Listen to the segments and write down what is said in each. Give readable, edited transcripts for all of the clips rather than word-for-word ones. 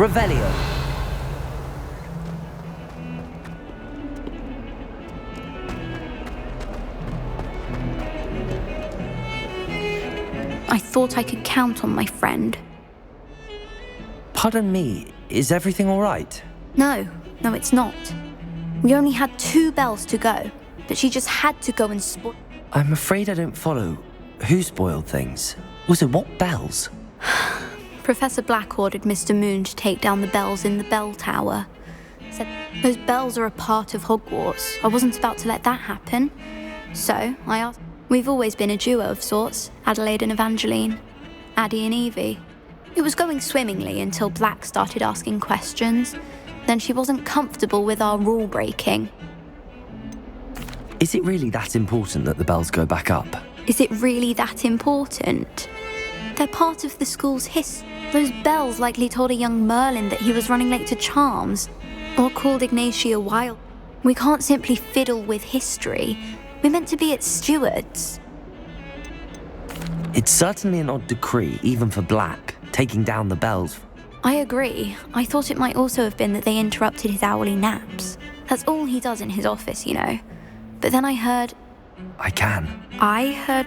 Revelio. I thought I could count on my friend. Pardon me, is everything all right? No, it's not. We only had 2 bells to go, but she just had to go and spoil. I'm afraid I don't follow. Who spoiled things? Also, what bells? Professor Black ordered Mr. Moon to take down the bells in the bell tower. Said those bells are a part of Hogwarts. I wasn't about to let that happen. So I asked. We've always been a duo of sorts, Adelaide and Evangeline, Addie and Evie. It was going swimmingly until Black started asking questions. Then she wasn't comfortable with our rule breaking. Is it really that important that the bells go back up? Is it really that important? They're part of the school's history. Those bells likely told a young Merlin that he was running late to Charms, or called Ignatia wild. We can't simply fiddle with history. We're meant to be its stewards. It's certainly an odd decree, even for Black, taking down the bells. I agree. I thought it might also have been that they interrupted his hourly naps. That's all he does in his office, you know. But then I heard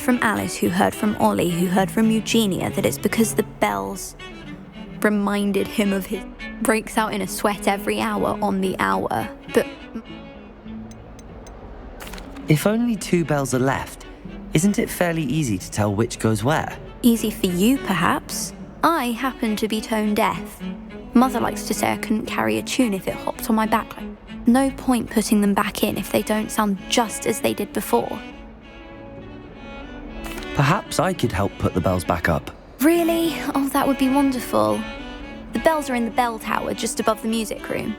from Alice, who heard from Ollie, who heard from Eugenia, that it's because the bells reminded him of his... Breaks out in a sweat every hour on the hour. But... If only 2 bells are left, isn't it fairly easy to tell which goes where? Easy for you, perhaps. I happen to be tone deaf. Mother likes to say I couldn't carry a tune if it hopped on my back. No point putting them back in if they don't sound just as they did before. Perhaps I could help put the bells back up. Really? Oh, that would be wonderful. The bells are in the bell tower just above the music room.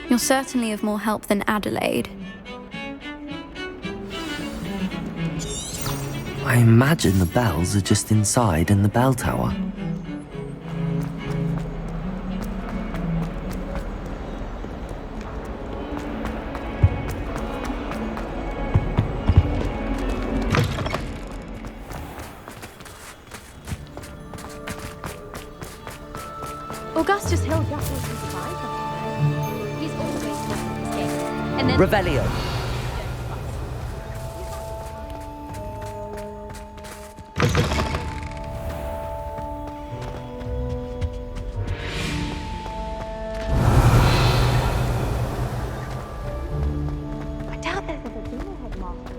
You're certainly of more help than Adelaide. I imagine the bells are just inside in the bell tower. Augustus Hill just wants to survive. He's always looking his game. And then Revelio. I doubt there's ever been a headmaster.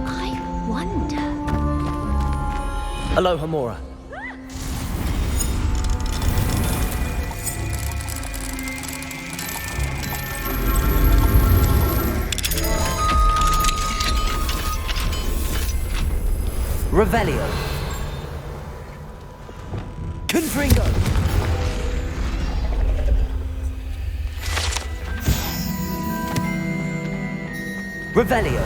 I wonder. Aloha Mora. Revelio. Confringo. Revelio.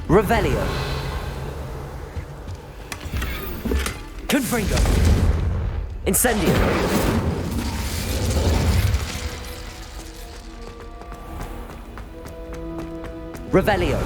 Revelio. Confringo. Incendio. Revelio.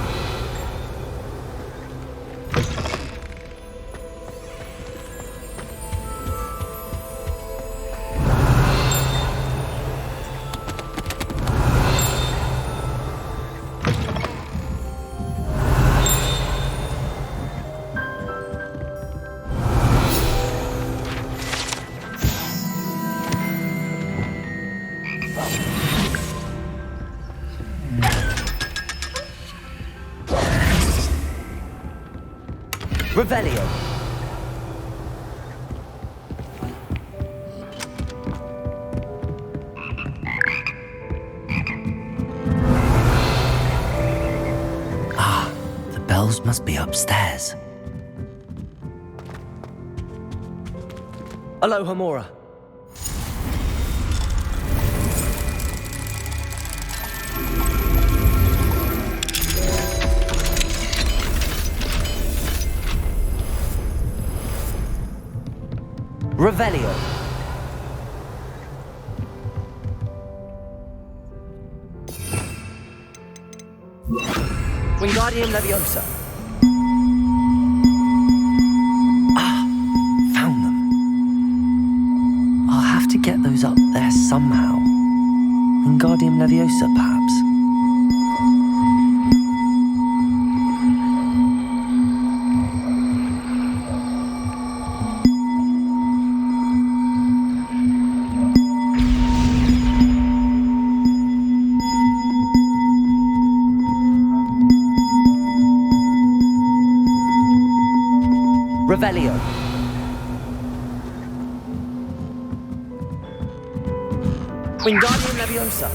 Revelio. bells must be upstairs. Aloha, Mora. Revelio. Wingardium Leviosa. Ah, found them. I'll have to get those up there somehow. Wingardium Leviosa, perhaps. Revelio. Wingardium Leviosa.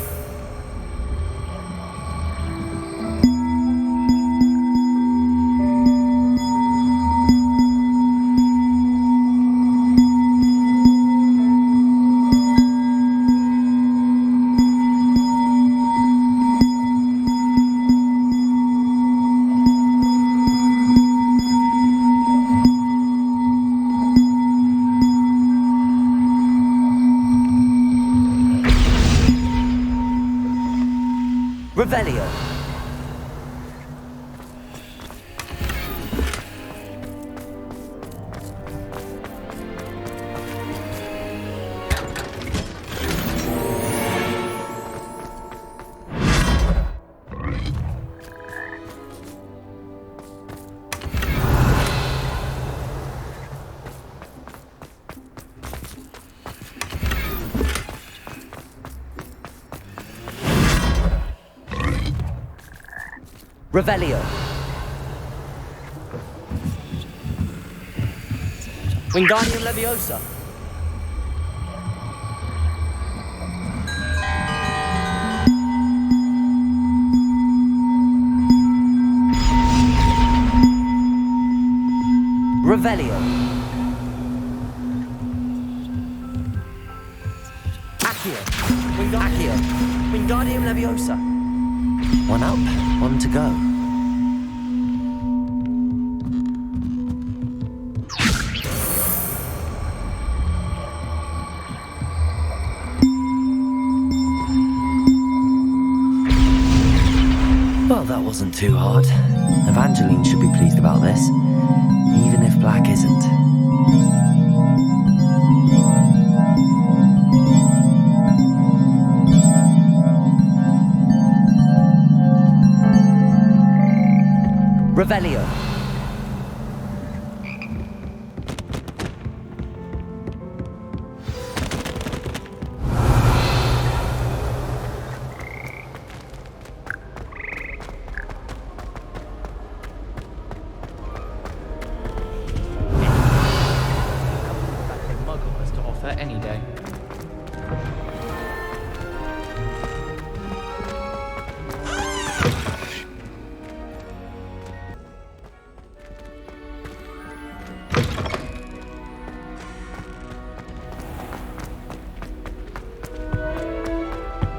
Revelio. Revelio. Wingardium Leviosa. Revelio. Accio. Wingardium Leviosa. One up, one to go. Well, that wasn't too hard. Evangeline should be pleased about this, even if Black isn't. Revelio. Muggle has to offer any day.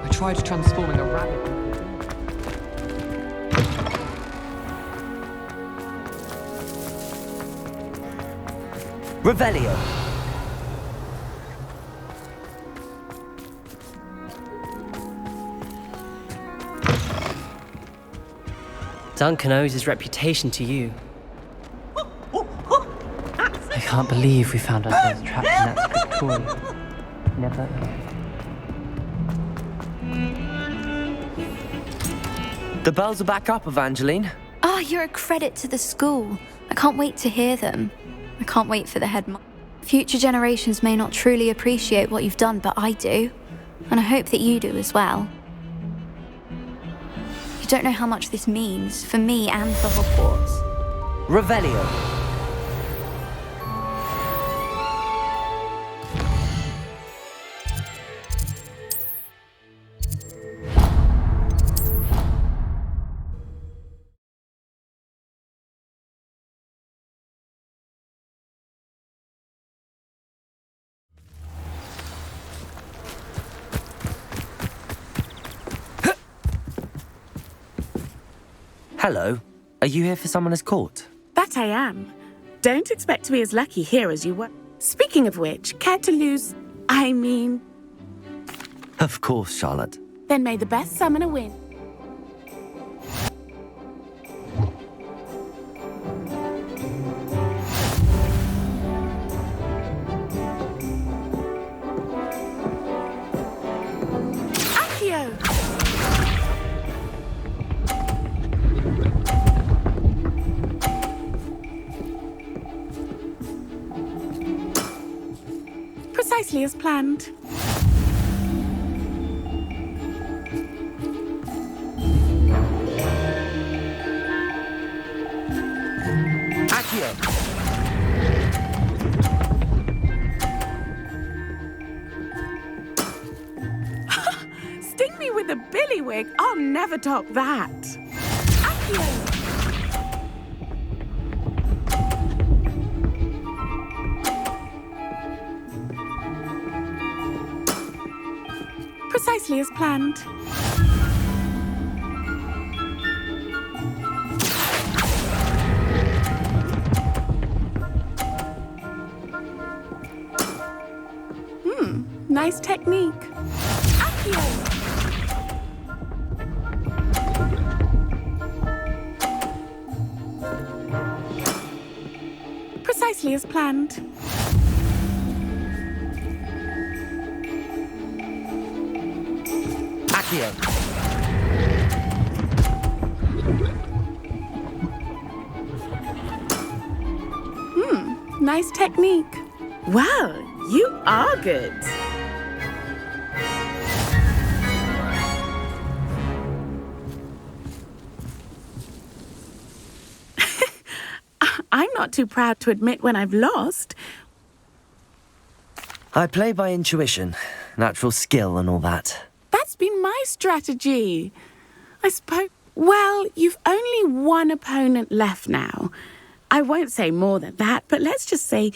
I tried transforming a rabbit. Revelio. Duncan owes his reputation to you. I can't believe we found ourselves trapped in that scriptorium. Never again. The bells are back up, Evangeline. Oh, you're a credit to the school. I can't wait to hear them. I can't wait for the headmaster. Future generations may not truly appreciate what you've done, but I do. And I hope that you do as well. You don't know how much this means for me and for Hogwarts. Revelio. Hello. Are you here for Summoner's Court? That I am. Don't expect to be as lucky here as you were. Speaking of which, care to lose... Of course, Charlotte. Then may the best summoner win. Accio! Precisely as planned. Sting me with a billywig. I'll never top that. Accio! Precisely as planned. Nice technique. Accio! Precisely as planned. Accio! Nice technique. Well, you are good. I'm not too proud to admit when I've lost. I play by intuition, natural skill and all that. That's been my strategy. I suppose... Well, you've only one opponent left now. I won't say more than that, but let's just say...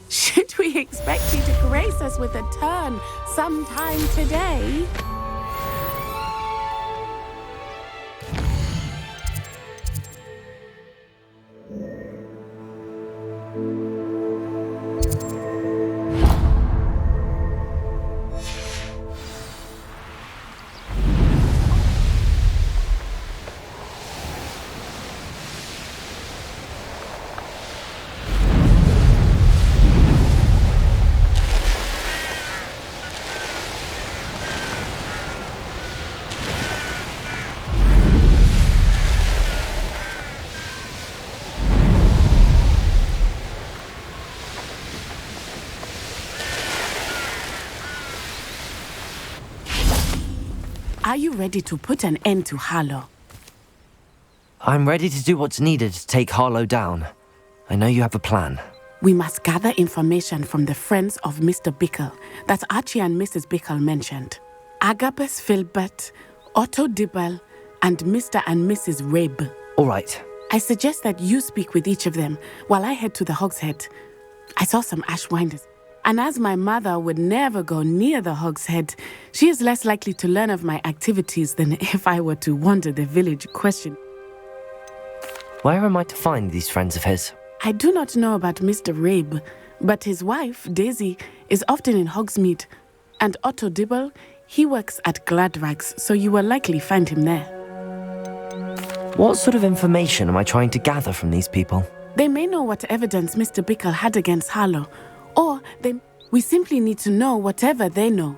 Should we expect you to grace us with a turn sometime today? Are you ready to put an end to Harlow? I'm ready to do what's needed to take Harlow down. I know you have a plan. We must gather information from the friends of Mr. Bickle that Archie and Mrs. Bickle mentioned. Agabus Filbert, Otto Dibble, and Mr. and Mrs. Rabe. All right. I suggest that you speak with each of them while I head to the Hogshead. I saw some ashwinders. And as my mother would never go near the Hogshead, she is less likely to learn of my activities than if I were to wander the village question. Where am I to find these friends of his? I do not know about Mr. Rabe, but his wife, Daisy, is often in Hogsmeade. And Otto Dibble, he works at Gladrags, so you will likely find him there. What sort of information am I trying to gather from these people? They may know what evidence Mr. Bickle had against Harlow, or we simply need to know whatever they know.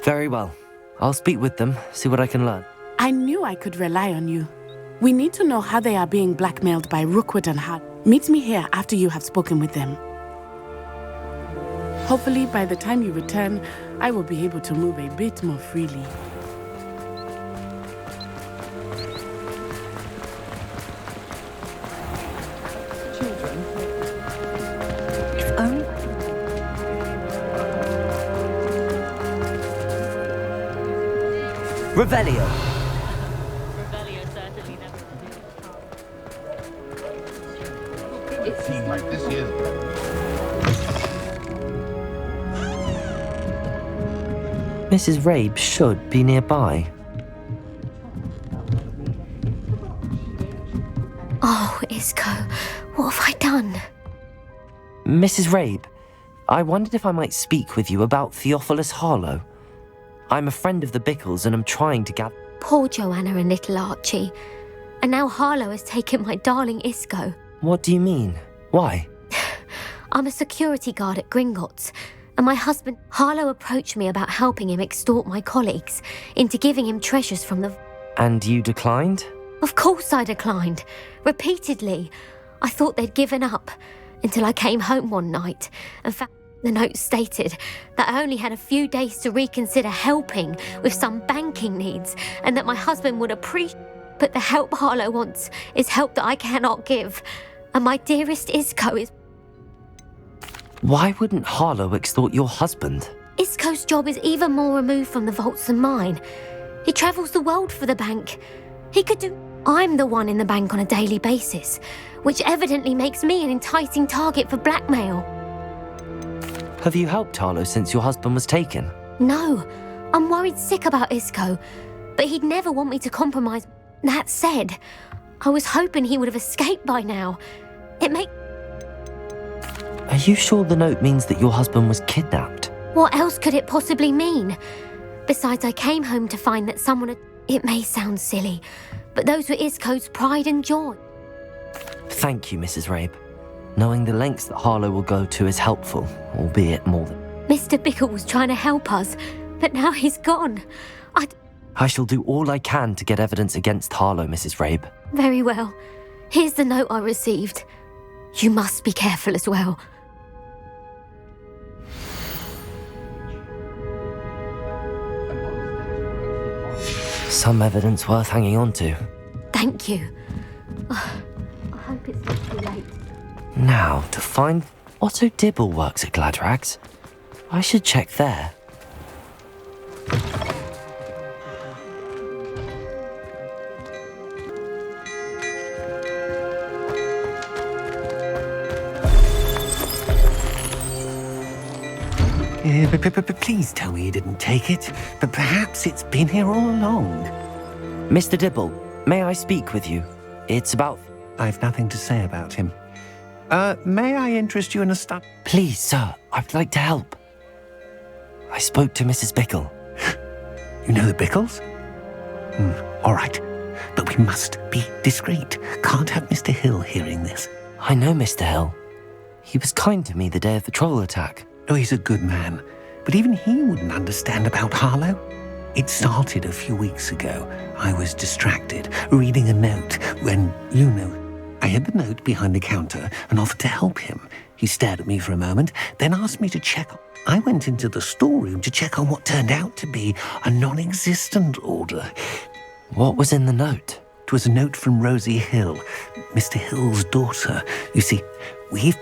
Very well. I'll speak with them, see what I can learn. I knew I could rely on you. We need to know how they are being blackmailed by Rookwood and Harlow. Meet me here after you have spoken with them. Hopefully, by the time you return, I will be able to move a bit more freely. Revelio. Revelio certainly never It seems like this is. Mrs. Rabe should be nearby. Isco, what have I done? Mrs. Rabe, I wondered if I might speak with you about Theophilus Harlow. I'm a friend of the Bickles and I'm trying to gather... Poor Joanna and little Archie. And now Harlow has taken my darling Isco. What do you mean? Why? I'm a security guard at Gringotts, and my husband, Harlow, approached me about helping him extort my colleagues into giving him treasures from the... And you declined? Of course I declined. Repeatedly. I thought they'd given up, until I came home one night and found the note stated that I only had a few days to reconsider helping with some banking needs, and that my husband would appreciate. But the help Harlow wants is help that I cannot give, and my dearest Isco is... Why wouldn't Harlow extort your husband? Isco's job is even more removed from the vaults than mine. He travels the world for the bank. He could do... I'm the one in the bank on a daily basis, which evidently makes me an enticing target for blackmail. Have you helped Harlow since your husband was taken? No, I'm worried sick about Isco, but he'd never want me to compromise. That said, I was hoping he would have escaped by now. Are you sure the note means that your husband was kidnapped? What else could it possibly mean? Besides, I came home to find that someone had... It may sound silly, but those were Isco's pride and joy. Thank you, Mrs. Rabe. Knowing the lengths that Harlow will go to is helpful, albeit more than... Mr. Bickle was trying to help us, but now he's gone. I shall do all I can to get evidence against Harlow, Mrs. Rabe. Very well. Here's the note I received. You must be careful as well. Some evidence worth hanging on to. Thank you. I hope it's not too late. Now, to find... Otto Dibble works at Gladrags. I should check there. Please tell me you didn't take it, but perhaps it's been here all along. Mr. Dibble, may I speak with you? It's about... I've nothing to say about him. May I interest you in a Please, sir, I'd like to help. I spoke to Mrs. Bickle. You know the Bickles? All right, but we must be discreet. Can't have Mr. Hill hearing this. I know Mr. Hill. He was kind to me the day of the troll attack. Oh, he's a good man, but even he wouldn't understand about Harlow. It started a few weeks ago. I was distracted, reading a note, when, I hid the note behind the counter and offered to help him. He stared at me for a moment, then asked me to check. I went into the storeroom to check on what turned out to be a non-existent order. What was in the note? It was a note from Rosie Hill, Mr. Hill's daughter. You see, we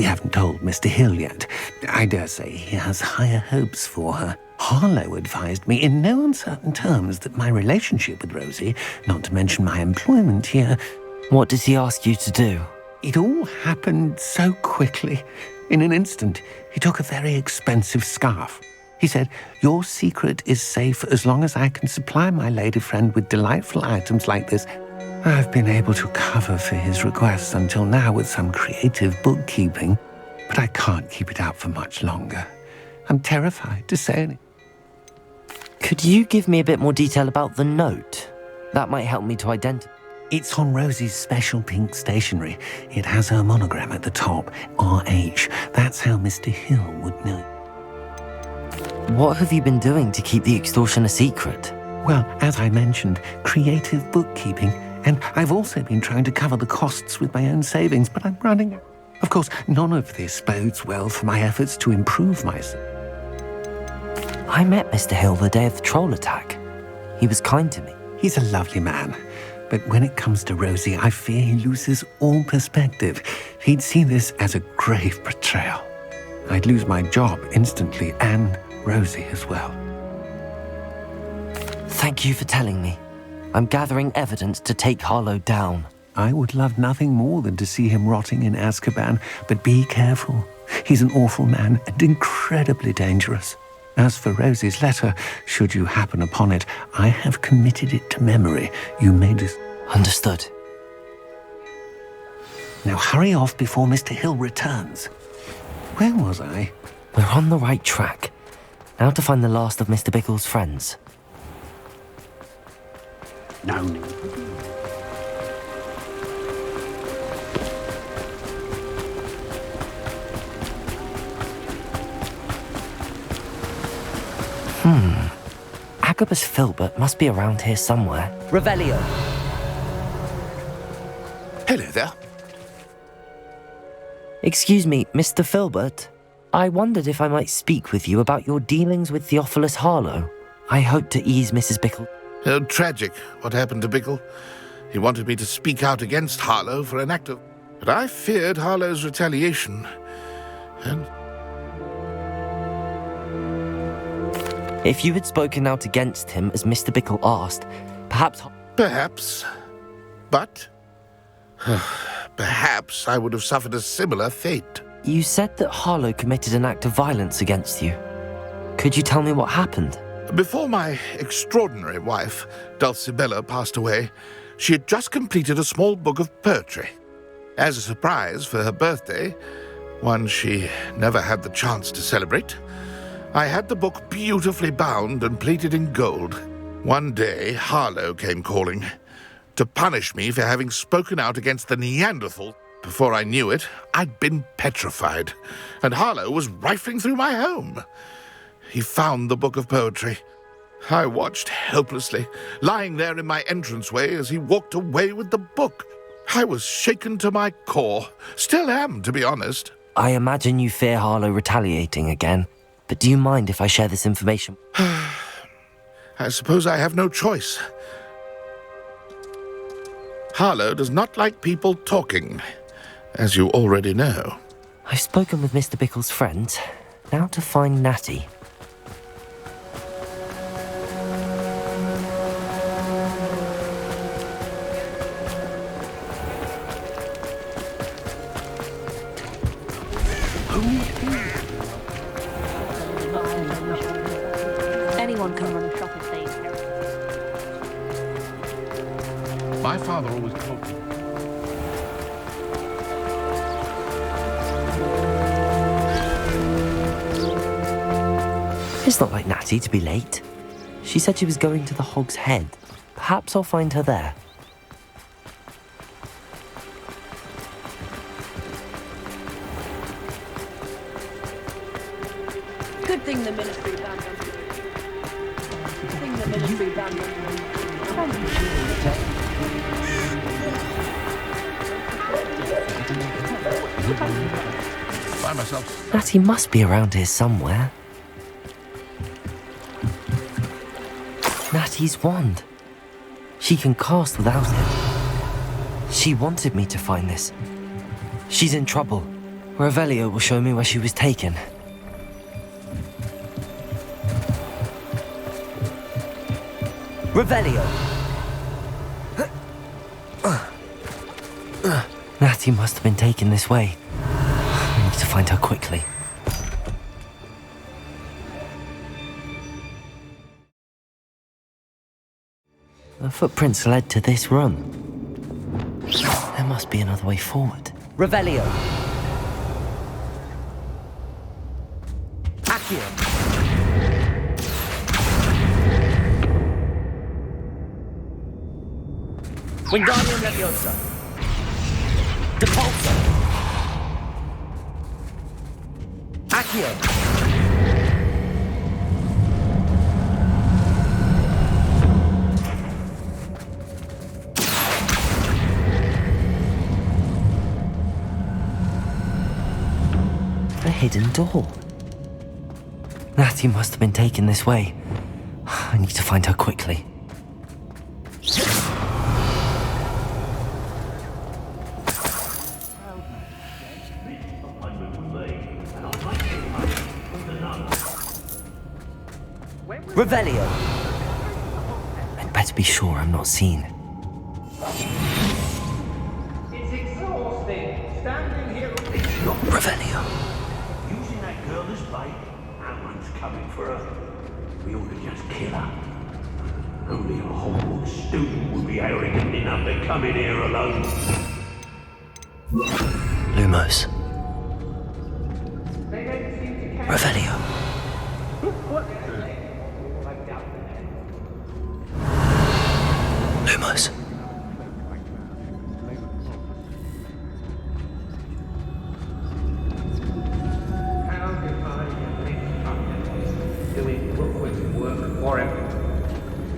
haven't told Mr. Hill yet. I dare say he has higher hopes for her. Harlow advised me in no uncertain terms that my relationship with Rosie, not to mention my employment here... What does he ask you to do? It all happened so quickly. In an instant, he took a very expensive scarf. He said, "Your secret is safe as long as I can supply my lady friend with delightful items like this." I've been able to cover for his requests until now with some creative bookkeeping, but I can't keep it up for much longer. I'm terrified to say anything. Could you give me a bit more detail about the note? That might help me to identify. It's on Rosie's special pink stationery. It has her monogram at the top, RH. That's how Mr. Hill would know. What have you been doing to keep the extortion a secret? Well, as I mentioned, creative bookkeeping. And I've also been trying to cover the costs with my own savings, but I'm running out. Of course, none of this bodes well for my efforts to improve myself. I met Mr. Hill the day of the troll attack. He was kind to me. He's a lovely man. But when it comes to Rosie, I fear he loses all perspective. He'd see this as a grave betrayal. I'd lose my job instantly, and Rosie as well. Thank you for telling me. I'm gathering evidence to take Harlow down. I would love nothing more than to see him rotting in Azkaban, but be careful. He's an awful man and incredibly dangerous. As for Rosie's letter, should you happen upon it, I have committed it to memory. You may Understood. Now hurry off before Mr. Hill returns. Where was I? We're on the right track. Now to find the last of Mr. Bickle's friends. No. Agabus Filbert must be around here somewhere. Revelio! Hello there. Excuse me, Mr. Filbert. I wondered if I might speak with you about your dealings with Theophilus Harlow. I hope to ease Mrs. Bickle. Oh, tragic what happened to Bickle. He wanted me to speak out against Harlow for an act of... But I feared Harlow's retaliation. And... If you had spoken out against him as Mr. Bickle asked, perhaps... Perhaps. But... perhaps I would have suffered a similar fate. You said that Harlow committed an act of violence against you. Could you tell me what happened? Before my extraordinary wife, Dulcibella, passed away, she had just completed a small book of poetry. As a surprise for her birthday, one she never had the chance to celebrate, I had the book beautifully bound and plated in gold. One day, Harlow came calling to punish me for having spoken out against the Neanderthal. Before I knew it, I'd been petrified, and Harlow was rifling through my home. He found the book of poetry. I watched helplessly, lying there in my entranceway as he walked away with the book. I was shaken to my core. Still am, to be honest. I imagine you fear Harlow retaliating again, but do you mind if I share this information? I suppose I have no choice. Harlow does not like people talking, as you already know. I've spoken with Mr. Bickle's friends. Now to find Natty. Anyone can run a shop if they inherit. My father always told me. It's not like Natty to be late. She said she was going to the Hog's Head. Perhaps I'll find her there. Good thing the ministry banned them. Good thing the ministry banned By myself. Natty must be around here somewhere. Natty's wand. She can cast without it. She wanted me to find this. She's in trouble. Revelio will show me where she was taken. Revelio! Natty must have been taken this way. I need to find her quickly. The footprints led to this room. There must be another way forward. Revelio! Accio! Wingardium Leviosa! Depulso! Accio! A hidden door. Natty must have been taken this way. I need to find her quickly. Revelio! I'd better be sure I'm not seen. It's exhausting. Standing here. It's not Revelio! Using that girl as bait. Someone's coming for her. We ought to just kill her. Only a Hogwarts student would be arrogant enough to come in here alone. Lumos. Revelio. Lumos.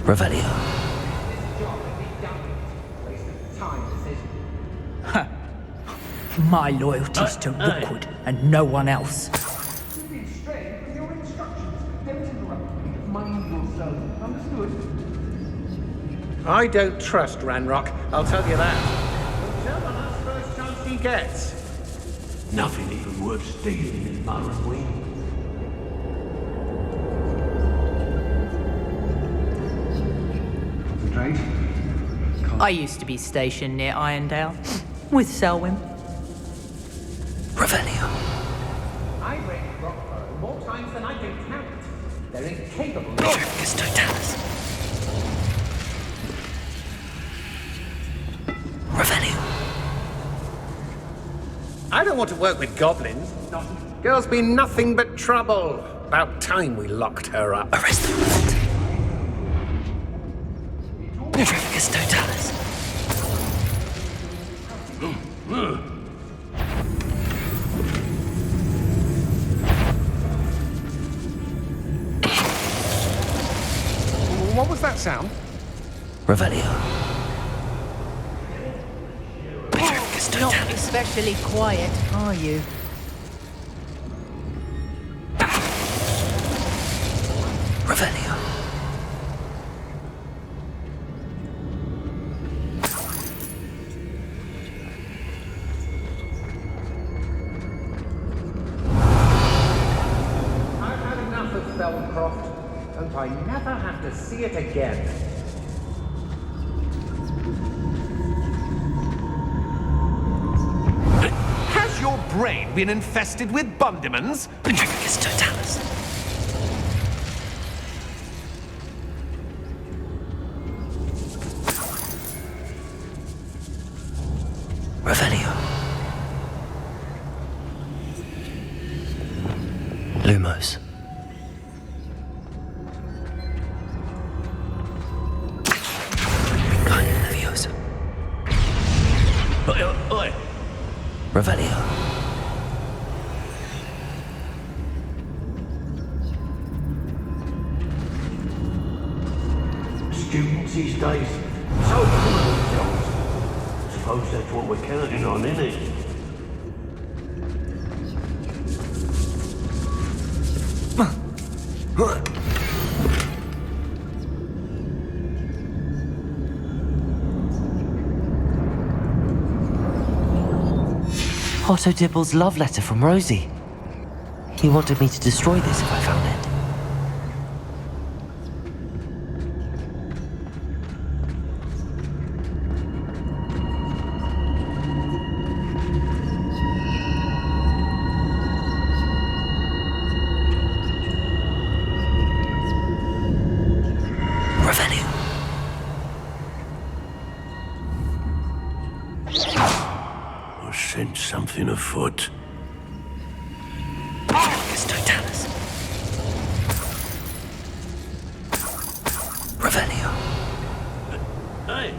Revelio. My loyalty's to Rookwood and no one else. I don't trust Ranrock, I'll tell you that. He'll tell on us first chance he gets. Nothing even worth stealing in Morrowind. I used to be stationed near Irondale with Selwyn. Revelio. I read Rockborough more times than I can count. They're incapable of... Petrificus totalis. Revelio. I don't want to work with goblins. Girl's been nothing but trouble. About time we locked her up. Arrest the revolt. Petrificus totalis. What was that sound? Revelio. Petrificus Not totalis. especially quiet, are you? Revelio. I've had enough of Felcroft. Hope I never have to see it again. Has your brain been infested with bundimans? Petrificus totalis. Revelio. Lumos. Wingardium Leviosa. Oi! Revelio. Students these days, so full of themselves. Suppose that's what we're counting on, innit? Otto Dibble's love letter from Rosie. He wanted me to destroy this if I found it. Revelio. I sense something afoot. Petrificus totalis. Revelio. Hey!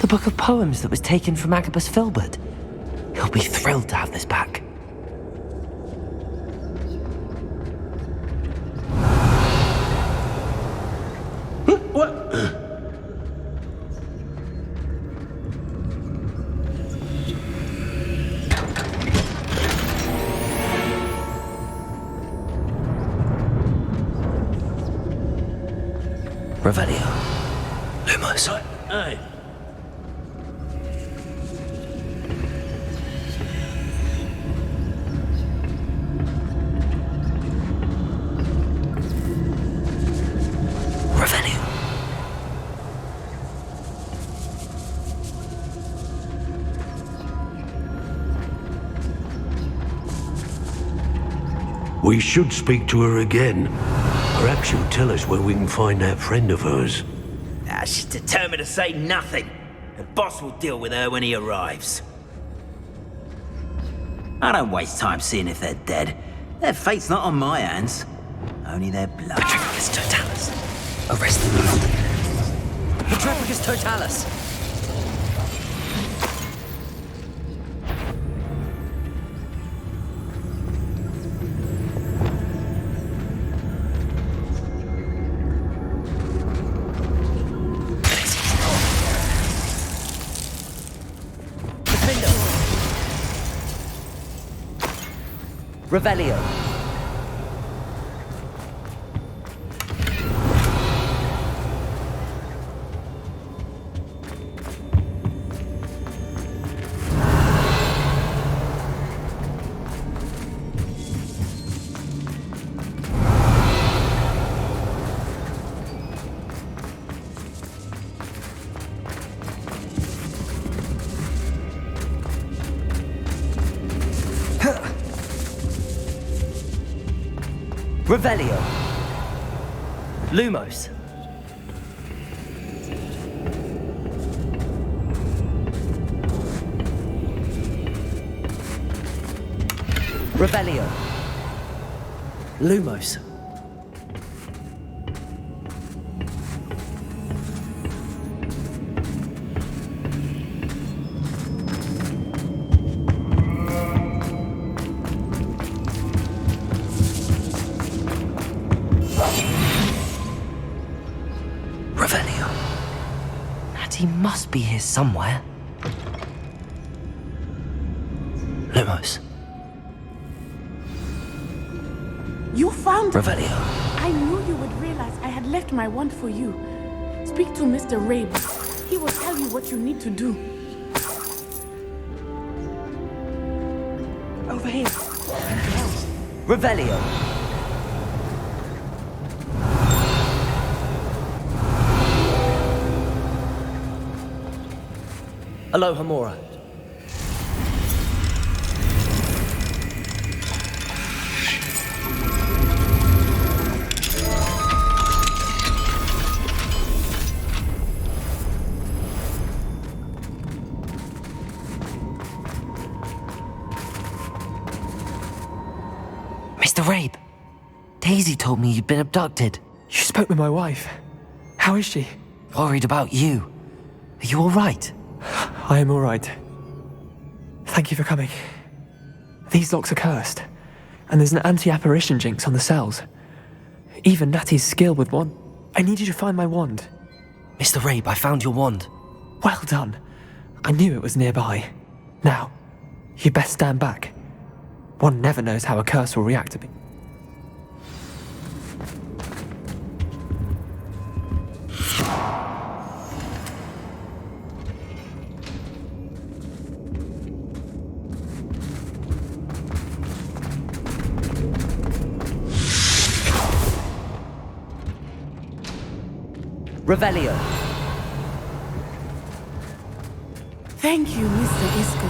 The book of poems that was taken from Agabus Filbert. He'll be thrilled to have this back. What? Revelio. Lumos. Hey! Revelio. We should speak to her again. Perhaps she'll tell us where we can find that friend of hers. She's determined to say nothing. The boss will deal with her when he arrives. I don't waste time seeing if they're dead. Their fate's not on my hands. Only their blood. Petrificus totalis. Arrest them. Petrificus totalis. Revelio. Revelio. Lumos. Revelio. Lumos. He must be here somewhere. Lumos. You found Revelio. I knew you would realize I had left my wand for you. Speak to Mr. Rabe. He will tell you what you need to do. Over here. Revelio. Aloha Mora. Mr. Rabe, Daisy told me you'd been abducted. You spoke with my wife. How is she? Worried about you. Are you all right? I am all right. Thank you for coming. These locks are cursed, and there's an anti-apparition jinx on the cells. Even Natty's skill with wand. I need you to find my wand. Mr. Rabe, I found your wand. Well done. I knew it was nearby. Now, you best stand back. One never knows how a curse will react to me. Revelio. Thank you, Mr. Isco.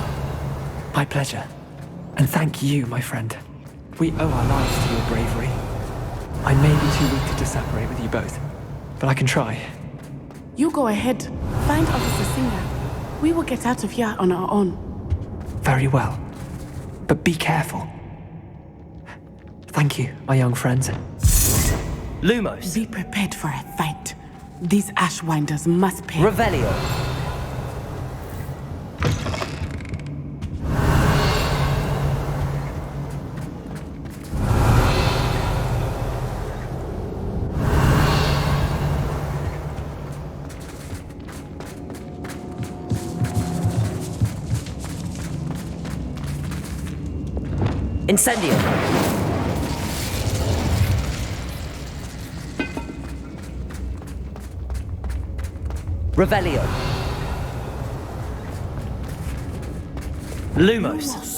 My pleasure. And thank you, my friend. We owe our lives to your bravery. I may be too weak to separate with you both, but I can try. You go ahead. Find Officer Singer. We will get out of here on our own. Very well. But be careful. Thank you, my young friends. Lumos. Be prepared for a fight. These Ashwinders must pay. Revelio. Incendio. Revelio. Lumos.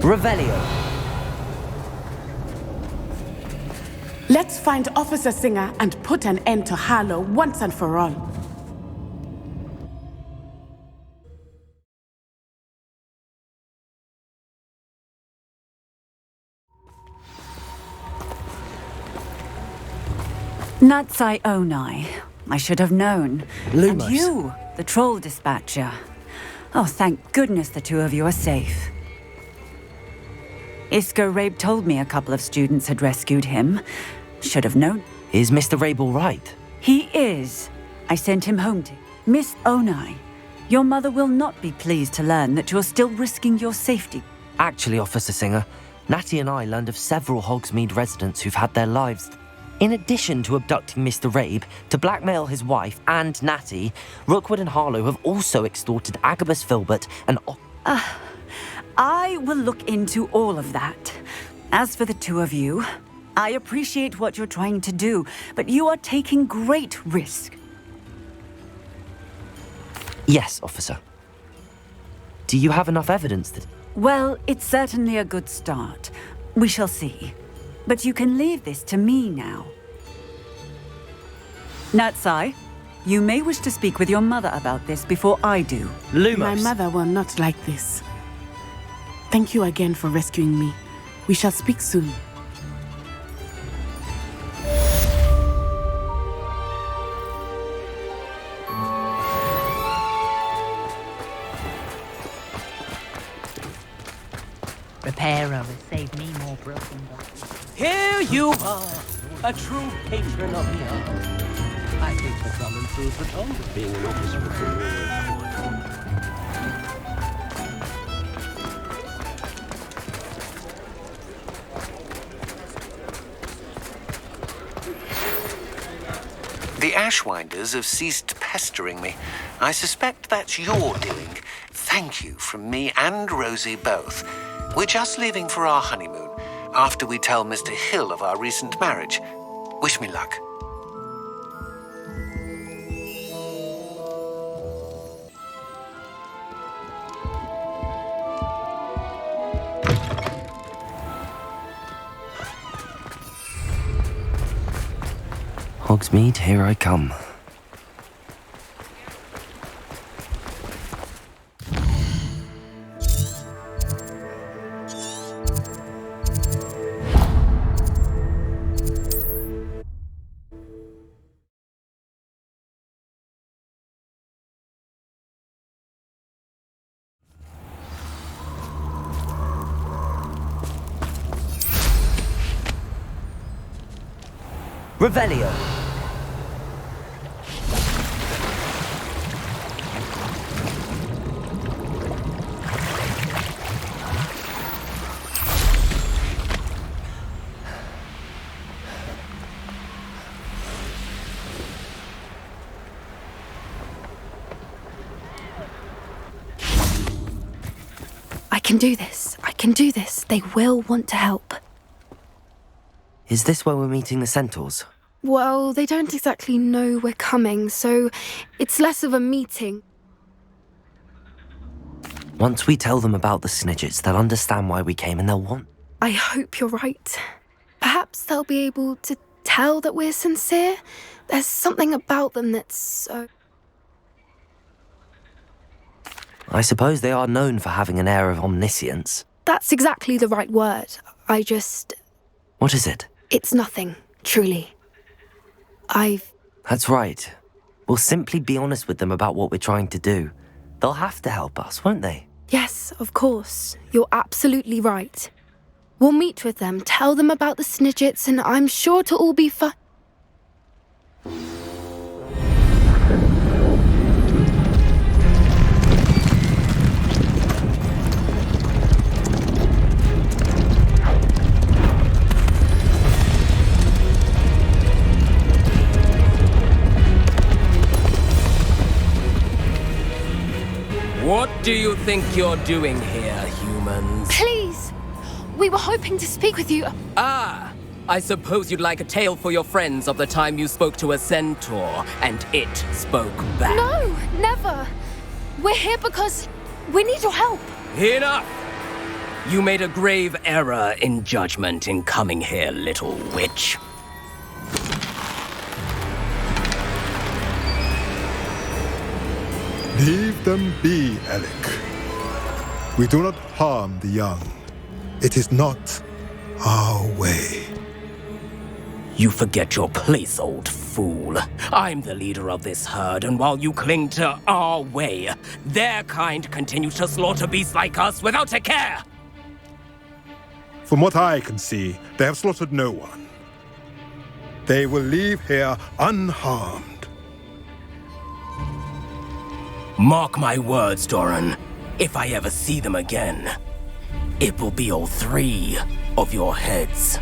Revelio. Let's find Officer Singer and put an end to Harlow once and for all. Natsai Onai. I should have known. Lumos. And you, the troll dispatcher. Oh, thank goodness the two of you are safe. Isco Rabe told me a couple of students had rescued him. Should have known. Is Mr. Rabe all right? He is. I sent him home to Miss Onai. Your mother will not be pleased to learn that you're still risking your safety. Actually, Officer Singer, Natty and I learned of several Hogsmeade residents who've had their lives. In addition to abducting Mr. Rabe to blackmail his wife and Natty, Rookwood and Harlow have also extorted Agabus Filbert and... I will look into all of that. As for the two of you, I appreciate what you're trying to do, but you are taking great risk. Yes, officer. Do you have enough evidence that... Well, it's certainly a good start. We shall see. But you can leave this to me now. Natsai, you may wish to speak with your mother about this before I do. Lumos. My mother will not like this. Thank you again for rescuing me. We shall speak soon. Repairer will save me more broken glass. Here you are, a true patron of the art. I think the common proves the toll of being an officer of the law. The Ashwinders have ceased pestering me. I suspect that's your doing. Thank you from me and Rosie both. We're just leaving for our honeymoon, after we tell Mr. Hill of our recent marriage. Wish me luck. Hogsmeade, here I come. Revelio. I can do this. I can do this. They will want to help. Is this where we're meeting the Centaurs? Well, they don't exactly know we're coming, so it's less of a meeting. Once we tell them about the Snidgets, they'll understand why we came and they'll want... I hope you're right. Perhaps they'll be able to tell that we're sincere. There's something about them that's so... I suppose they are known for having an air of omniscience. That's exactly the right word. I just... What is it? It's nothing, truly. That's right. We'll simply be honest with them about what we're trying to do. They'll have to help us, won't they? Yes, of course. You're absolutely right. We'll meet with them, tell them about the Snidgets, and I'm sure to all be fine. What do you think you're doing here, humans? Please! We were hoping to speak with you. Ah! I suppose you'd like a tale for your friends of the time you spoke to a centaur, and it spoke back. No, never. We're here because we need your help. Enough! You made a grave error in judgment in coming here, little witch. Leave them be, Alec. We do not harm the young. It is not our way. You forget your place, old fool. I'm the leader of this herd, and while you cling to our way, their kind continue to slaughter beasts like us without a care! From what I can see, they have slaughtered no one. They will leave here unharmed. Mark my words, Doran. If I ever see them again, it will be all 3 of your heads.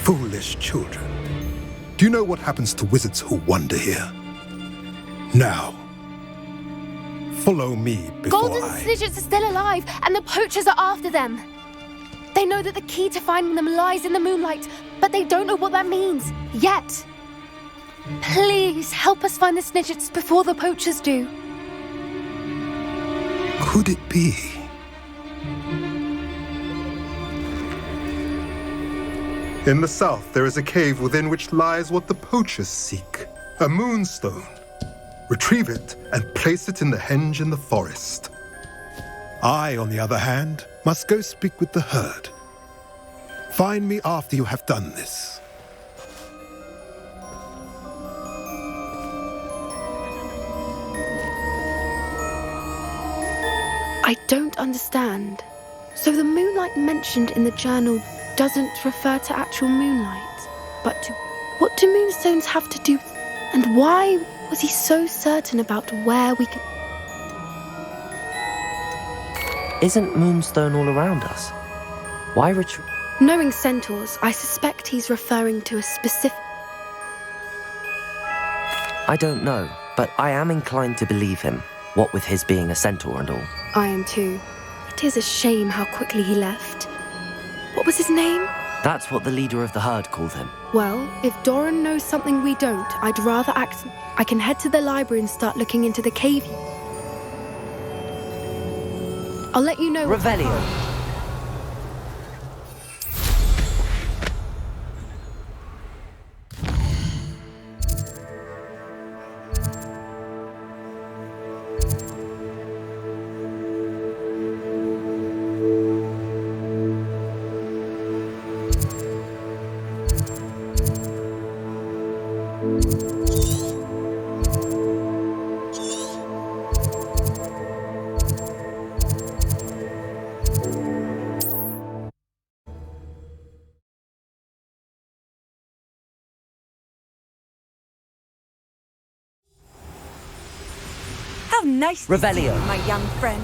Foolish children. Do you know what happens to wizards who wander here? Now, follow me before Golden Snidgets are still alive, and the poachers are after them. They know that the key to finding them lies in the moonlight, but they don't know what that means, yet. Please, help us find the Snidgets before the poachers do. Could it be? In the south, there is a cave within which lies what the poachers seek. A moonstone. Retrieve it and place it in the henge in the forest. I, on the other hand, must go speak with the herd. Find me after you have done this. I don't understand. So the moonlight mentioned in the journal doesn't refer to actual moonlight, but to what do moonstones have to do with, and why was he so certain about where we could... Isn't Moonstone all around us? Why retreat? Knowing centaurs, I suspect he's referring to a specific... I don't know, but I am inclined to believe him, what with his being a centaur and all. I am too. It is a shame how quickly he left. What was his name? That's what the leader of the herd called him. Well, if Doran knows something we don't, I'd rather act... I can head to the library and start looking into the cave. I'll let you know... Revelio. Nice to see you, my young friend.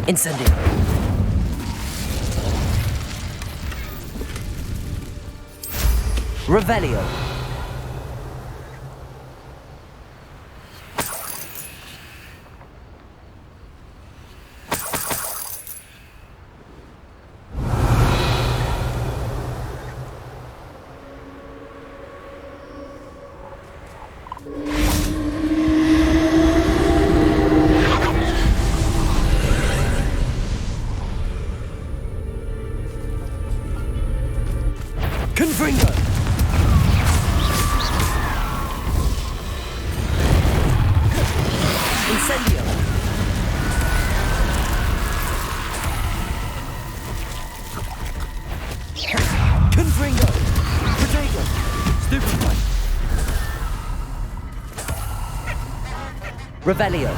Incendio. Revelio. Confringo. Incendio. Confringo. Potato. Stupefy. Revelio.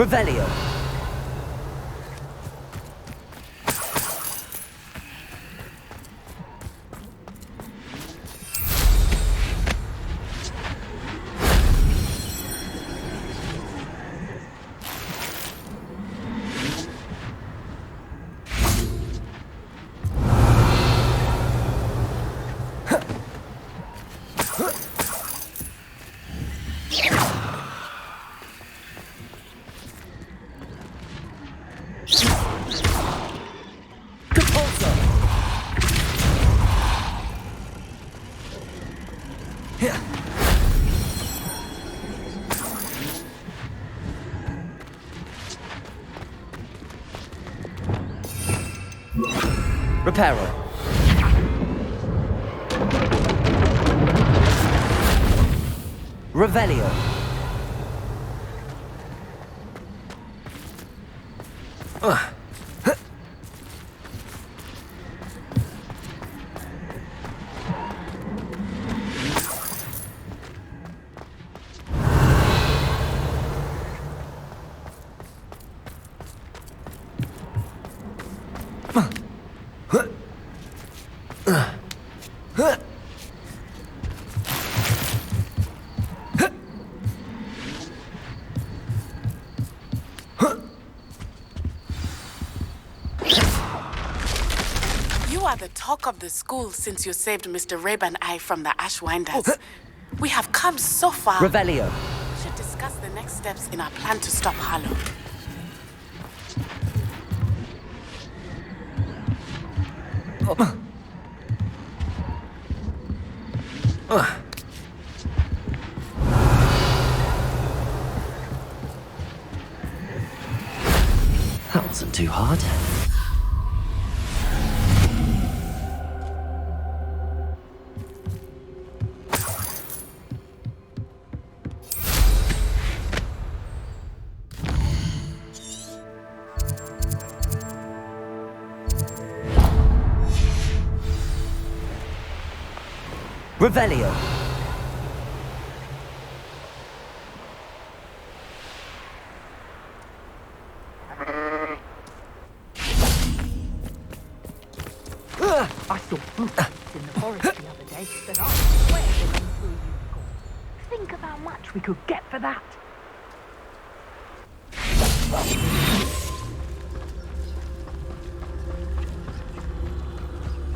Revelio. Reparo. Revelio. You are the talk of the school since you saved Mr. Rabe and I from the Ashwinders. We have come so far. Revelio. We should discuss the next steps in our plan to stop Harlow. That wasn't too hard. Revelio. I saw footprints in the forest the other day that I swear they went through a unicorn. Think of how much we could get for that.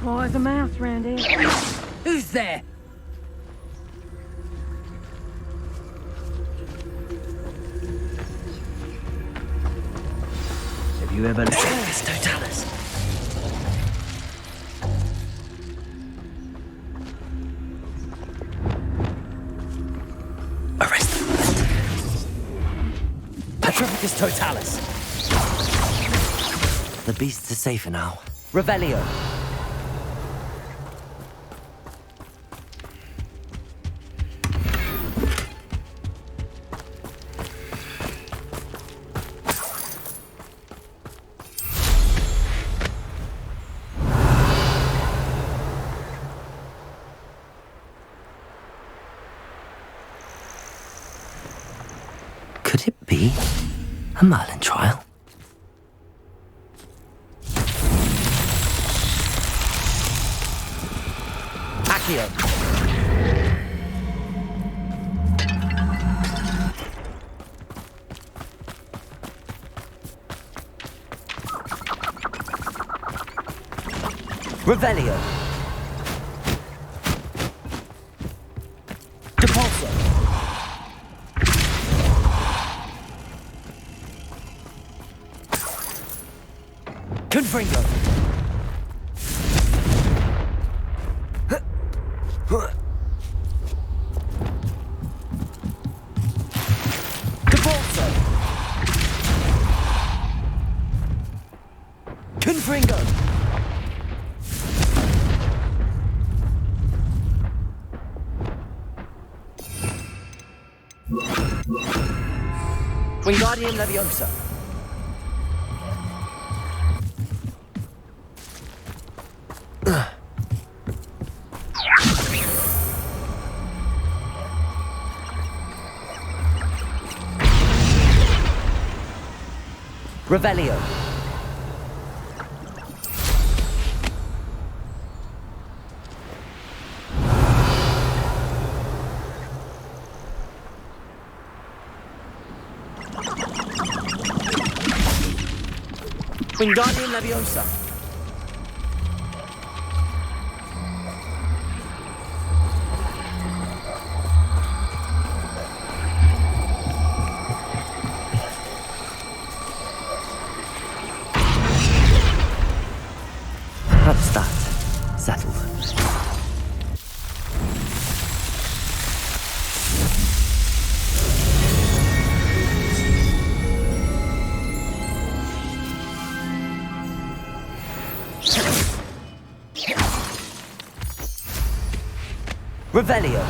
Oh, there's a mouse round here. Who's there? Have you ever looked at this Totalis? Arrest them. Petrificus Totalis. The beasts are safer now. Revelio. Could it be a Merlin trial? Accio. Revelio. Depulso. Confringo. Depulso. Confringo. Wingardium Leviosa. Revelio. Wingardium Leviosa. That's that. Settled. Revelio.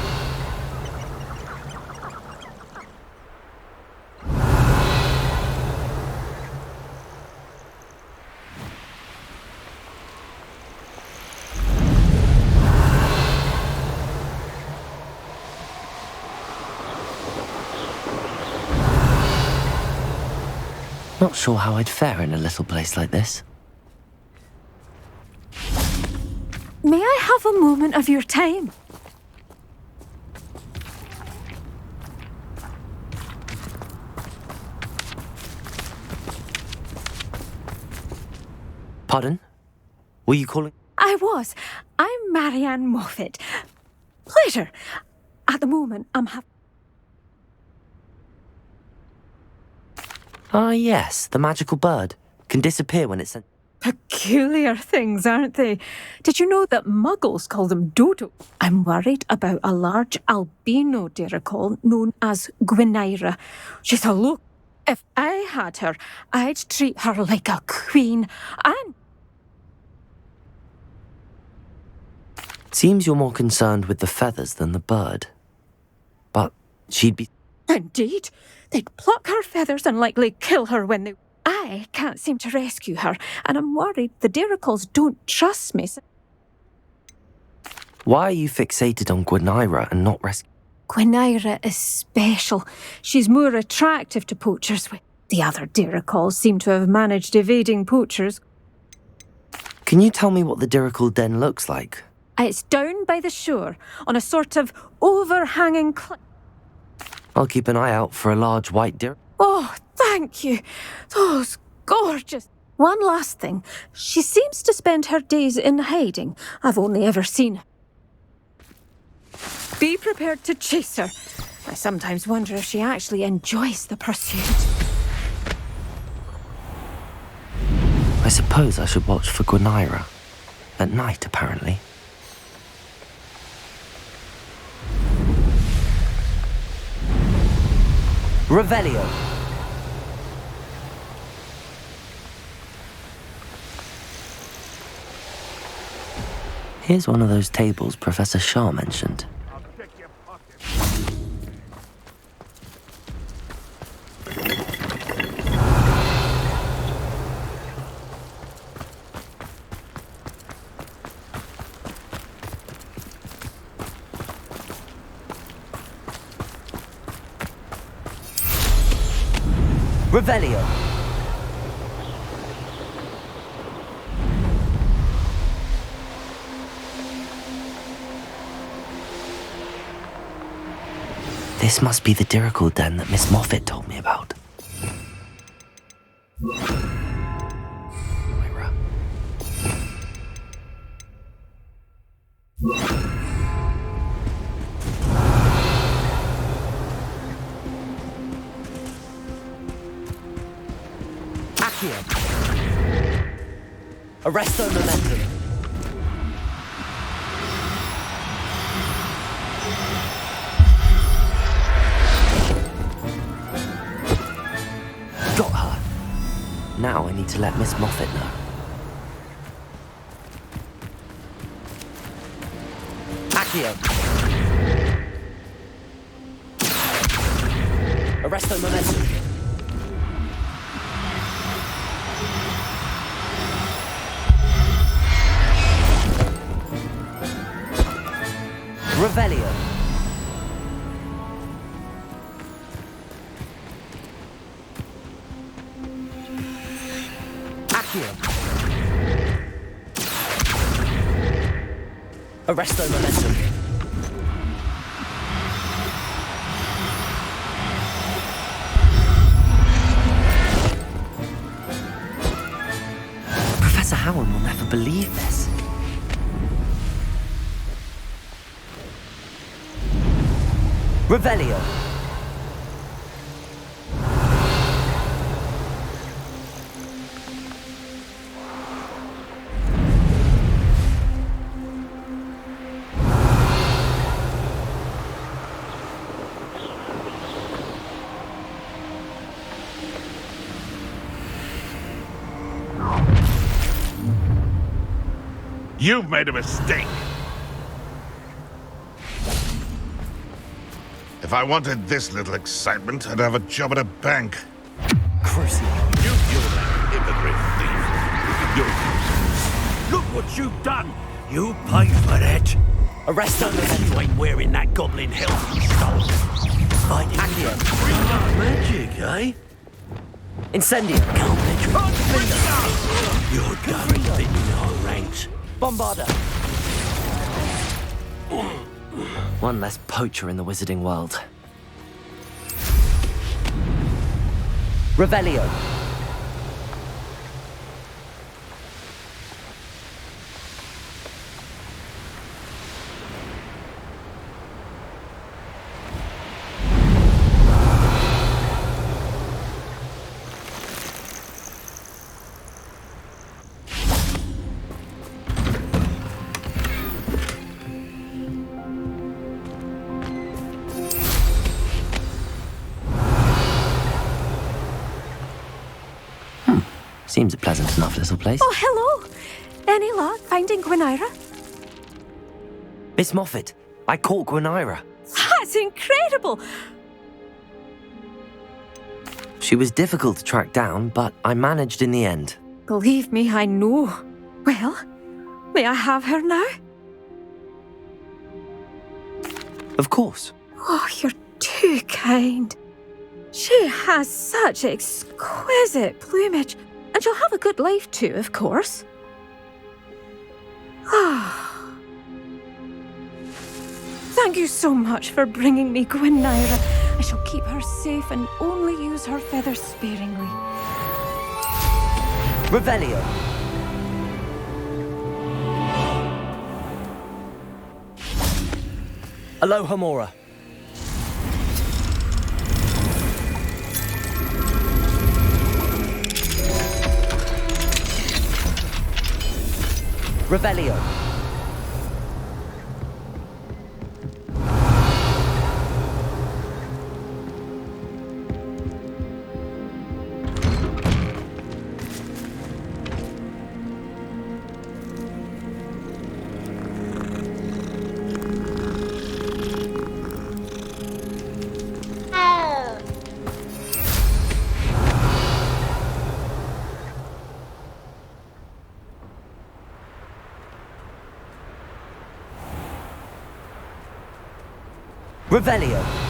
Not sure how I'd fare in a little place like this. May I have a moment of your time? Pardon? Were you calling? I was. I'm Marianne Moffat. Pleasure. At the moment, I'm Ah, yes, the magical bird. Can disappear when it's sent. Peculiar things, aren't they? Did you know that muggles call them dodo? I'm worried about a large albino dirical known as Gwynaira. She's a look. If I had her, I'd treat her like a queen. And Seems you're more concerned with the feathers than the bird. But she'd be... indeed, they'd pluck her feathers and likely kill her when they... I can't seem to rescue her, and I'm worried the diricals don't trust me. Why are you fixated on Gwynaira and not rescue... Gwynaira is special. She's more attractive to poachers. The other diricals seem to have managed evading poachers. Can you tell me what the dirical den looks like? It's down by the shore, on a sort of overhanging cliff. I'll keep an eye out for a large white dir... Oh, thank you. Those gorgeous... One last thing. She seems to spend her days in hiding. I've only ever seen her. Be prepared to chase her. I sometimes wonder if she actually enjoys the pursuit. I suppose I should watch for Gwynaira. At night, apparently. Revelio. Here's one of those tables Professor Shah mentioned. Revelio. This must be the dirical den that Miss Moffat told me about. Moira. Accio. Arresto momentum. Got her. Now I need to let Miss Moffat know. Accio. Arresto momentum. Revelio. Arresto momentum. Professor Howard will never believe this. Revelio. You've made a mistake. If I wanted this little excitement, I'd have a job at a bank. Crucial. You're that immigrant thief. Look what you've done. You paid for that. Arresto momentum. You ain't wearing that goblin health you stole. Fighting Accio. magic, eh? Incendio. You're done thinning our ranks. Bombarda. One less poacher in the wizarding world. Revelio. Seems a pleasant enough little place. Oh, hello! Any luck finding Gwynaira? Miss Moffat, I caught Gwynaira. That's incredible! She was difficult to track down, but I managed in the end. Believe me, I know. Well, may I have her now? Of course. Oh, you're too kind. She has such exquisite plumage, and she'll have a good life too, of course. Ah. Thank you so much for bringing me Gwynaira. I shall keep her safe and only use her feathers sparingly. Revelio. Alohomora. Revelio. Revelio.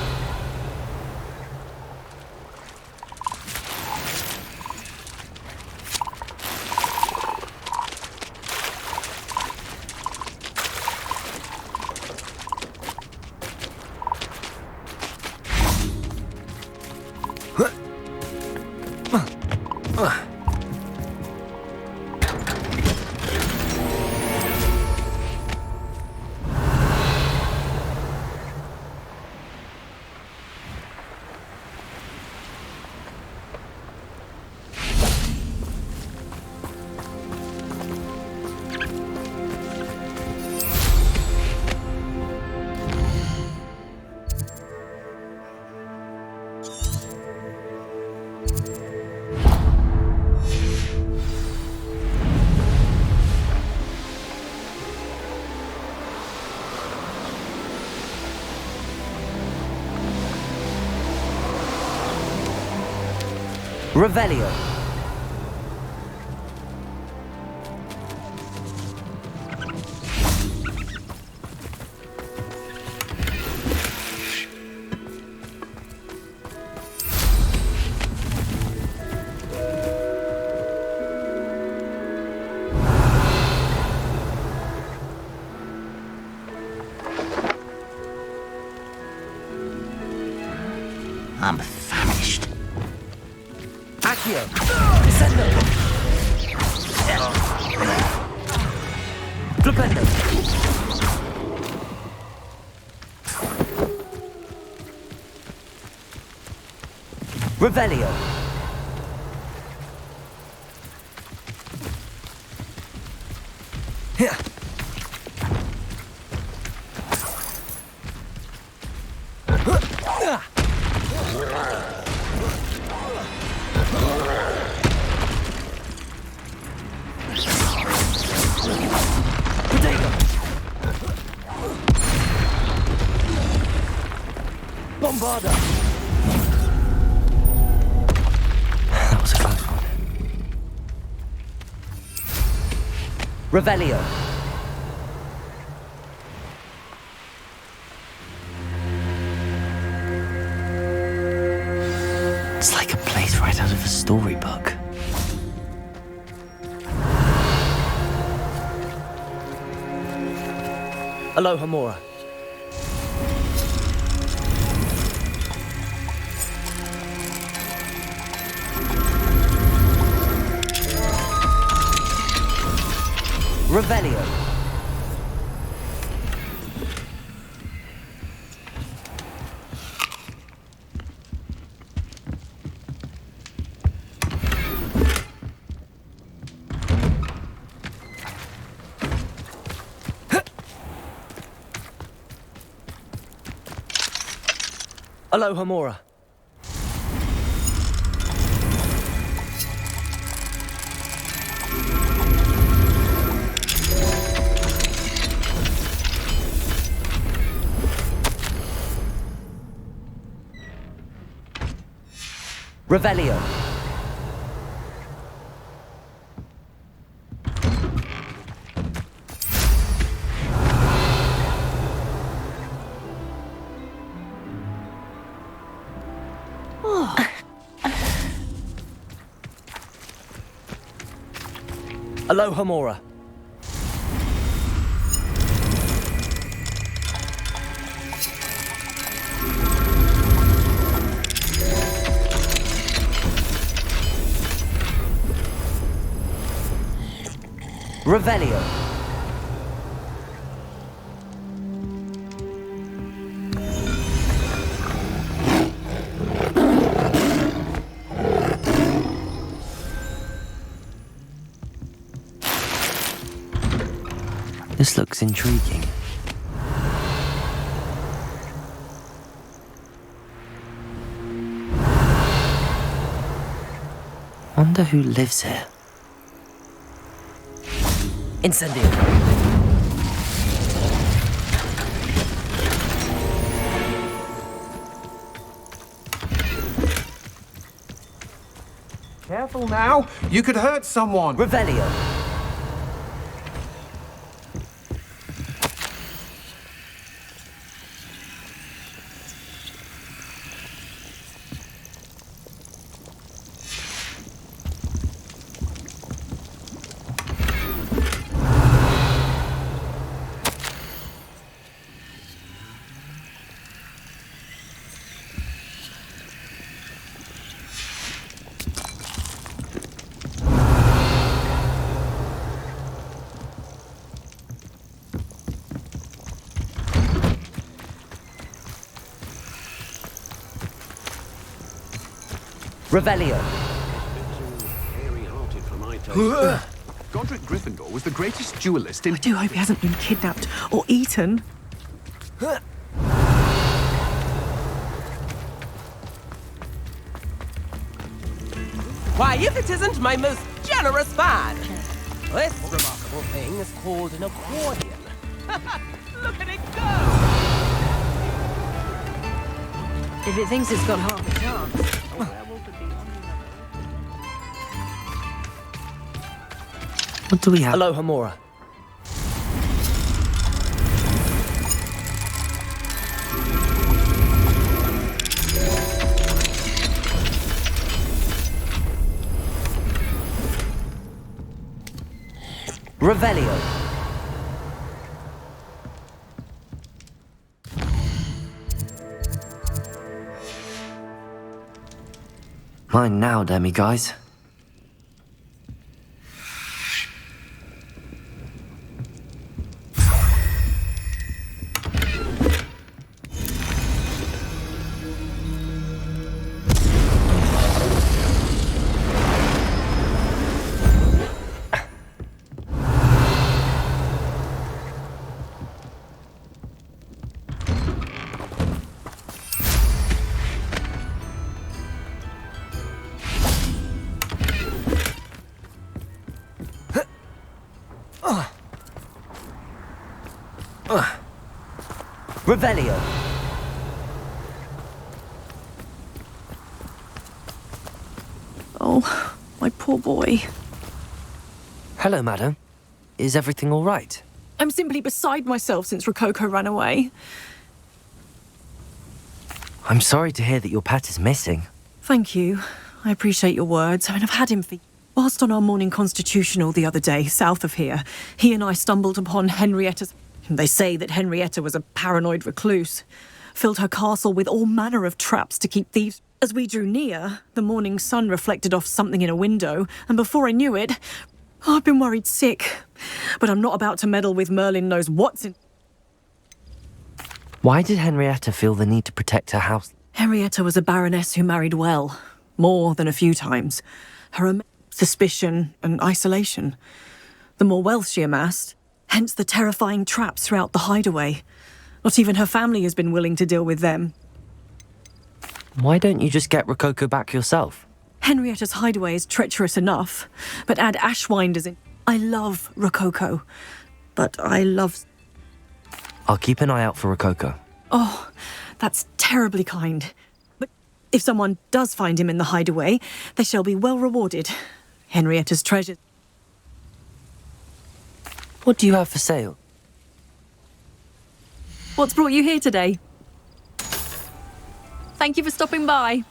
Revelio. I'm famished. Accio! Descendo! Flipendo! Revelio! Here! Bombarda! That was a close one. Revelio. It's like a place right out of a storybook. Aloha Mora. Revelio. Aloha Mora. Revelio. Aloha Mora. Revelio. This looks intriguing. Wonder who lives here. Incendio. Careful now, you could hurt someone. Revelio. Revelio. Godric Gryffindor was the greatest duelist in... I do hope he hasn't been kidnapped or eaten. Why, if it isn't my most generous fan! This remarkable thing is called an accordion. Look at it go! If it thinks it's got half a chance. What do we have? Aloha Mora. Revelio. Mine now, demi guys. Revelio. Oh, my poor boy. Hello, madam. Is everything all right? I'm simply beside myself since Rococo ran away. I'm sorry to hear that your pet is missing. Thank you. I appreciate your words. I mean, I've had him for... Whilst on our morning constitutional the other day, south of here, he and I stumbled upon Henrietta's... They say that Henrietta was a paranoid recluse. Filled her castle with all manner of traps to keep thieves... As we drew near, the morning sun reflected off something in a window, and before I knew it... I've been worried sick. But I'm not about to meddle with Merlin knows what's in... Why did Henrietta feel the need to protect her house? Henrietta was a baroness who married well. More than a few times. Her suspicion and isolation. The more wealth she amassed, hence the terrifying traps throughout the hideaway. Not even her family has been willing to deal with them. Why don't you just get Rococo back yourself? Henrietta's hideaway is treacherous enough, but add Ashwinders in... I love Rococo, but I love... I'll keep an eye out for Rococo. Oh, that's terribly kind. But if someone does find him in the hideaway, they shall be well rewarded. Henrietta's treasure. What do you have for sale? What's brought you here today? Thank you for stopping by.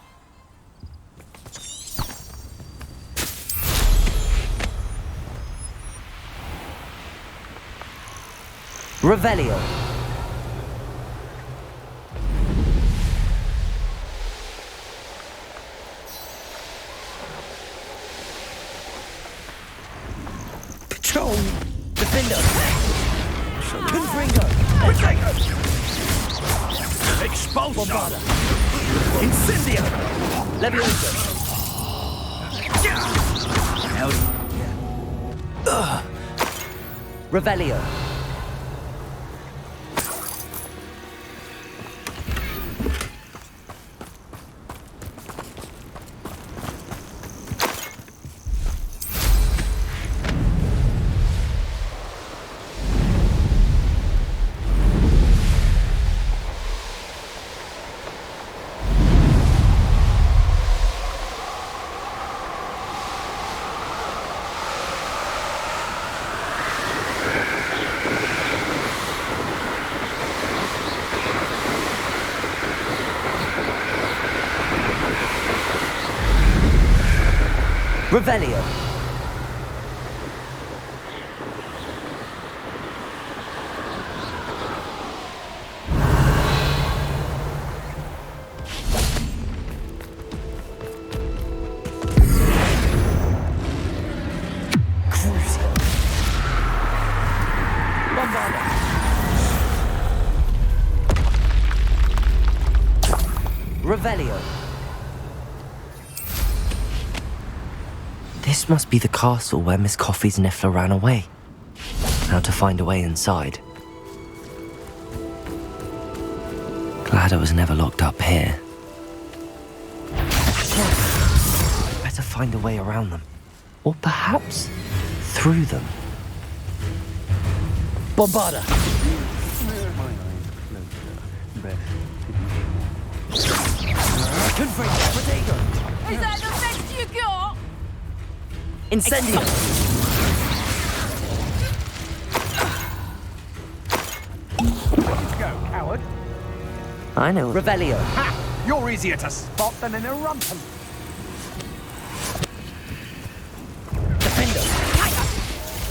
Revelio. Patrol! Defender! Confringo! Expulsion! Incendio! Levioso! Revelio. Revelio. Revelio. This must be the castle where Miss Coffee's Niffler ran away. Now to find a way inside. Glad I was never locked up here. Better find a way around them. Or perhaps through them. Bombarda! Is that the best you got? Incendio! Go, coward. I know. Revelio. Ha! You're easier to spot than an Unwritten. Defender.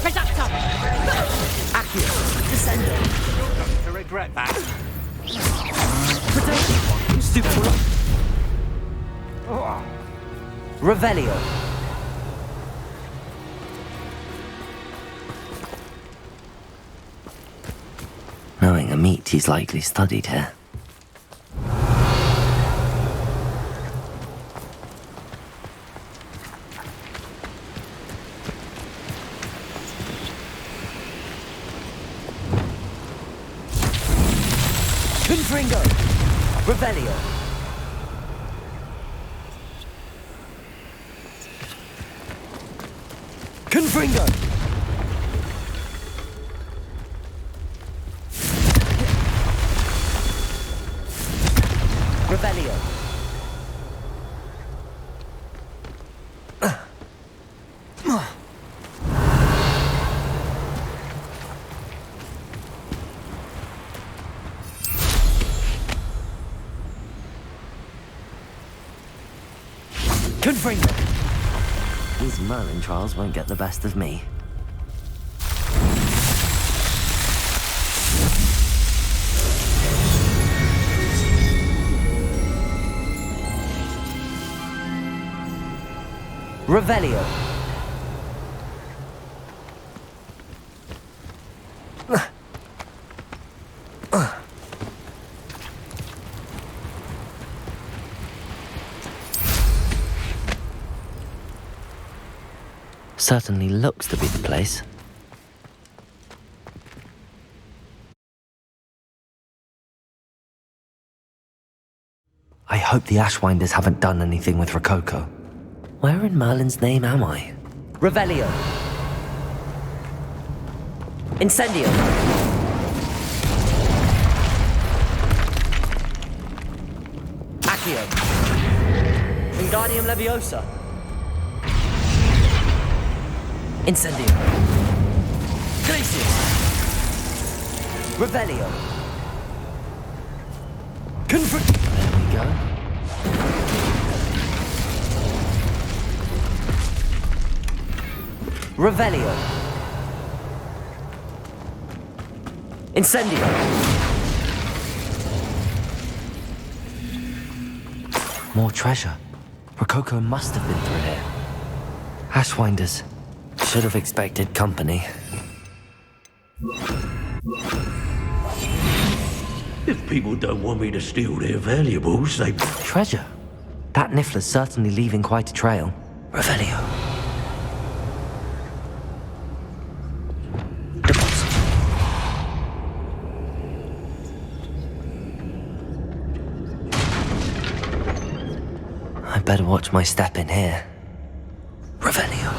Reductor! Accio. Descendo. You're going to regret that. Stupid. Oh. Revelio. Knowing a meat, he's likely studied here. Confringo! Revelio! Confringo! Revelio! Confringo! These Merlin trials won't get the best of me. Revelio. Certainly looks to be the place. I hope the Ashwinders haven't done anything with Rococo. Where in Merlin's name am I? Revelio. Incendio. Accio. Wingardium Leviosa. Incendio. Glacius. Revelio. There we go. Revelio. Incendio. More treasure. Rococo must have been through here. Ashwinders. Should have expected company. If people don't want me to steal their valuables, they... Treasure? That Niffler's certainly leaving quite a trail. Revelio. I better watch my step in here. Revelio.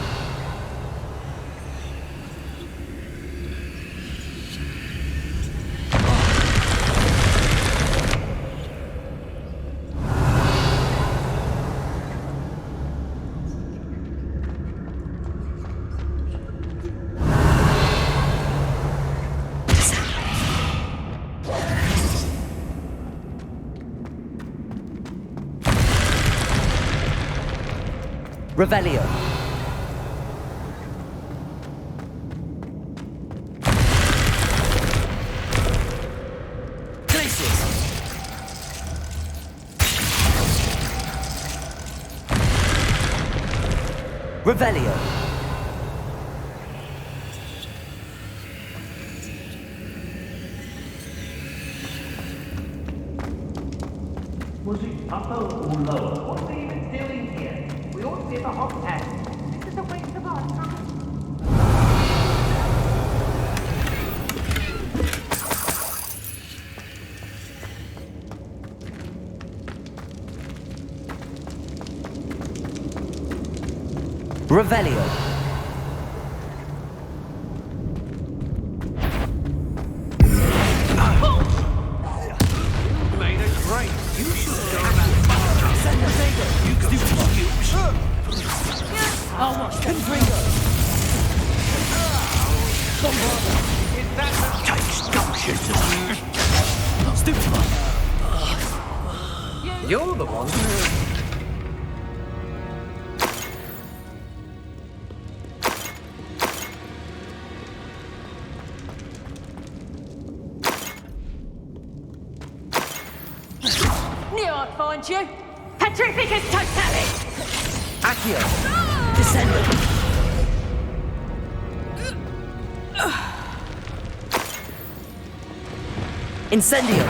Revelio. Glacius. Revelio. Was it upper or lower? What are they even doing here? We ought to be at the hogshead. This is a waste of our time. Revelio. Made a great. You should go about. Send the Vega. You can do I'll watch them. Confringo. Is that the... Take sculptures. Stupid. You're the one. Knew I'd find you. Petrificus totalis. Accio! Descendo! Incendio!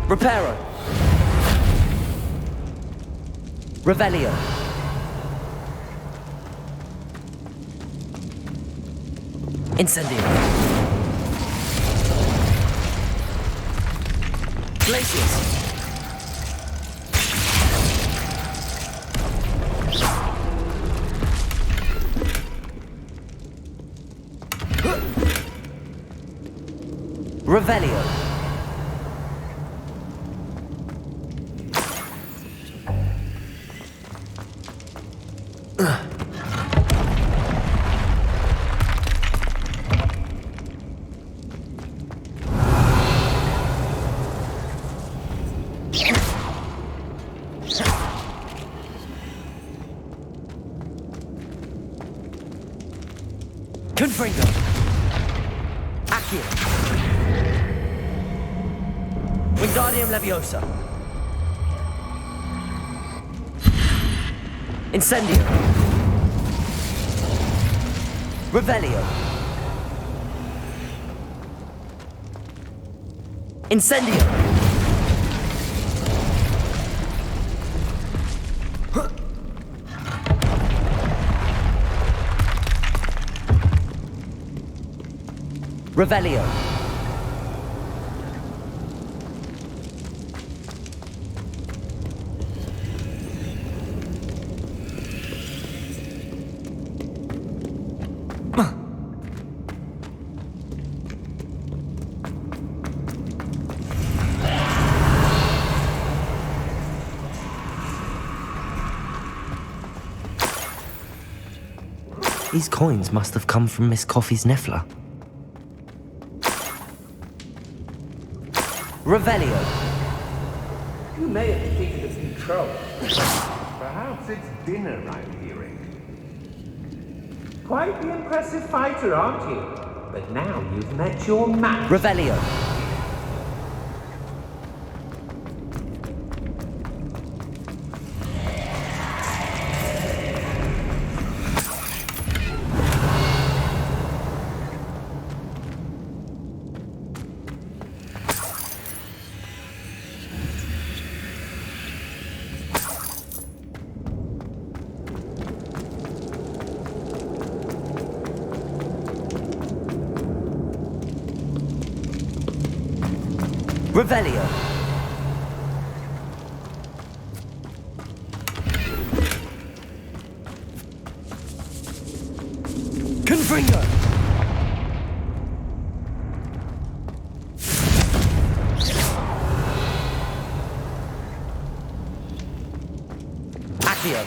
Reparo! Revelio! Incendio! Glacius! Revelio! Confringo! Accio! Wingardium Leviosa! Incendio! Revelio! Incendio! Revelio! These coins must have come from Miss Coffee's Niffler. Revelio! You may have defeated a few trolls. Perhaps it's dinner I'm hearing. Quite the impressive fighter, aren't you? But now you've met your match. Revelio! Revelio! Confringo! Accio!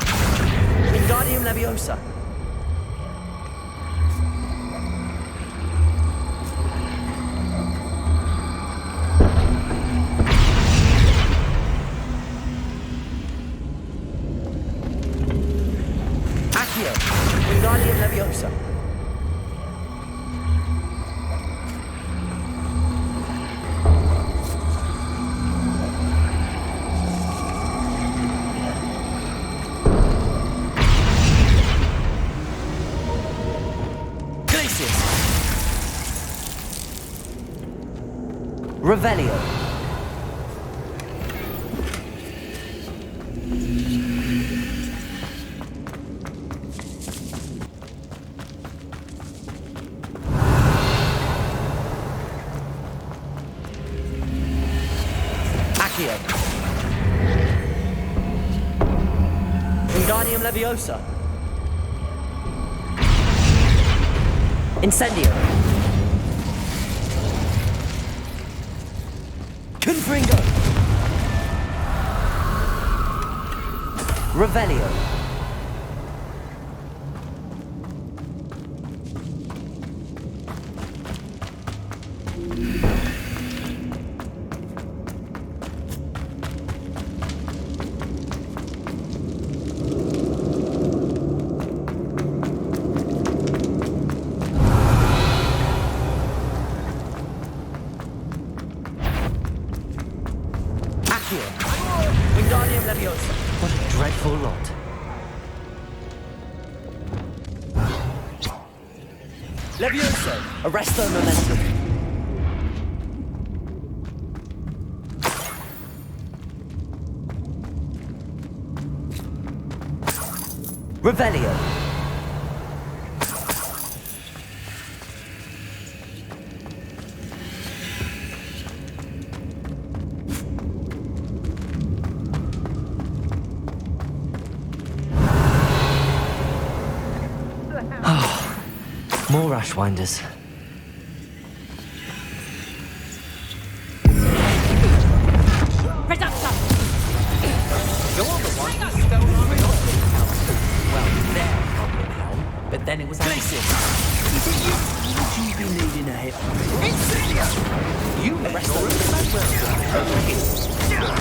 Wingardium Leviosa! Wingardium Leviosa! Glacius! Revelio! Wingardium Leviosa! Incendio! Confringo! Revelio! Levioso! Arresto momentum. Revelio. More Ashwinders. Reductor! You're the one who stole our Goblin Helm. Well, their Goblin Helm, but then it was Glacier. Is it you be needing a hit? Incendio! You let your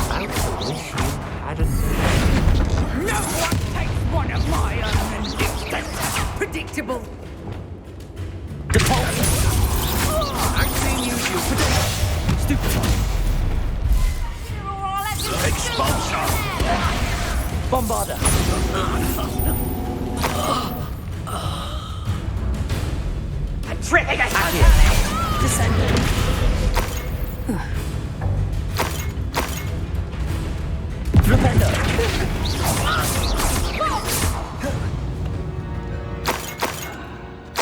I wish you hadn't. No one takes one of my own and gives them predictable. I've seen you use Stupefy. Expulsor! Bombarder. Terrific! Descendant. Flipendo.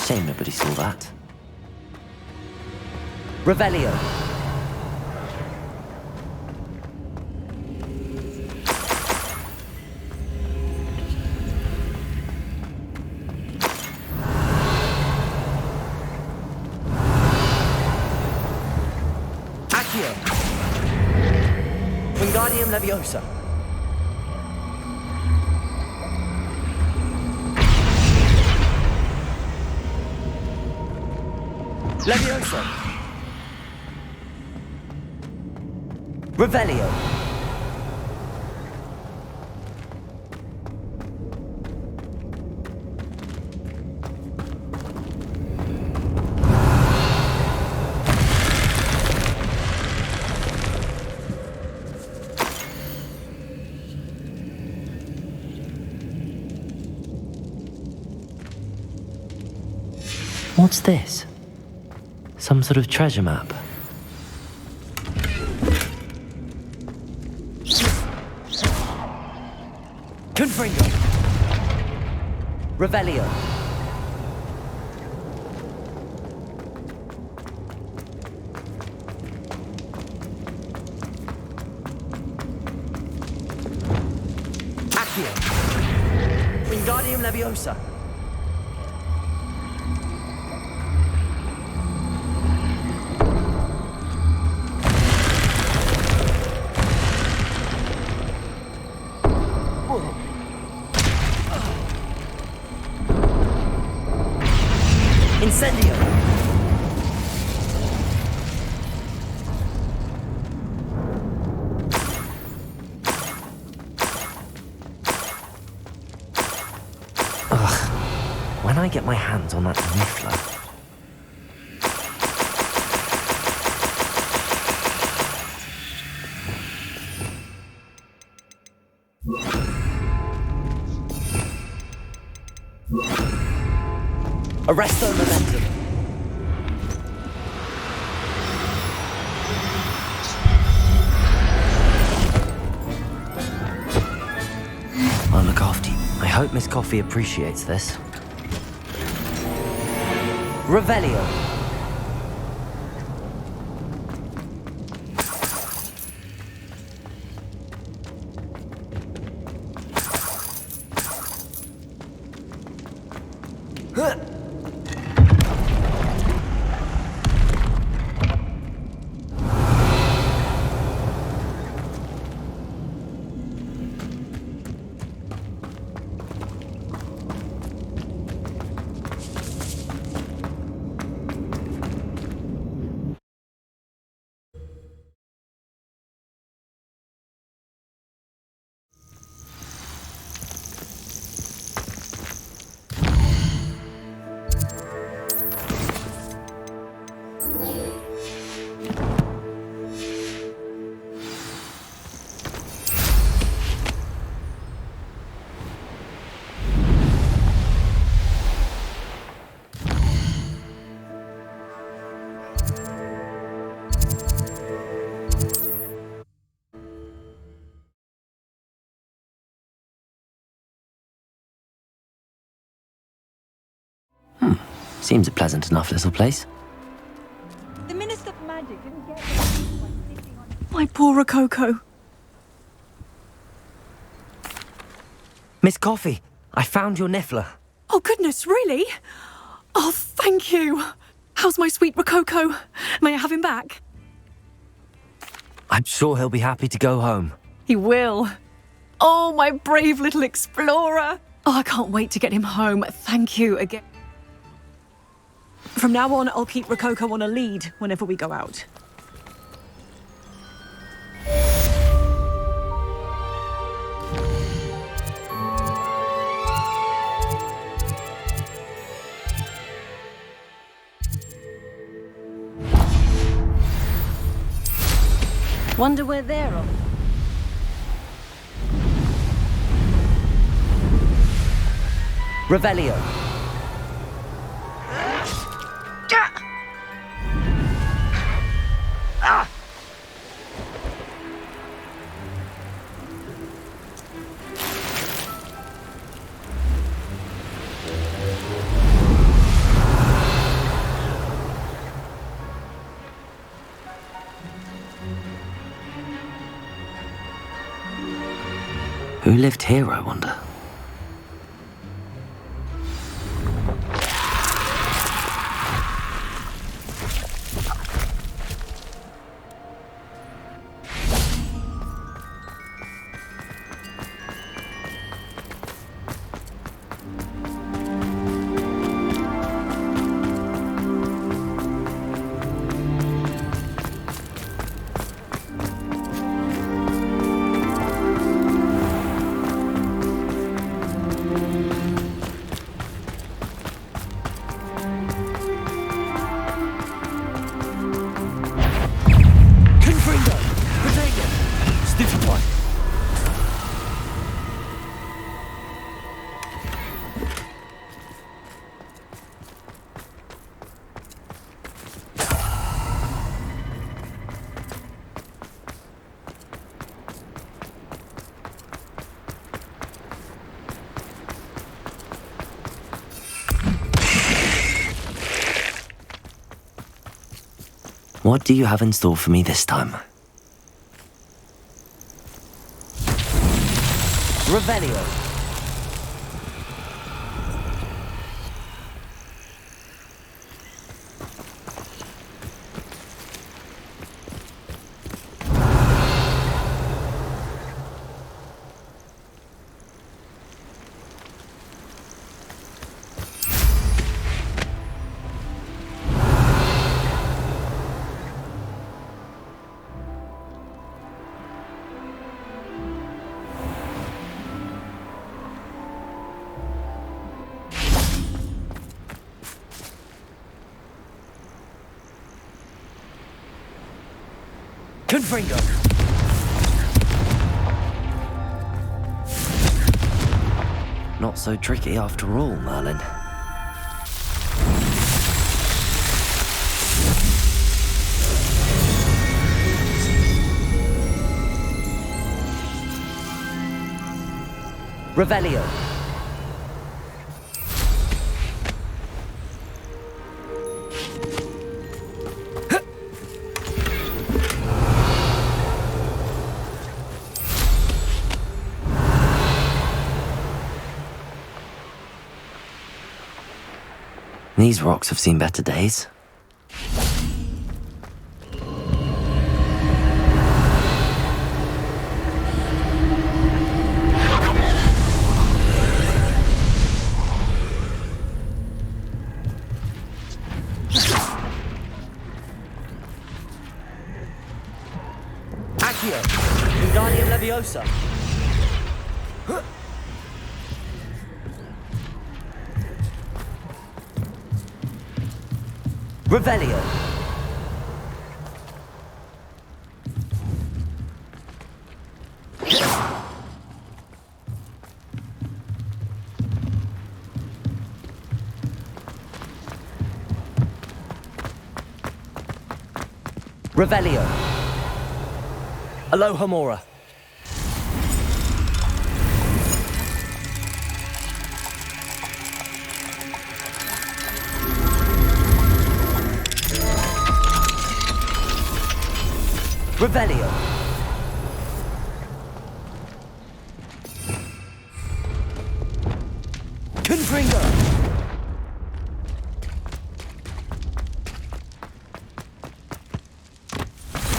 Shame nobody saw that. Revelio. Accio. Wingardium Leviosa. Leviosa. Revelio. What's this? Some sort of treasure map. Confringo. Revelio. Accio. Wingardium Leviosa. Incendio! Ugh. When I get my hands on that Niffler. Arresto momentum. I'll look after you. I hope Miss Coffee appreciates this. Revelio. Seems a pleasant enough little place. The Minister of Magic didn't get My poor Rococo. Miss Coffee, I found your niffler. Oh, goodness, really? Oh, thank you. How's my sweet Rococo? May I have him back? I'm sure he'll be happy to go home. He will. Oh, my brave little explorer. Oh, I can't wait to get him home. Thank you again. From now on, I'll keep Rococo on a lead whenever we go out. Wonder where they're off. Revelio. Ah! Who lived here, I wonder? What do you have in store for me this time? Revelio. Confringo. Not so tricky after all, Merlin. Revelio. These rocks have seen better days. Accio, Wingardium Leviosa. Revelio. Revelio. Alohomora. Revelio. Confringo.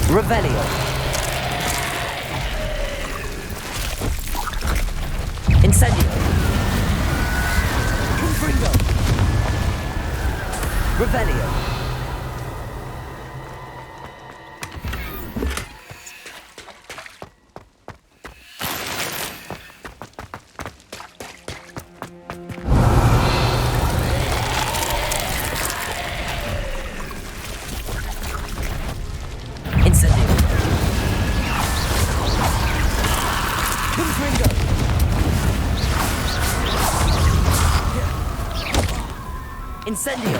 Revelio. Incendio. Confringo. Revelio. Incendio!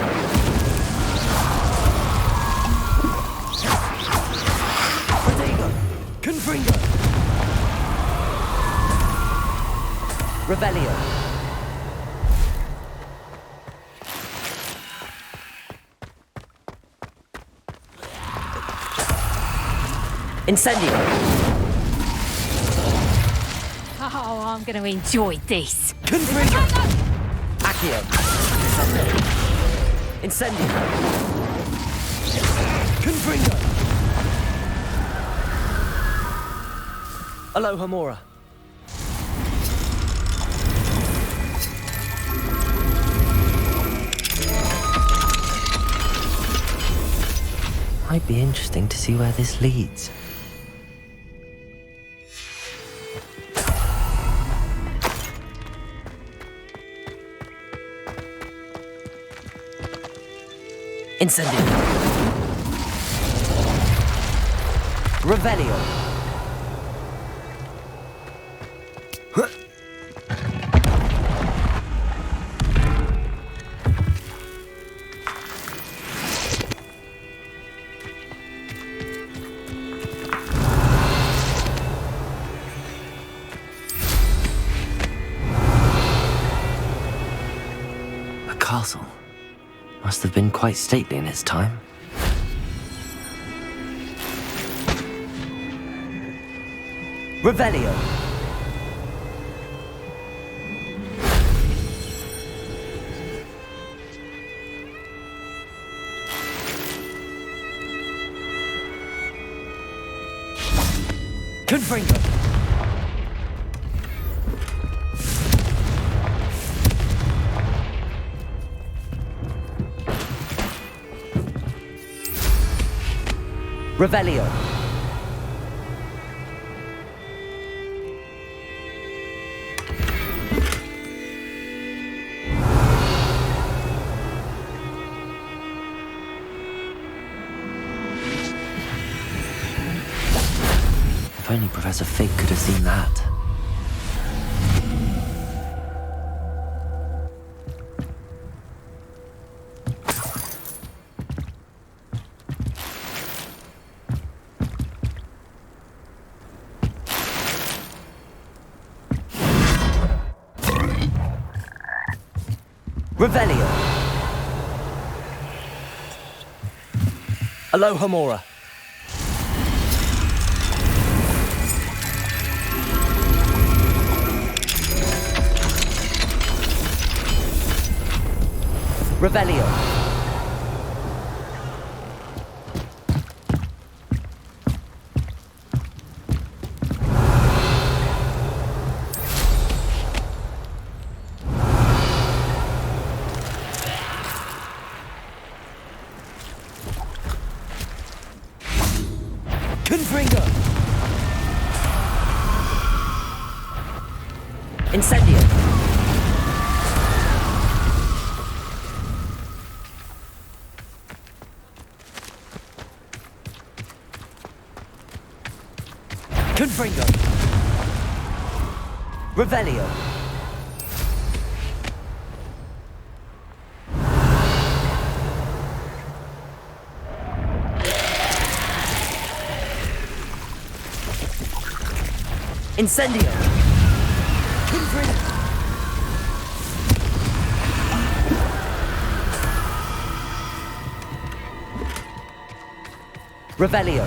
Protego! Confringo! Revelio! Incendio! Oh, I'm going to enjoy this. Confringo! Accio! Incendio! Confringo! Aloha Mora. Might be interesting to see where this leads. Incendio. Revelio. A castle. Must have been quite stately in its time. Revelio. Confringo. Revelio. If only Professor Fig could have seen that. Revelio. Aloha Mora. Revelio. Confringo. Incendio. Confringo. Revelio. Incendio. Confringo. Revelio.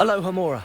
Aloha Mora.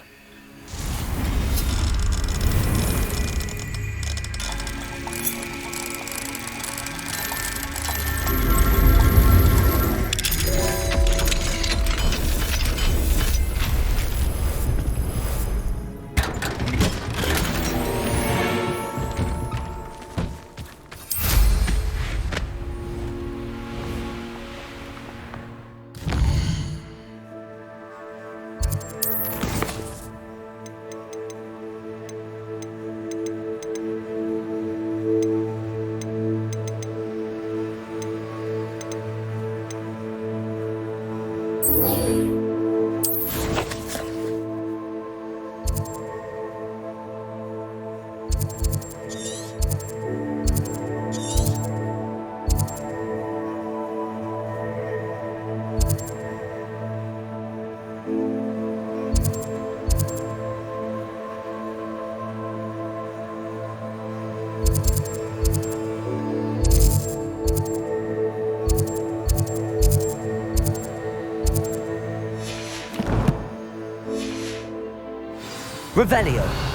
Revelio.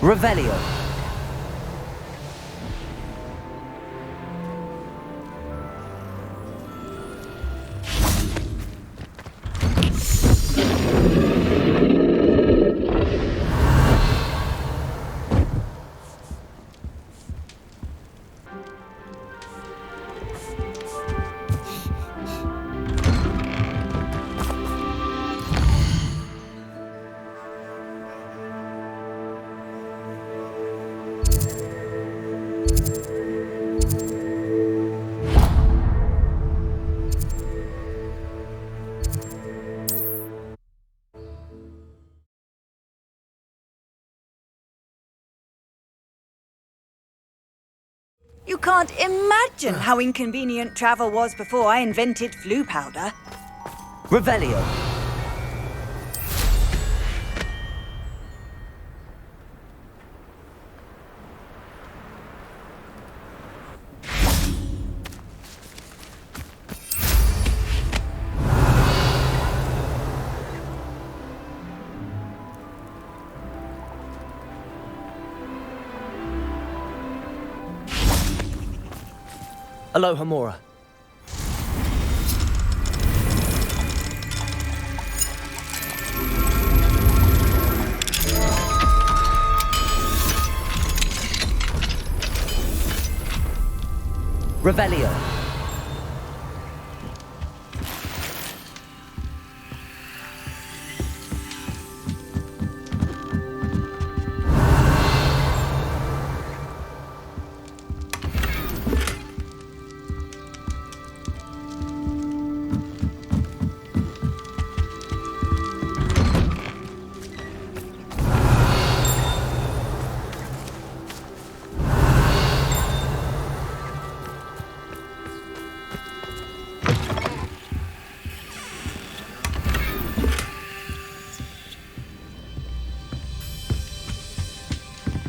Revelio. You can't imagine how inconvenient travel was before I invented flu powder. Revelio. Aloha Mora. Revelio.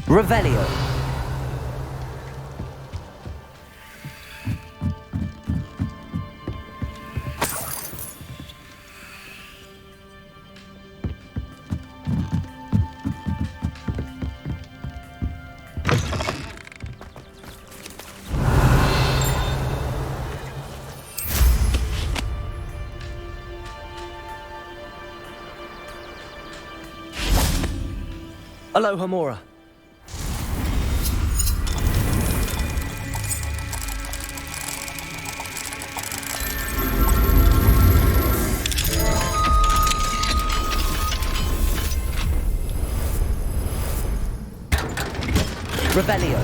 Revelio. Aloha Mora. Revelio.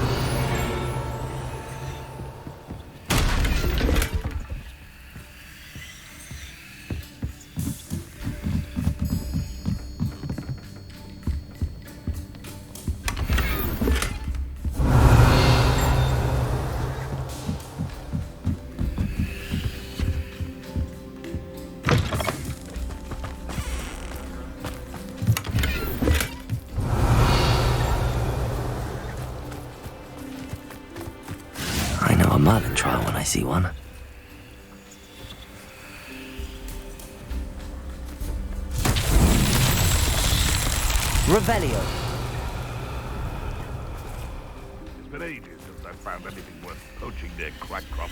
Merlin trial when I see one. Revelio. It's been ages since I found anything worth poaching near Cragcroft.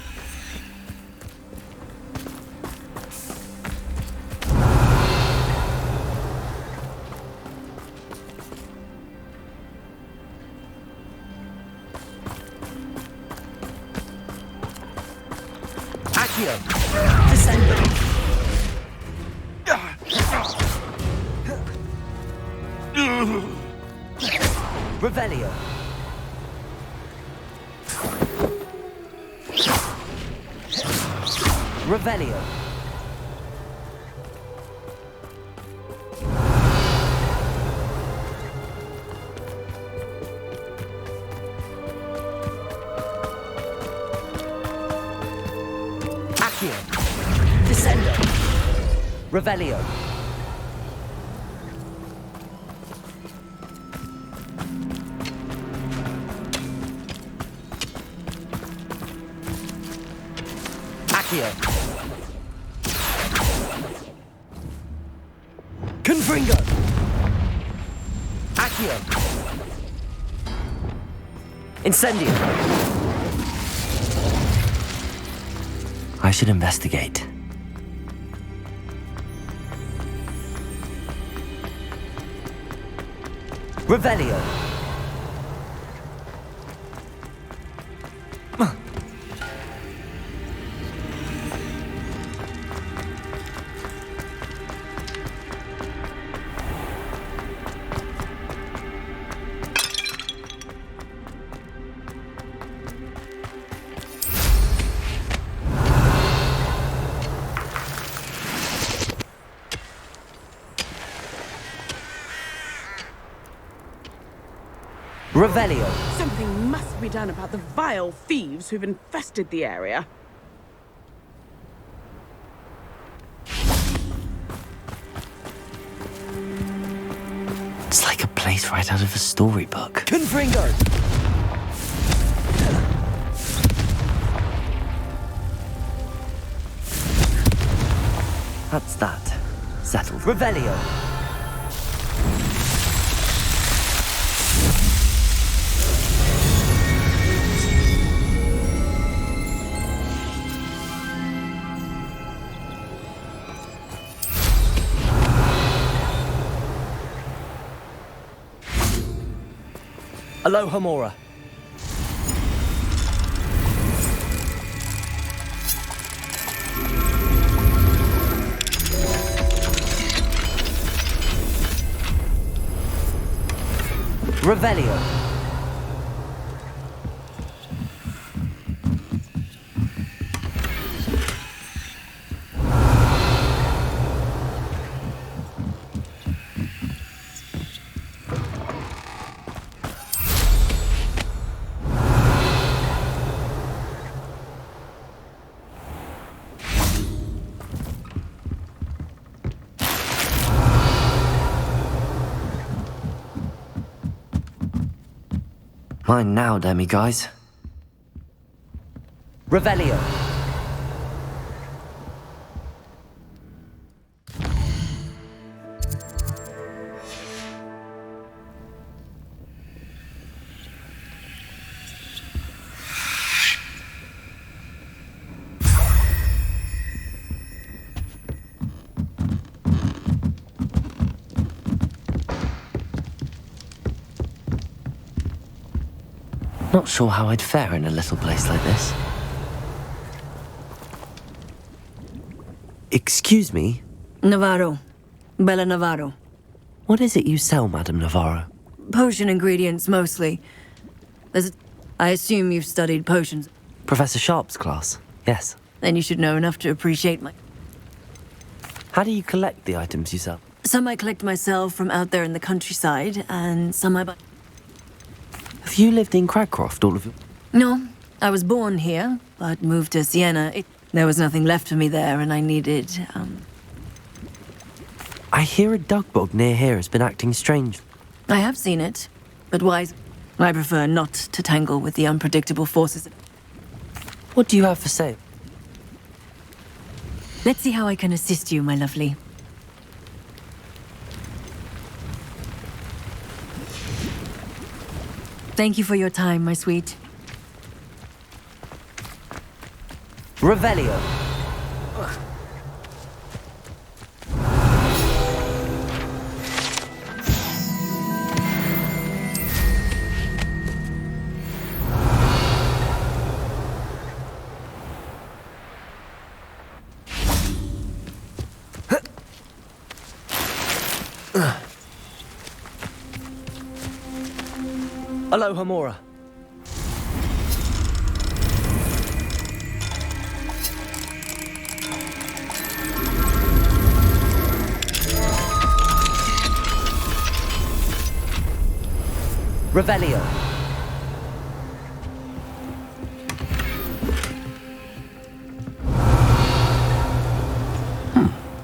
Accio. Descendo. Revelio. Revelio. Accio. Descendo. Revelio. Accio. Confringo. Accio. Incendio. I should investigate. Revelio. Revelio. Something must be done about the vile thieves who've infested the area. It's like a place right out of a storybook. Confringo! That's that. Settled. Revelio. Aloha Mora. Revelio. Mine now, demi-guys. Revelio. Not sure how I'd fare in a little place like this. Excuse me? Navarro. Bella Navarro. What is it you sell, Madame Navarro? Potion ingredients, mostly. I assume you've studied potions. Professor Sharp's class, yes. Then you should know enough to appreciate my... How do you collect the items you sell? Some I collect myself from out there in the countryside, and some I buy... Have you lived in Cragcroft all of your... No, I was born here, but moved to Siena. There was nothing left for me there, and I needed, I hear a dugbog near here has been acting strange. I have seen it, but wise. I prefer not to tangle with the unpredictable forces. What do you have for sale? Let's see how I can assist you, my lovely. Thank you for your time, my sweet. Revelio. Aloha Mora. Revelio.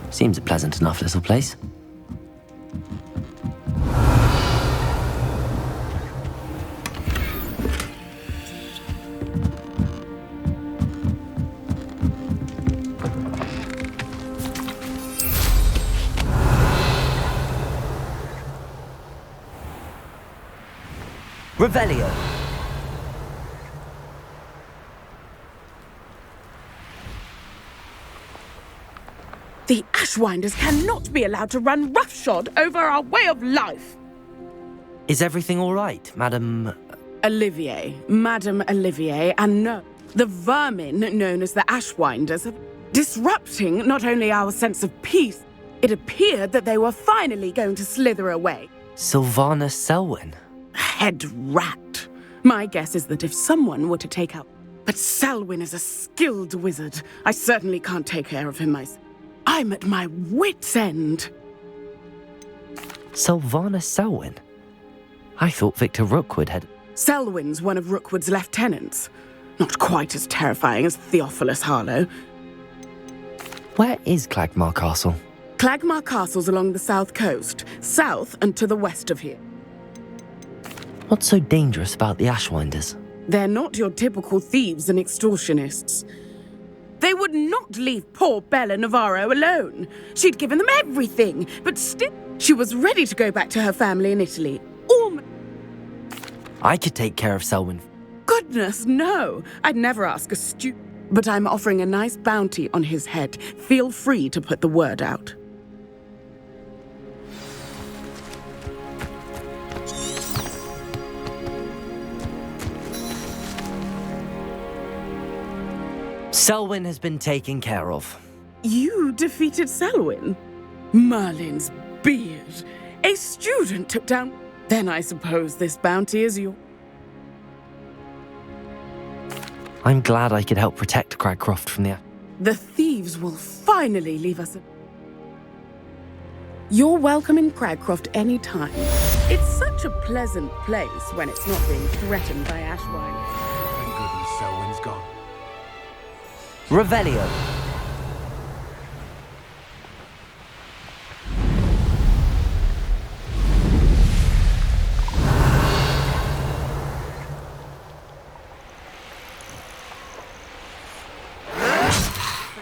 Seems a pleasant enough little place. Revelio. The Ashwinders cannot be allowed to run roughshod over our way of life. Is everything all right, Madam? Olivier, Madame Olivier, and no, the vermin known as the Ashwinders are disrupting not only our sense of peace, it appeared that they were finally going to slither away. Sylvana Selwyn. Head rat. My guess is that if someone were to take out... But Selwyn is a skilled wizard. I certainly can't take care of him myself. I'm at my wit's end. Sylvana Selwyn? I thought Victor Rookwood had... Selwyn's one of Rookwood's lieutenants. Not quite as terrifying as Theophilus Harlow. Where is Clagmar Castle? Clagmar Castle's along the south coast, south and to the west of here. What's so dangerous about the Ashwinders? They're not your typical thieves and extortionists. They would not leave poor Bella Navarro alone. She'd given them everything, but still, she was ready to go back to her family in Italy. I could take care of Selwyn. Goodness, no. I'd never ask a student. But I'm offering a nice bounty on his head. Feel free to put the word out. Selwyn has been taken care of. You defeated Selwyn? Merlin's beard. A student took down... Then I suppose this bounty is yours. I'm glad I could help protect Cragcroft from the... The thieves will finally leave us... You're welcome in Cragcroft any time. It's such a pleasant place when it's not being threatened by Ashwine. Thank goodness Selwyn's gone. Revelio.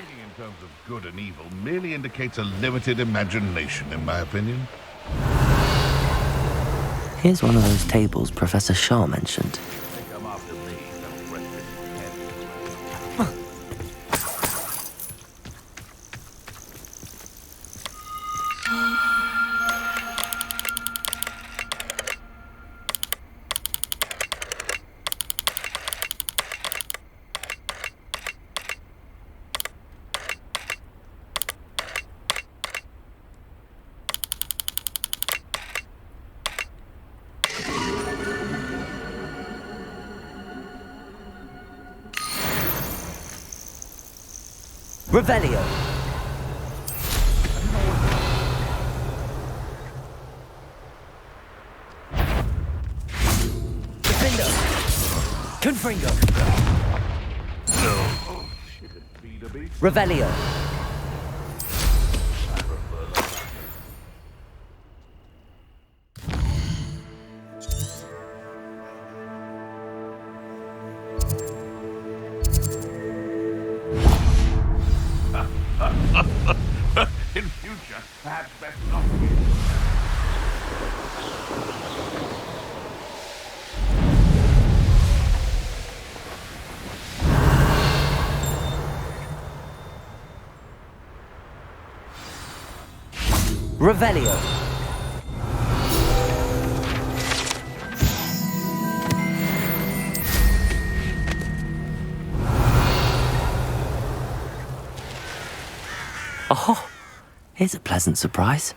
In terms of good and evil merely indicates a limited imagination, in my opinion. Here's one of those tables Professor Shaw mentioned. Come after me, don't break this head. Revelio. Defendo. Confringo. Revelio. Revelio. Oh, here's a pleasant surprise.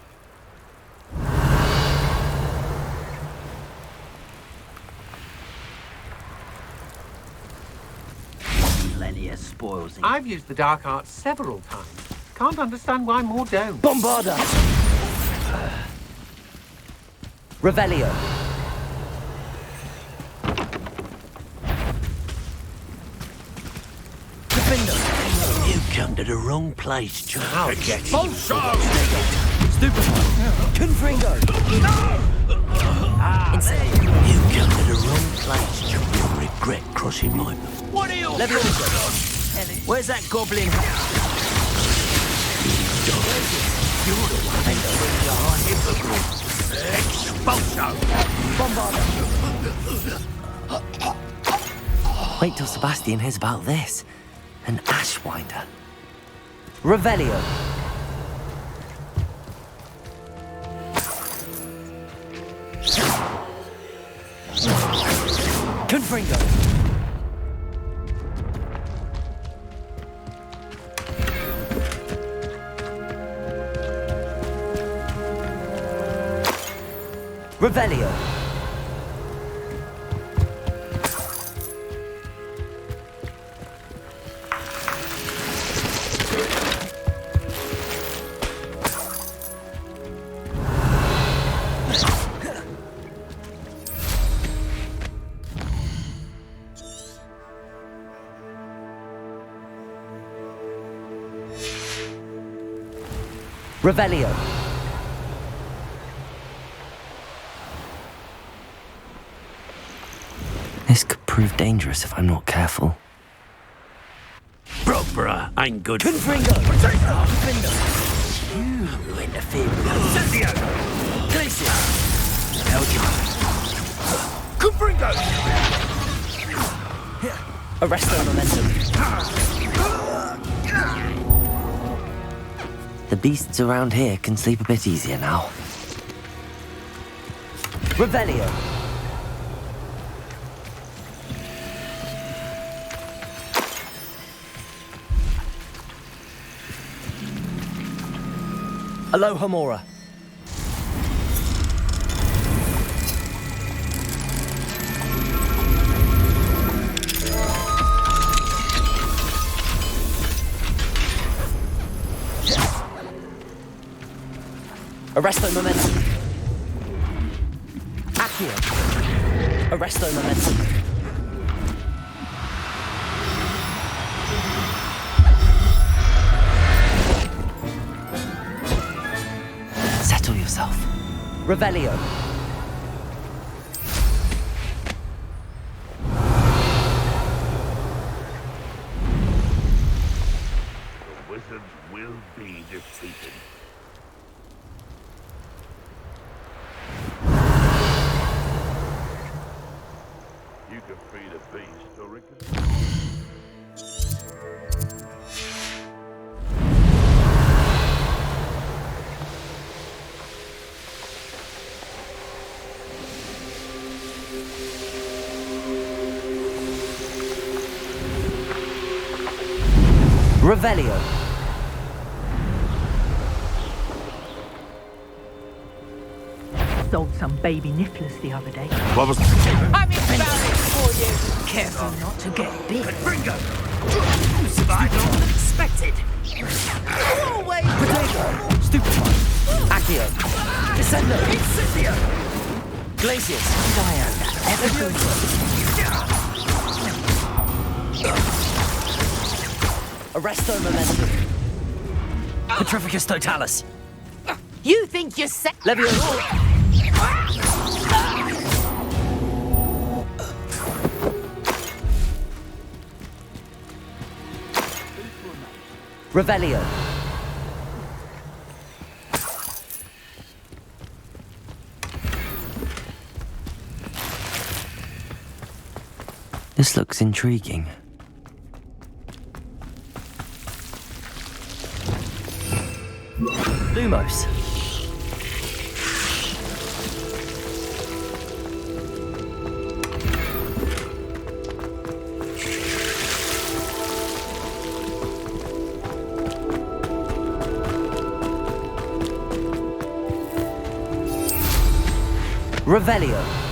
Plenty of spoils. I've used the dark arts several times. Can't understand why more don't. Bombarda! Revelio. You come to the wrong place, John. I'll get you. Bolshoi! Stupid one. Confringo. Insane. You come to the wrong place, John. You'll regret crossing my... What are you? Levioso. Where's that goblin? You're the one who brings the high hypocrite. Expulso! Bombarda. Wait till Sebastian hears about this. An ashwinder. Revelio. Confringo. Revelio. Revelio. This could prove dangerous if I'm not careful. Brogborough ain't good. Confringo. You interfere with us. Cynthia. Glacier. Confringo! Arresto momentum. The beasts around here can sleep a bit easier now. Revelio. Aloha Mora. Arresto momentum. Accio. Arresto momentum. Settle yourself. Revelio. The wizards will be defeated. You can feed a beast, I reckon. Revelio. Sold some baby nifflers the other day. What was... I'm embarrassed for you. Careful not to get big. Bingo! Survival unexpected. Always. Potato. Stupid one. Accio. Descendo. Incendio! Glacius. Arresto momentum. Petrificus totalis. You think you're set? Levioso. Revelio. This looks intriguing. Lumos. Revelio.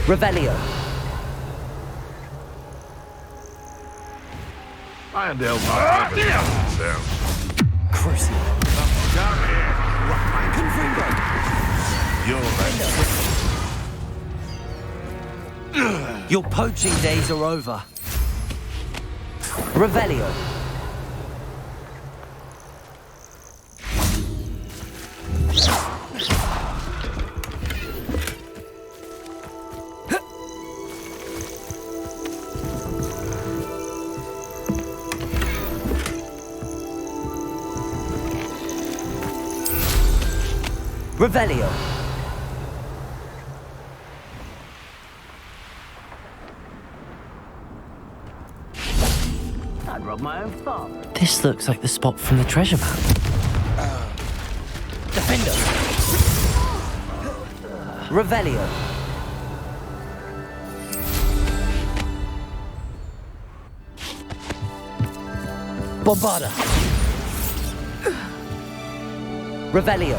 Revelio. Irondale Crucial. Your poaching days are over. Revelio. Revelio. I'd rob my own father. This looks like the spot from the treasure map. Defender! Revelio. Bombarda! Revelio.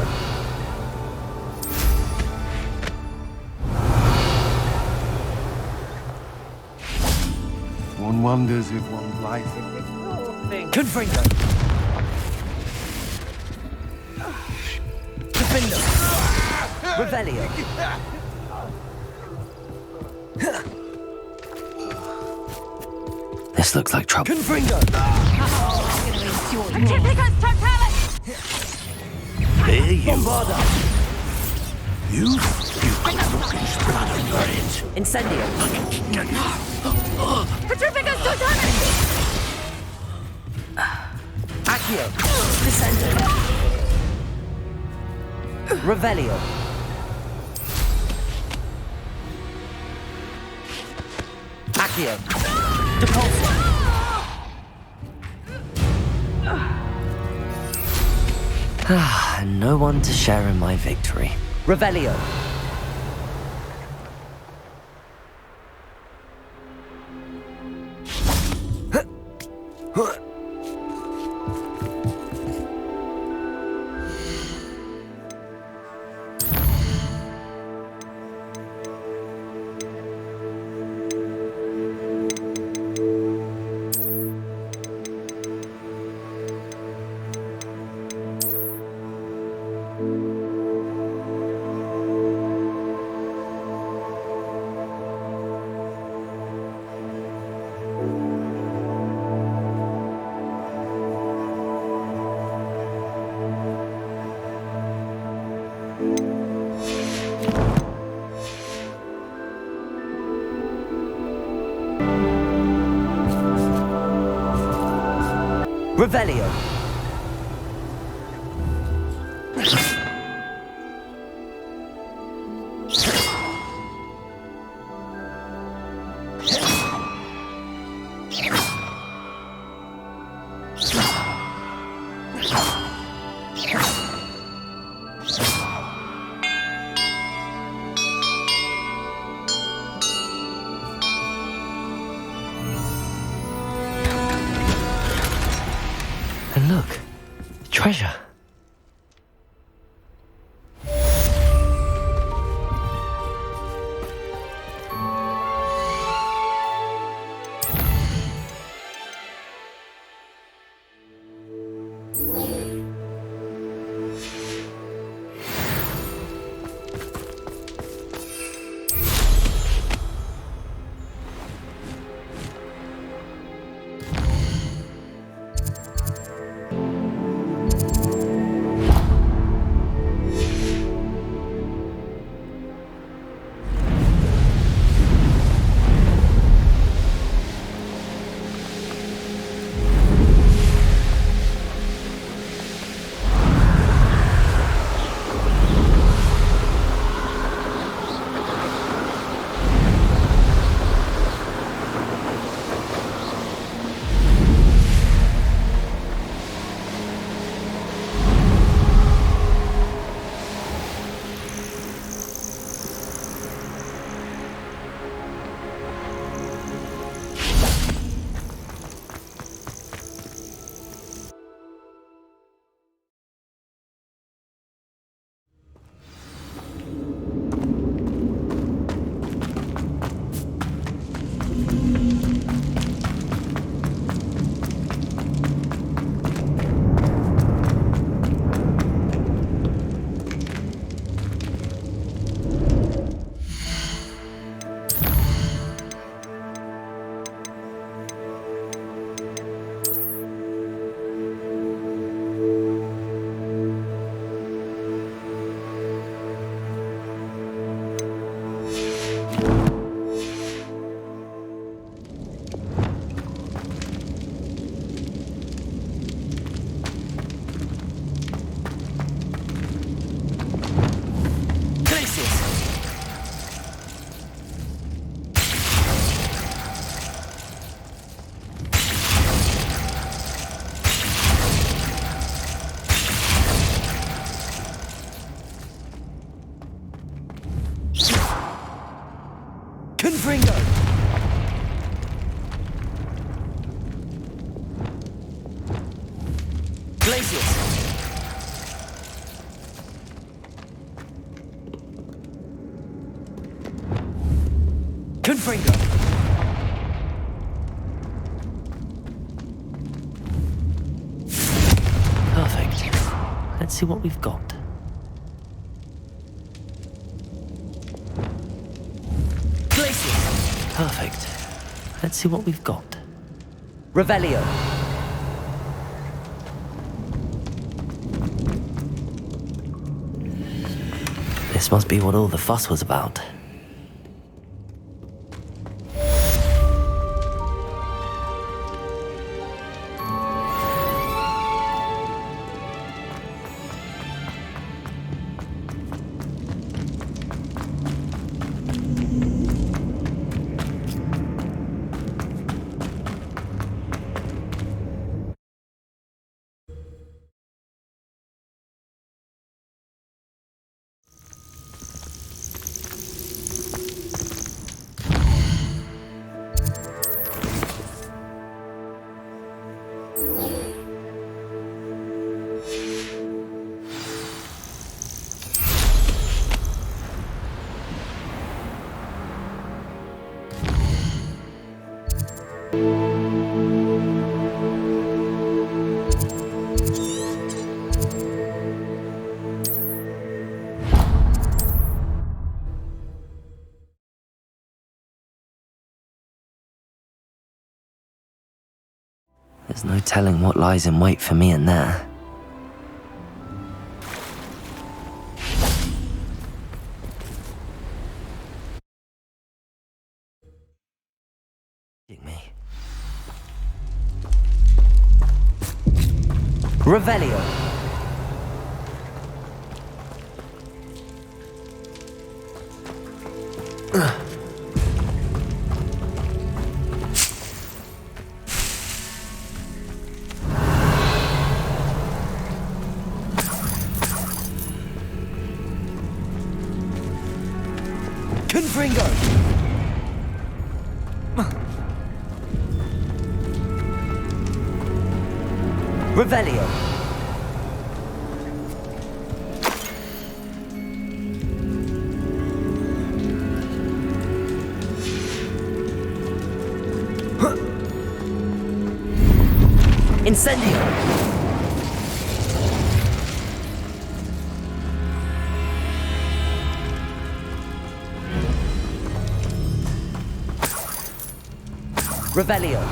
One wonders if one's life... Confringo! Defender! Revelio. This looks like trouble. Confringo! Antificus totalis! There you Bombarda! You've got Loki's blood on your hands. Incendio. Antificus totalis! Accio. Descendo. Revelio. Accio. Depulso. And no one to share in my victory. Revelio. Revelio. And look, treasure. Confringo! Glacius! Confringo! Perfect. Let's see what we've got. Glacius! Perfect. Let's see what we've got. Revelio! This must be what all the fuss was about. There's no telling what lies in wait for me in there. Me. Revelio. Confringo! Revelio! Incendio! Revelio.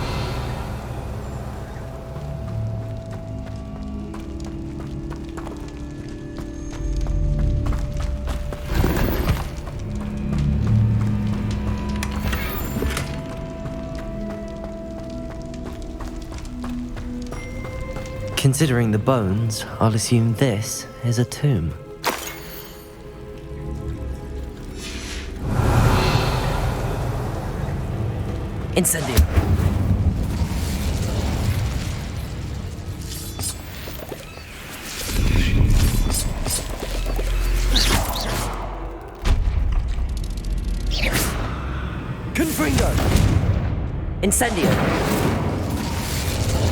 Considering the bones, I'll assume this is a tomb. Incendio. Confringo. Incendio.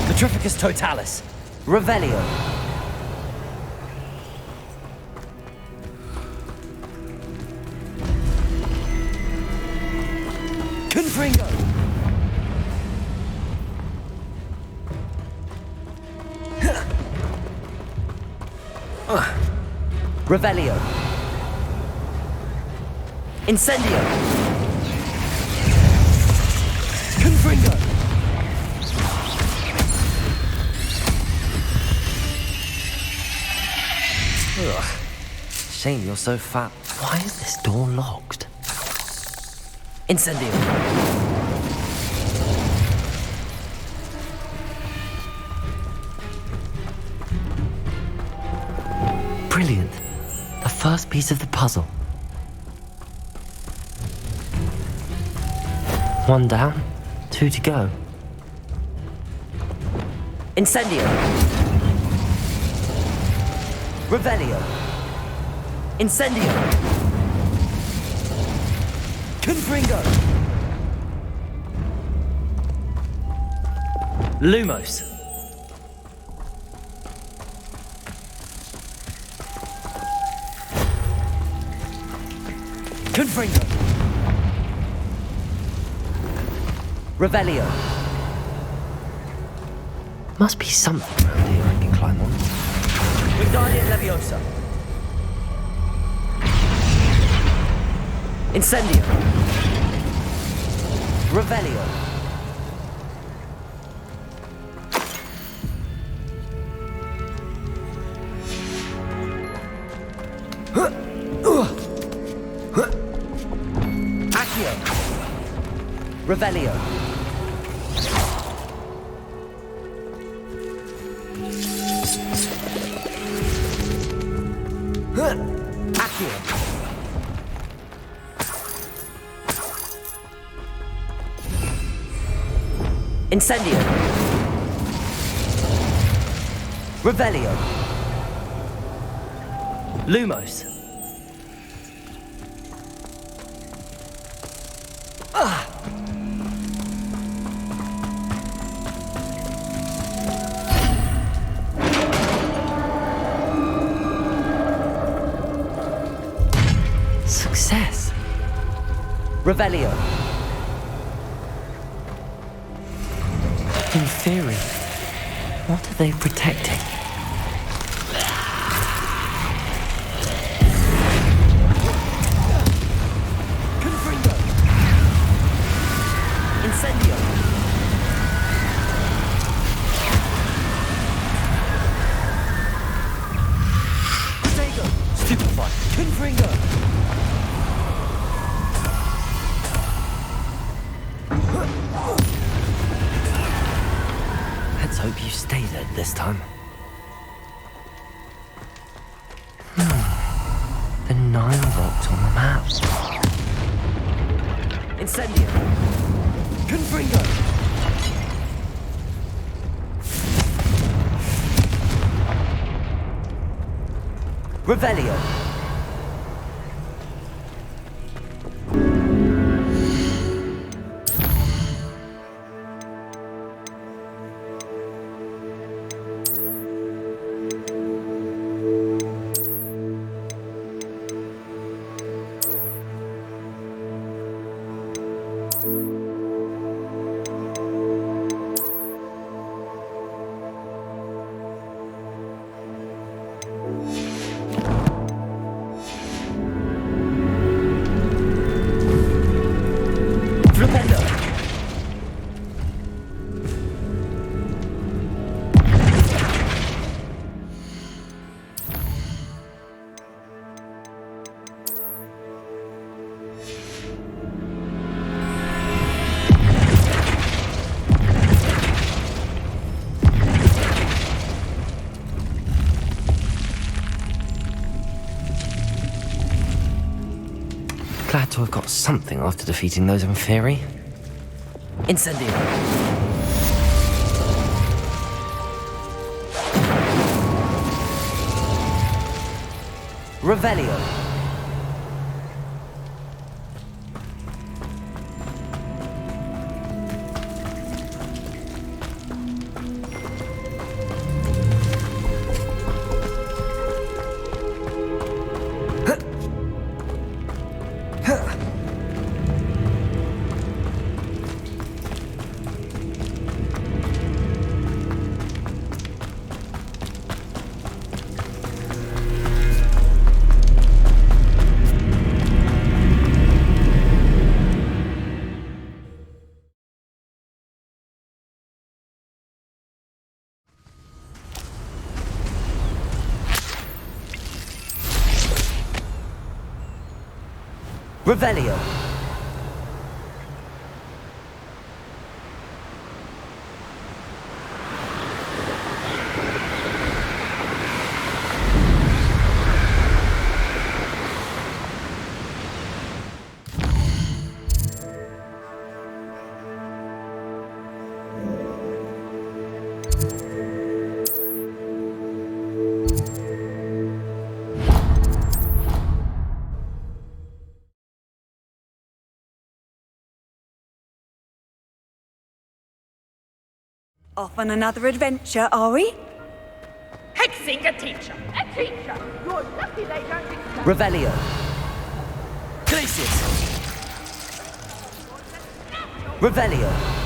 Petrificus totalis. Revelio. Confringo. Revelio. Incendio. Confringo. Ugh. Shame you're so fat. Why is this door locked? Incendio. Brilliant. The first piece of the puzzle. One down, 2 to go. Incendio. Revelio. Incendio. Confringo. Lumos. Confringo. Revelio. Must be something around here I can climb on. Wingardium Leviosa. Incendio. Revelio. Accio. Revelio. Accio. Incendio. Revelio. Lumos. Success. Revelio. In theory, what are they protecting? Confringo. Incendio. Stego. Stupefy. Confringo. Let's hope you stay dead this time. The 9 rocks on the map. Incendio. Confringo. Revelio. Glad to have got something after defeating those in theory. Incendio. Revelio. Revelio. Off on another adventure, are we? Hexing a teacher! A teacher! You're lucky they don't expect... Revelio. Glacius. Revelio.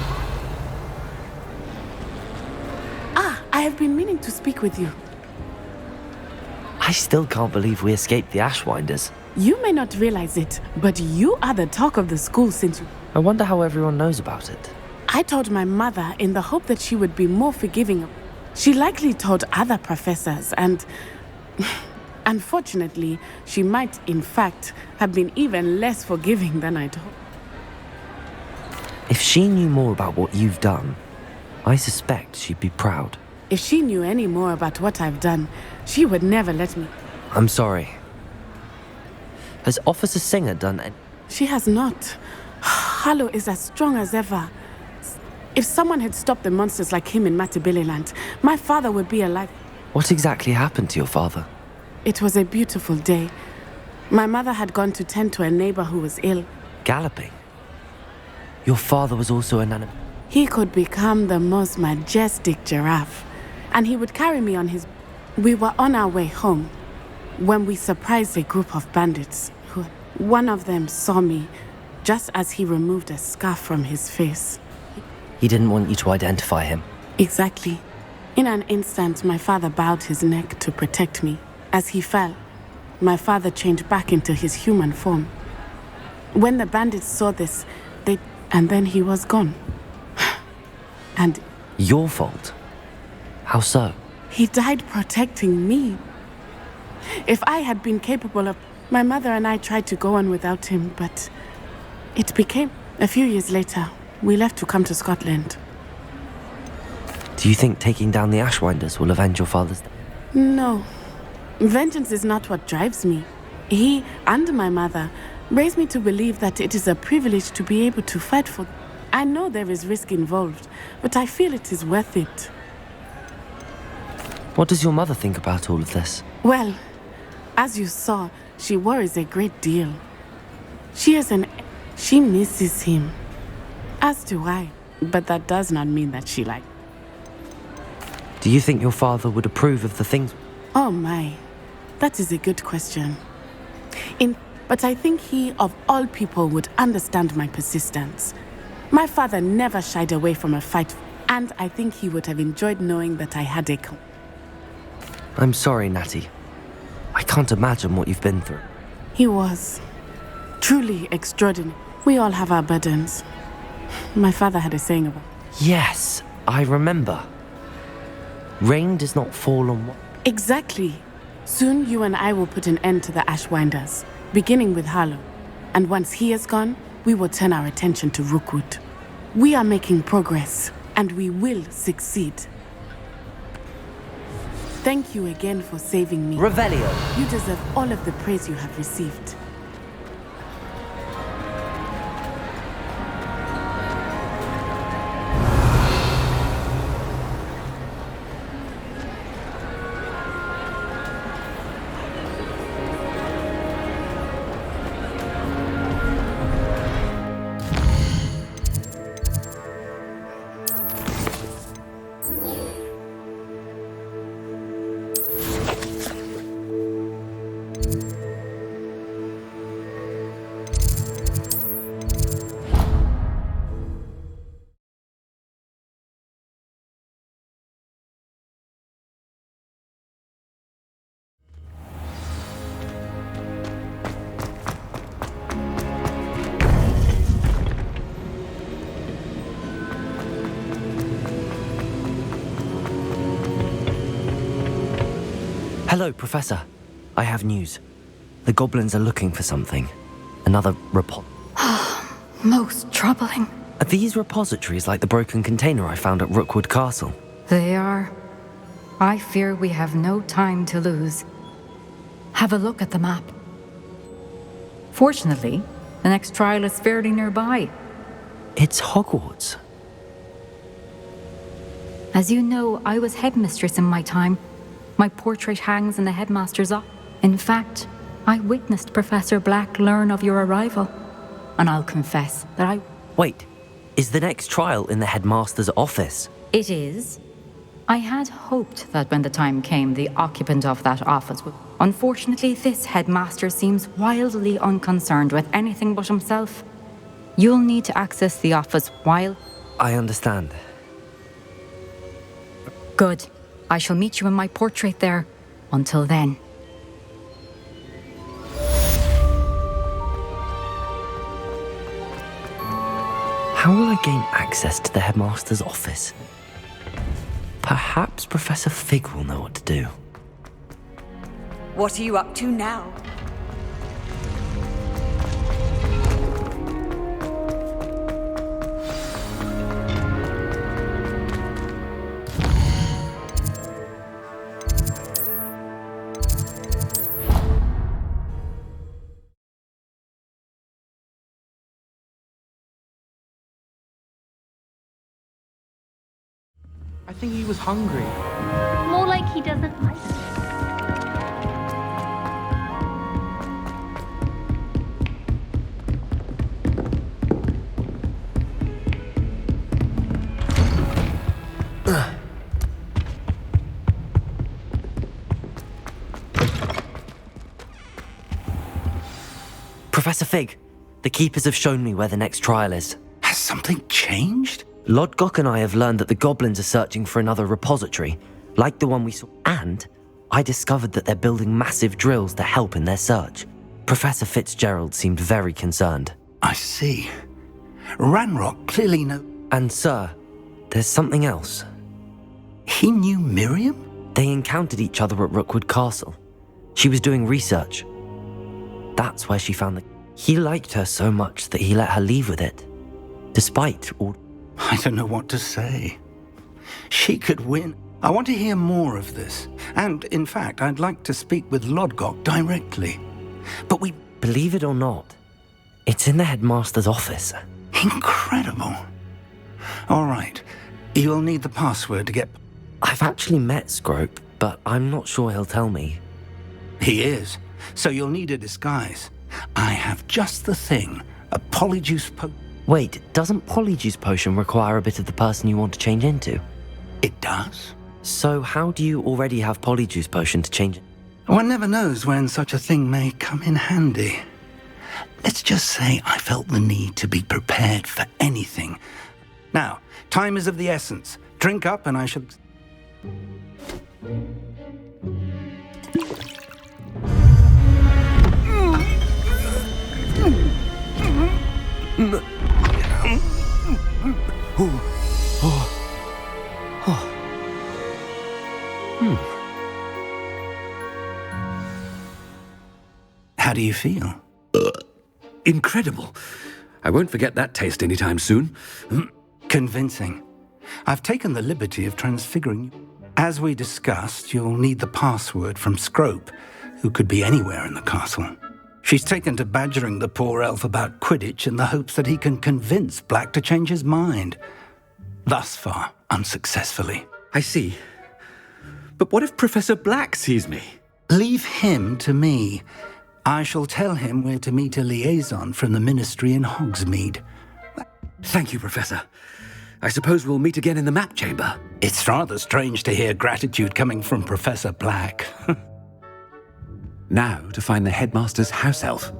I have been meaning to speak with you. I still can't believe we escaped the Ashwinders. You may not realize it, but you are the talk of the school since you... I wonder how everyone knows about it. I told my mother in the hope that she would be more forgiving. She likely told other professors, and unfortunately, she might, in fact, have been even less forgiving than I'd hoped. If she knew more about what you've done, I suspect she'd be proud. If she knew any more about what I've done, she would never let me. I'm sorry. Has Officer Singer done any... She has not. Harlow is as strong as ever. If someone had stopped the monsters like him in Matabeleland, my father would be alive. What exactly happened to your father? It was a beautiful day. My mother had gone to tend to a neighbor who was ill. Galloping? Your father was also an animal. He could become the most majestic giraffe, and he would carry me on his... We were on our way home when we surprised a group of bandits. One of them saw me just as he removed a scarf from his face. He didn't want you to identify him. Exactly. In an instant, my father bowed his neck to protect me. As he fell, my father changed back into his human form. When the bandits saw this, and then he was gone. And... Your fault? How so? He died protecting me. If I had been capable of... My mother and I tried to go on without him, but... It became... A few years later, we left to come to Scotland. Do you think taking down the Ashwinders will avenge your father's death? No. Vengeance is not what drives me. He and my mother raised me to believe that it is a privilege to be able to fight for... I know there is risk involved, but I feel it is worth it. What does your mother think about all of this? Well, as you saw, she worries a great deal. She misses him. As do I. But that does not mean that she likes. Do you think your father would approve of the things... Oh my, that is a good question. But I think he, of all people, would understand my persistence. My father never shied away from a fight, and I think he would have enjoyed knowing that I had a... I'm sorry, Natty. I can't imagine what you've been through. He was truly extraordinary. We all have our burdens. My father had a saying about... Yes, I remember. Rain does not fall on one... Exactly. Soon you and I will put an end to the Ashwinders, beginning with Harlow. And once he is gone, we will turn our attention to Rookwood. We are making progress, and we will succeed. Thank you again for saving me. Revelio. You deserve all of the praise you have received. Hello, Professor. I have news. The goblins are looking for something. Another Most troubling. Are these repositories like the broken container I found at Rookwood Castle? They are. I fear we have no time to lose. Have a look at the map. Fortunately, the next trial is fairly nearby. It's Hogwarts. As you know, I was headmistress in my time. My portrait hangs in the headmaster's office. In fact, I witnessed Professor Black learn of your arrival. And I'll confess that Wait, is the next trial in the headmaster's office? It is. I had hoped that when the time came, the occupant of that office would... Unfortunately, this headmaster seems wildly unconcerned with anything but himself. You'll need to access the office while... I understand. Good. I shall meet you in my portrait there. Until then. How will I gain access to the headmaster's office? Perhaps Professor Fig will know what to do. What are you up to now? I think he was hungry. More like he doesn't like it. Professor Fig, the Keepers have shown me where the next trial is. Has something changed? Lodgok and I have learned that the goblins are searching for another repository, like the one we saw, and I discovered that they're building massive drills to help in their search. Professor Fitzgerald seemed very concerned. I see. Ranrock clearly knows. And sir, there's something else. He knew Miriam? They encountered each other at Rookwood Castle. She was doing research. That's where she found the... He liked her so much that he let her leave with it, despite all... I don't know what to say. She could win. I want to hear more of this. And, in fact, I'd like to speak with Lodgok directly. But we... Believe it or not, it's in the headmaster's office. Incredible. All right. You'll need the password to get... I've actually met Scrope, but I'm not sure he'll tell me. He is. So you'll need a disguise. I have just the thing. A polyjuice potion. Wait, doesn't Polyjuice Potion require a bit of the person you want to change into? It does. So how do you already have Polyjuice Potion to change it? One never knows when such a thing may come in handy. Let's just say I felt the need to be prepared for anything. Now, time is of the essence. Drink up and I shall... How do you feel? Incredible. I won't forget that taste anytime soon. Convincing. I've taken the liberty of transfiguring you. As we discussed, you'll need the password from Scrope, who could be anywhere in the castle. She's taken to badgering the poor elf about Quidditch in the hopes that he can convince Black to change his mind. Thus far, unsuccessfully. I see. But what if Professor Black sees me? Leave him to me. I shall tell him where to meet a liaison from the Ministry in Hogsmeade. Thank you, Professor. I suppose we'll meet again in the map chamber. It's rather strange to hear gratitude coming from Professor Black. Now to find the headmaster's house elf.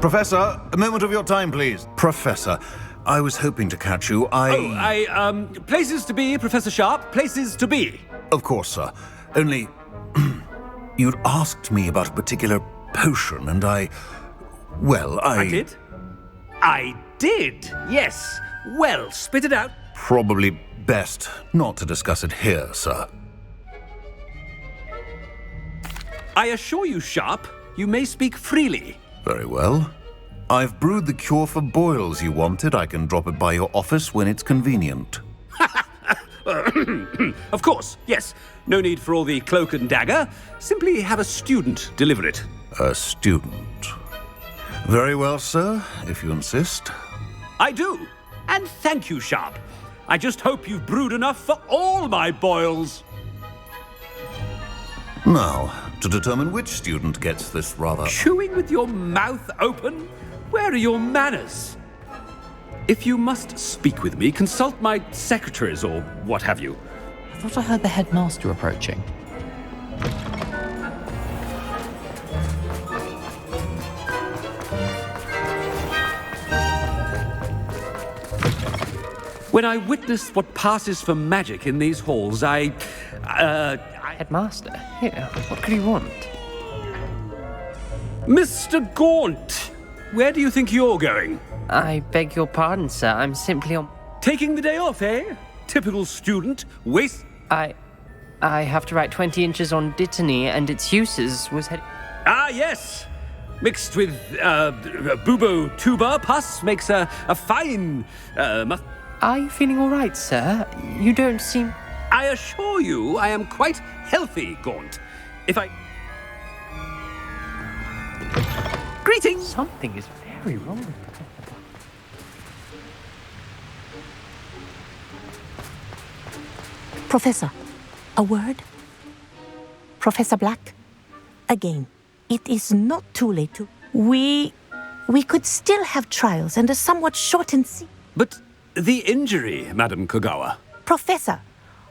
Professor, a moment of your time, please. Professor, I was hoping to catch you. Places to be, Professor Sharp, places to be. Of course, sir. Only, you'd asked me about a particular potion, and I did? I did, yes. Well, spit it out. Probably best not to discuss it here, sir. I assure you, Sharp, you may speak freely. Very well. I've brewed the cure for boils you wanted. I can drop it by your office when it's convenient. Of course, yes. No need for all the cloak and dagger. Simply have a student deliver it. A student. Very well, sir, if you insist. I do. And thank you, Sharp. I just hope you've brewed enough for all my boils. Now, to determine which student gets this rather... Chewing with your mouth open? Where are your manners? If you must speak with me, consult my secretaries or what have you. I thought I heard the headmaster approaching. When I witness what passes for magic in these halls, Headmaster? Here, what could he want? Mr. Gaunt! Where do you think you're going? I beg your pardon, sir. I'm simply on... Taking the day off, eh? Typical student. Waste... I have to write 20 inches on Dittany, and its uses was... Ah, yes! Mixed with, bubo tuba pus makes a fine, Are you feeling all right, sir? You don't seem... I assure you I am quite healthy, Gaunt. If I... Greetings! Something is very wrong. Professor, a word? Professor Black? Again, it is not too late to... We could still have trials and a somewhat shortened But the injury, Madam Kogawa. Professor,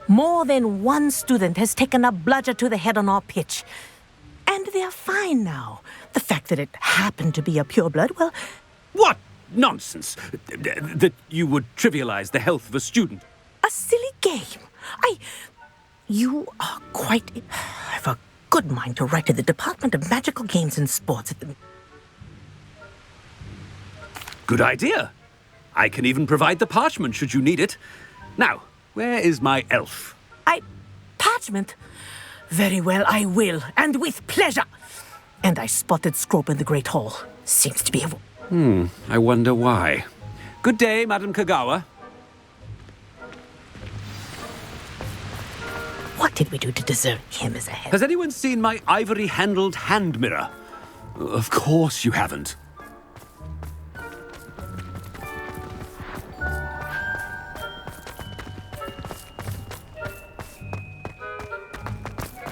more than one student has taken a bludger to the head on our pitch. And they're fine now. The fact that it happened to be a pureblood, well... What nonsense! That you would trivialize the health of a student. A silly game. You are quite... I've a good mind to write to the Department of Magical Games and Sports at the... Good idea. I can even provide the parchment should you need it. Now, where is my elf? Parchment? Very well, I will, and with pleasure. And I spotted Scrope in the Great Hall. Seems to be a... I wonder why. Good day, Madam Kogawa. What did we do to deserve him as a head? Has anyone seen my ivory-handled hand mirror? Of course you haven't.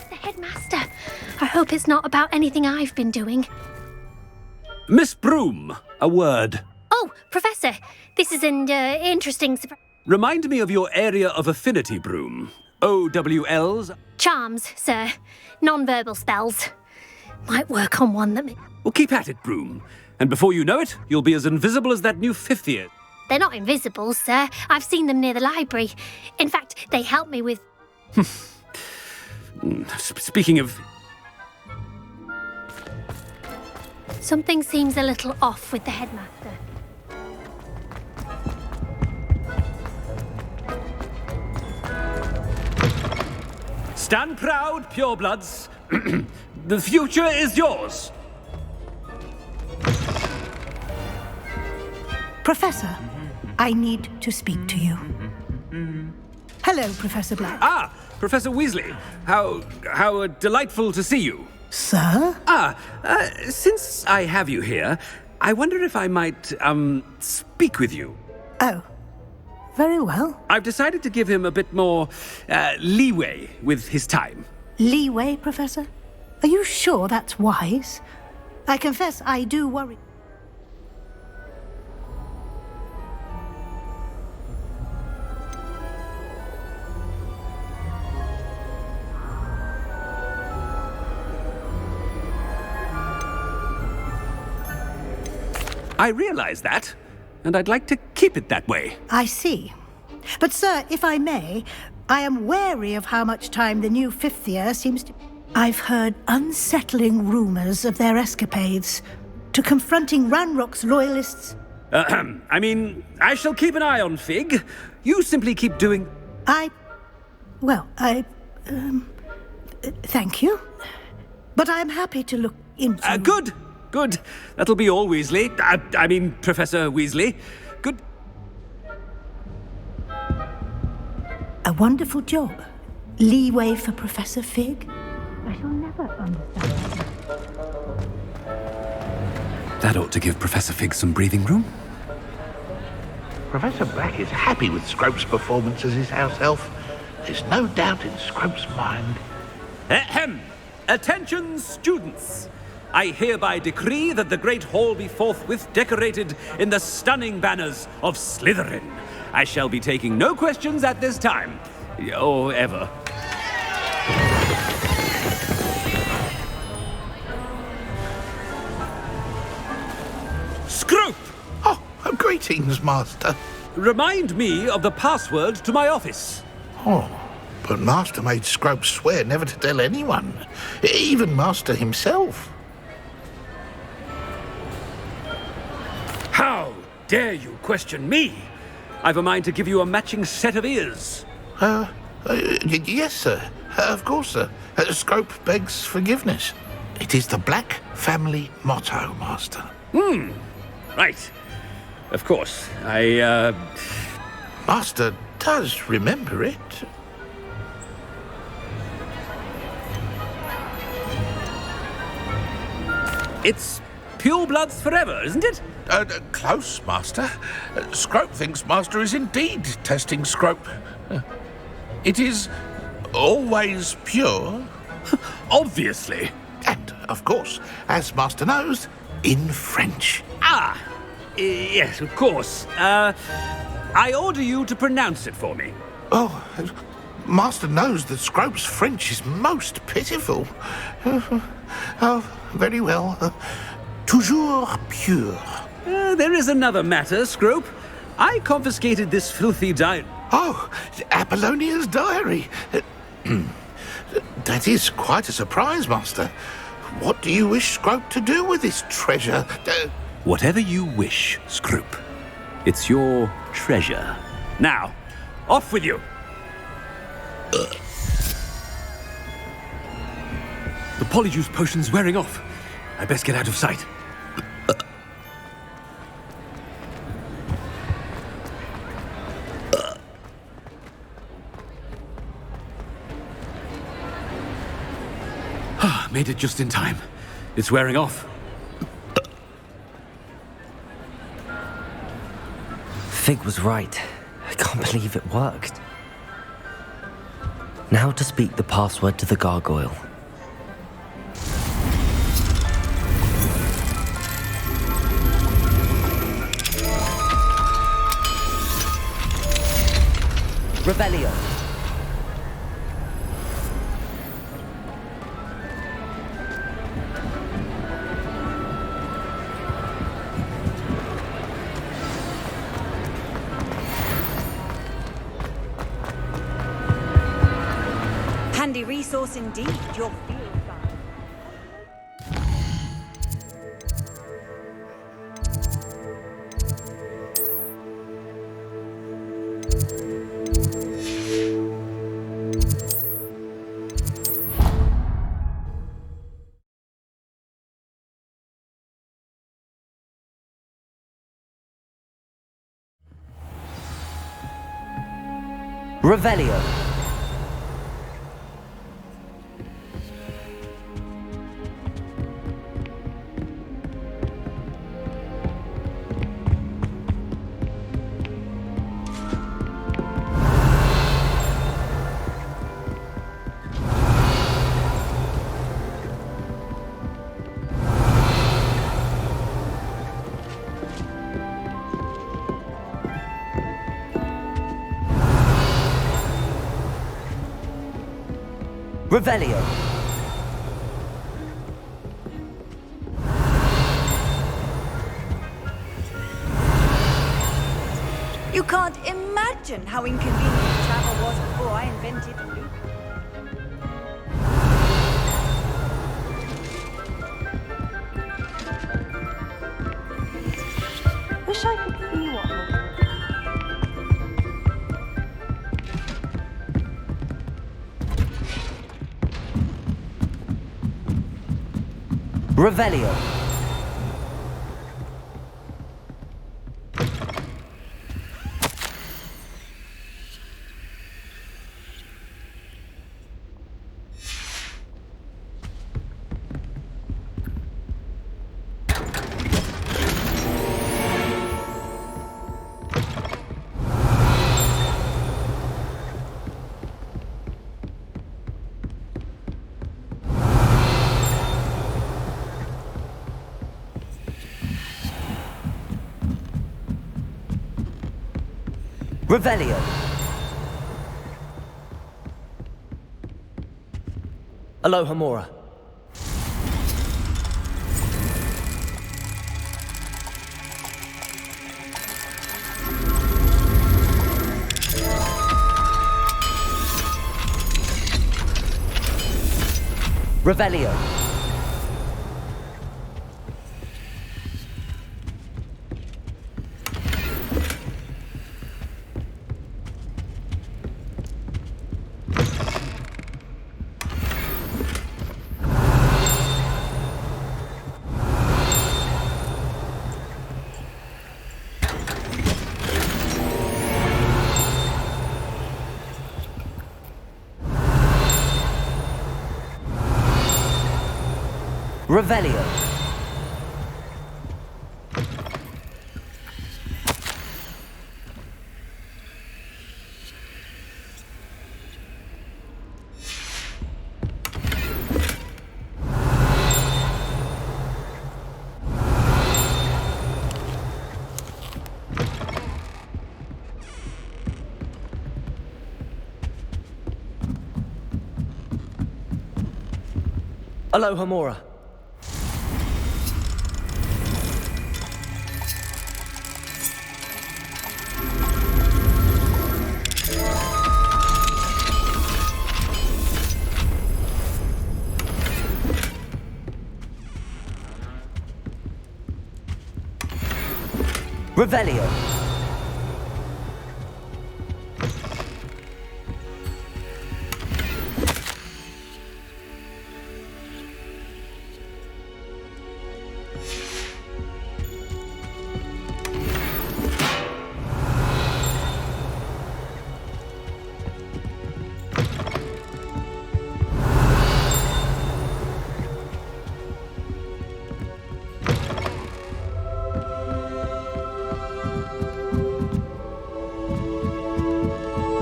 The headmaster. I hope it's not about anything I've been doing. Miss Broom, a word. Oh, Professor, this is an interesting surprise. Remind me of your area of affinity, Broom. OWLs? Charms, sir. Non-verbal spells. Might work on one that... Well, keep at it, Broom. And before you know it, you'll be as invisible as that new fifth year. They're not invisible, sir. I've seen them near the library. In fact, they help me with... Speaking of... Something seems a little off with the headmaster. Stand proud, purebloods. The future is yours. Professor, I need to speak to you. Hello, Professor Black. Ah, Professor Weasley. How delightful to see you. Sir? Since I have you here, I wonder if I might, speak with you. Oh, very well. I've decided to give him a bit more, leeway with his time. Leeway, Professor? Are you sure that's wise? I confess I do worry. I realize that, and I'd like to keep it that way. I see. But, sir, if I may, I am wary of how much time the new fifth year seems to... I've heard unsettling rumors of their escapades to confronting Ranrock's loyalists. I mean, I shall keep an eye on Fig. You simply keep doing... Thank you. But I'm happy to look into... Good. That'll be all, Weasley. I mean, Professor Weasley. Good. A wonderful job. Leeway for Professor Fig. I shall never understand. That ought to give Professor Fig some breathing room. Professor Black is happy with Scrope's performance as his house elf. There's no doubt in Scrope's mind. Ahem! Attention, students! I hereby decree that the Great Hall be forthwith decorated in the stunning banners of Slytherin. I shall be taking no questions at this time. Or ever. Scrope! Oh, greetings, Master. Remind me of the password to my office. Oh, but Master made Scrope swear never to tell anyone, even Master himself. How dare you question me? I've a mind to give you a matching set of ears. Yes, sir. Of course, sir. Scrope begs forgiveness. It is the Black family motto, Master. Right. Of course. Master does remember it. It's purebloods forever, isn't it? Close, Master. Scrope thinks Master is indeed testing Scrope. It is always pure. Obviously. And, of course, as Master knows, in French. Yes, of course. I order you to pronounce it for me. Oh, Master knows that Scrope's French is most pitiful. Oh, very well. Toujours pure. There is another matter, Scrope. I confiscated this filthy diary. Oh, Apollonia's diary. That is quite a surprise, Master. What do you wish Scrope to do with this treasure? Whatever you wish, Scrope. It's your treasure. Now, off with you. The polyjuice potion's wearing off. I best get out of sight. Made it just in time. It's wearing off. Fig was right. I can't believe it worked. Now to speak the password to the gargoyle. Revelio. Handy resource indeed, your field guide. Revelio. Revelio. You can't imagine how inconvenient travel was before I invented loop. Wish I could see what Revelio. Revelio. Alohomora. Revelio. Revelio. Alohomora. Revelio.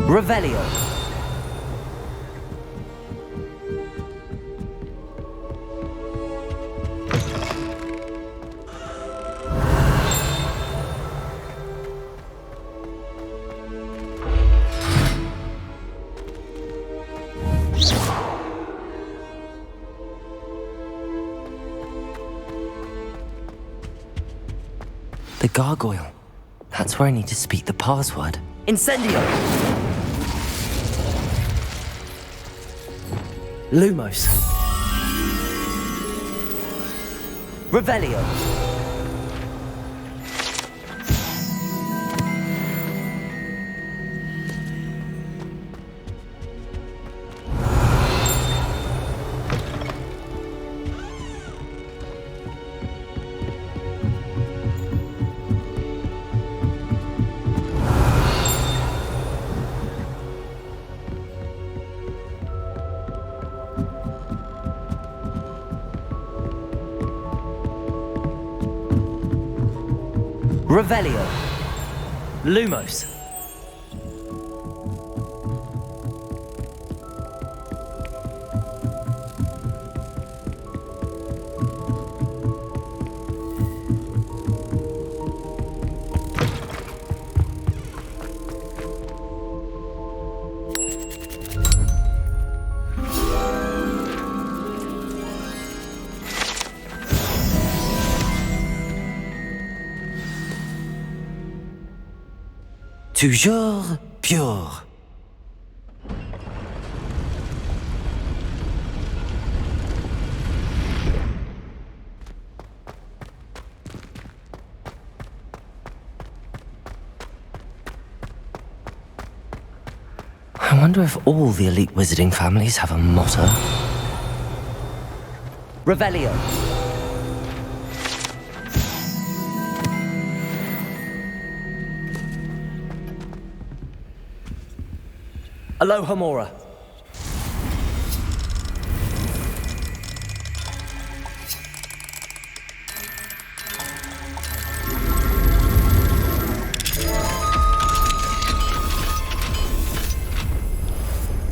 Revelio. The gargoyle. That's where I need to speak the password. Incendio! Lumos. Revelio. Revelio. Lumos. Toujours pure. I wonder if all the elite wizarding families have a motto. Revelio. Alohomora.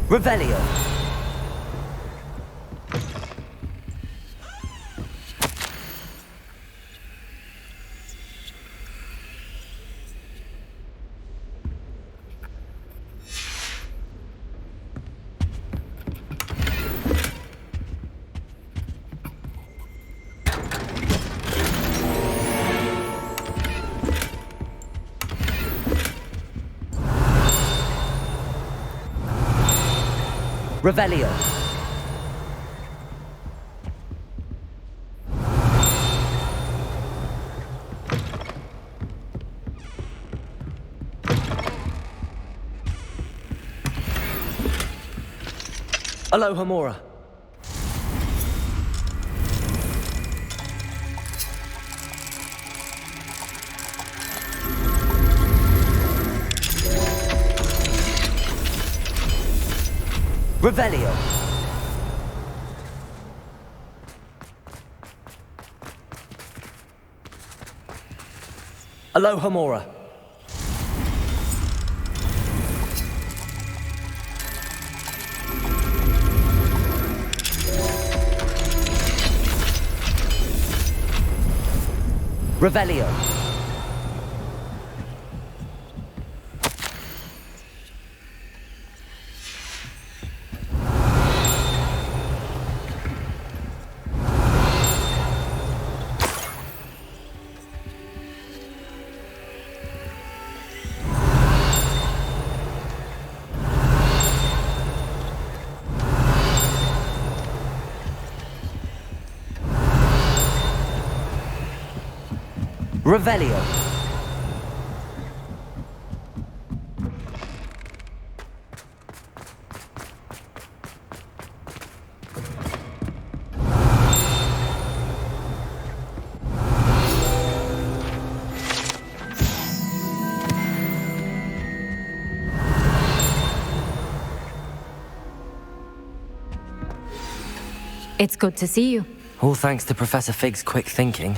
Revelio. Revelio. Aloha Mora. Revelio. Aloha Mora. Revelio. Revelio. It's good to see you. All thanks to Professor Fig's quick thinking.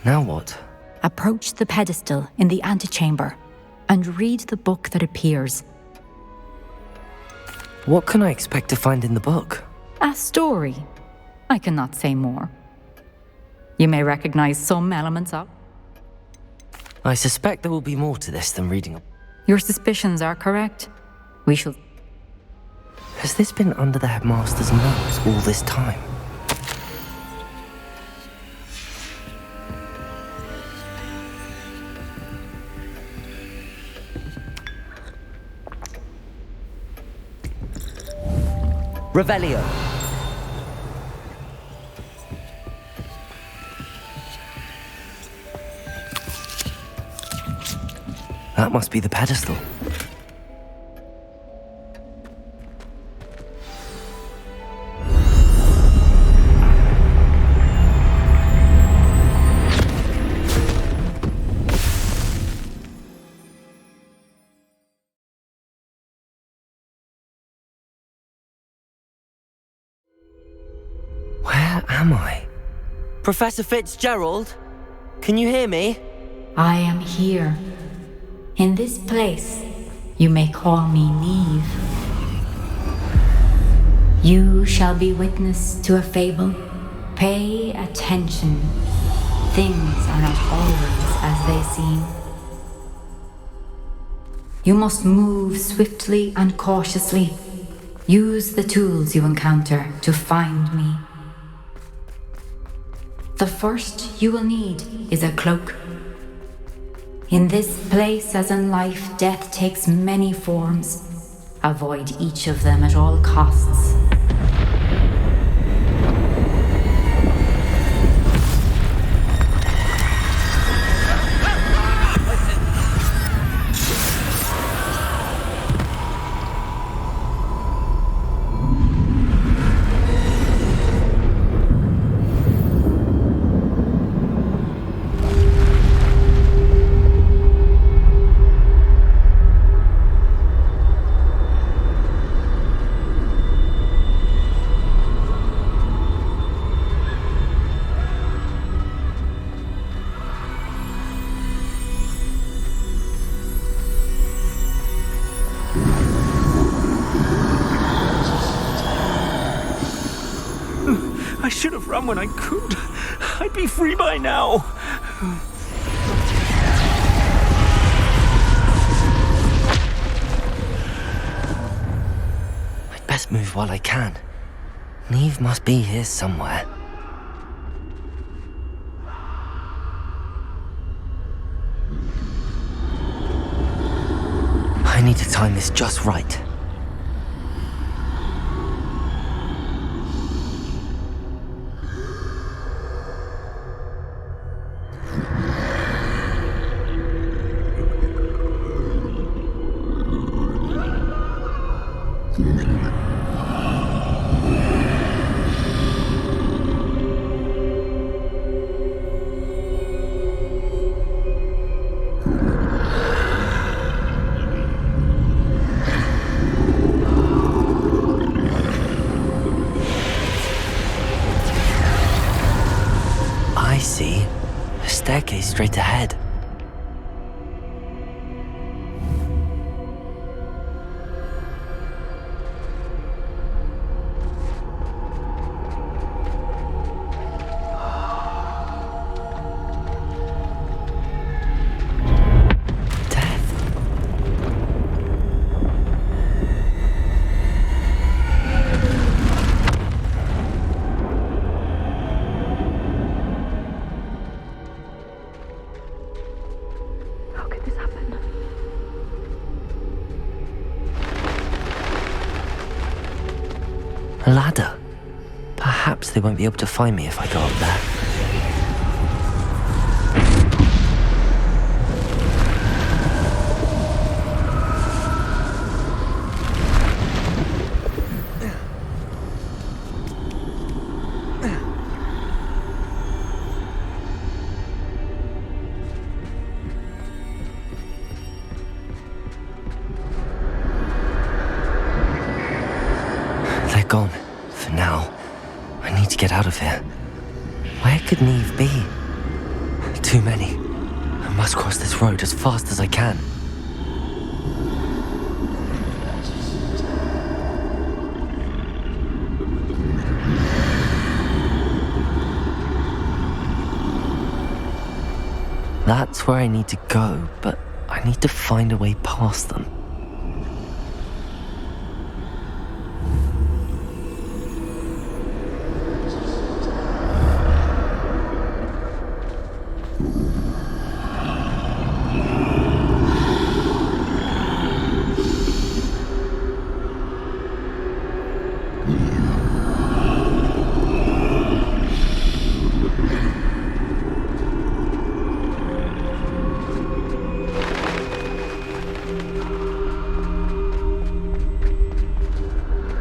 Now what? Approach the pedestal in the antechamber and read the book that appears. What can I expect to find in the book? A story. I cannot say more. You may recognize some elements of. I suspect there will be more to this than reading a... Your suspicions are correct. We shall... Has this been under the headmaster's nose all this time? Revelio. That must be the pedestal. Where am I? Professor Fitzgerald? Can you hear me? I am here. In this place, you may call me Neve. You shall be witness to a fable. Pay attention. Things are not always as they seem. You must move swiftly and cautiously. Use the tools you encounter to find me. The first you will need is a cloak. In this place, as in life, death takes many forms. Avoid each of them at all costs. I should have run when I could. I'd be free by now. I'd best move while I can. Neve must be here somewhere. I need to time this just right. staircase straight ahead. A ladder. Perhaps they won't be able to find me if I go up there. They're gone. For now. I need to get out of here. Where could Neve be? Too many. I must cross this road as fast as I can. That's where I need to go, but I need to find a way past them.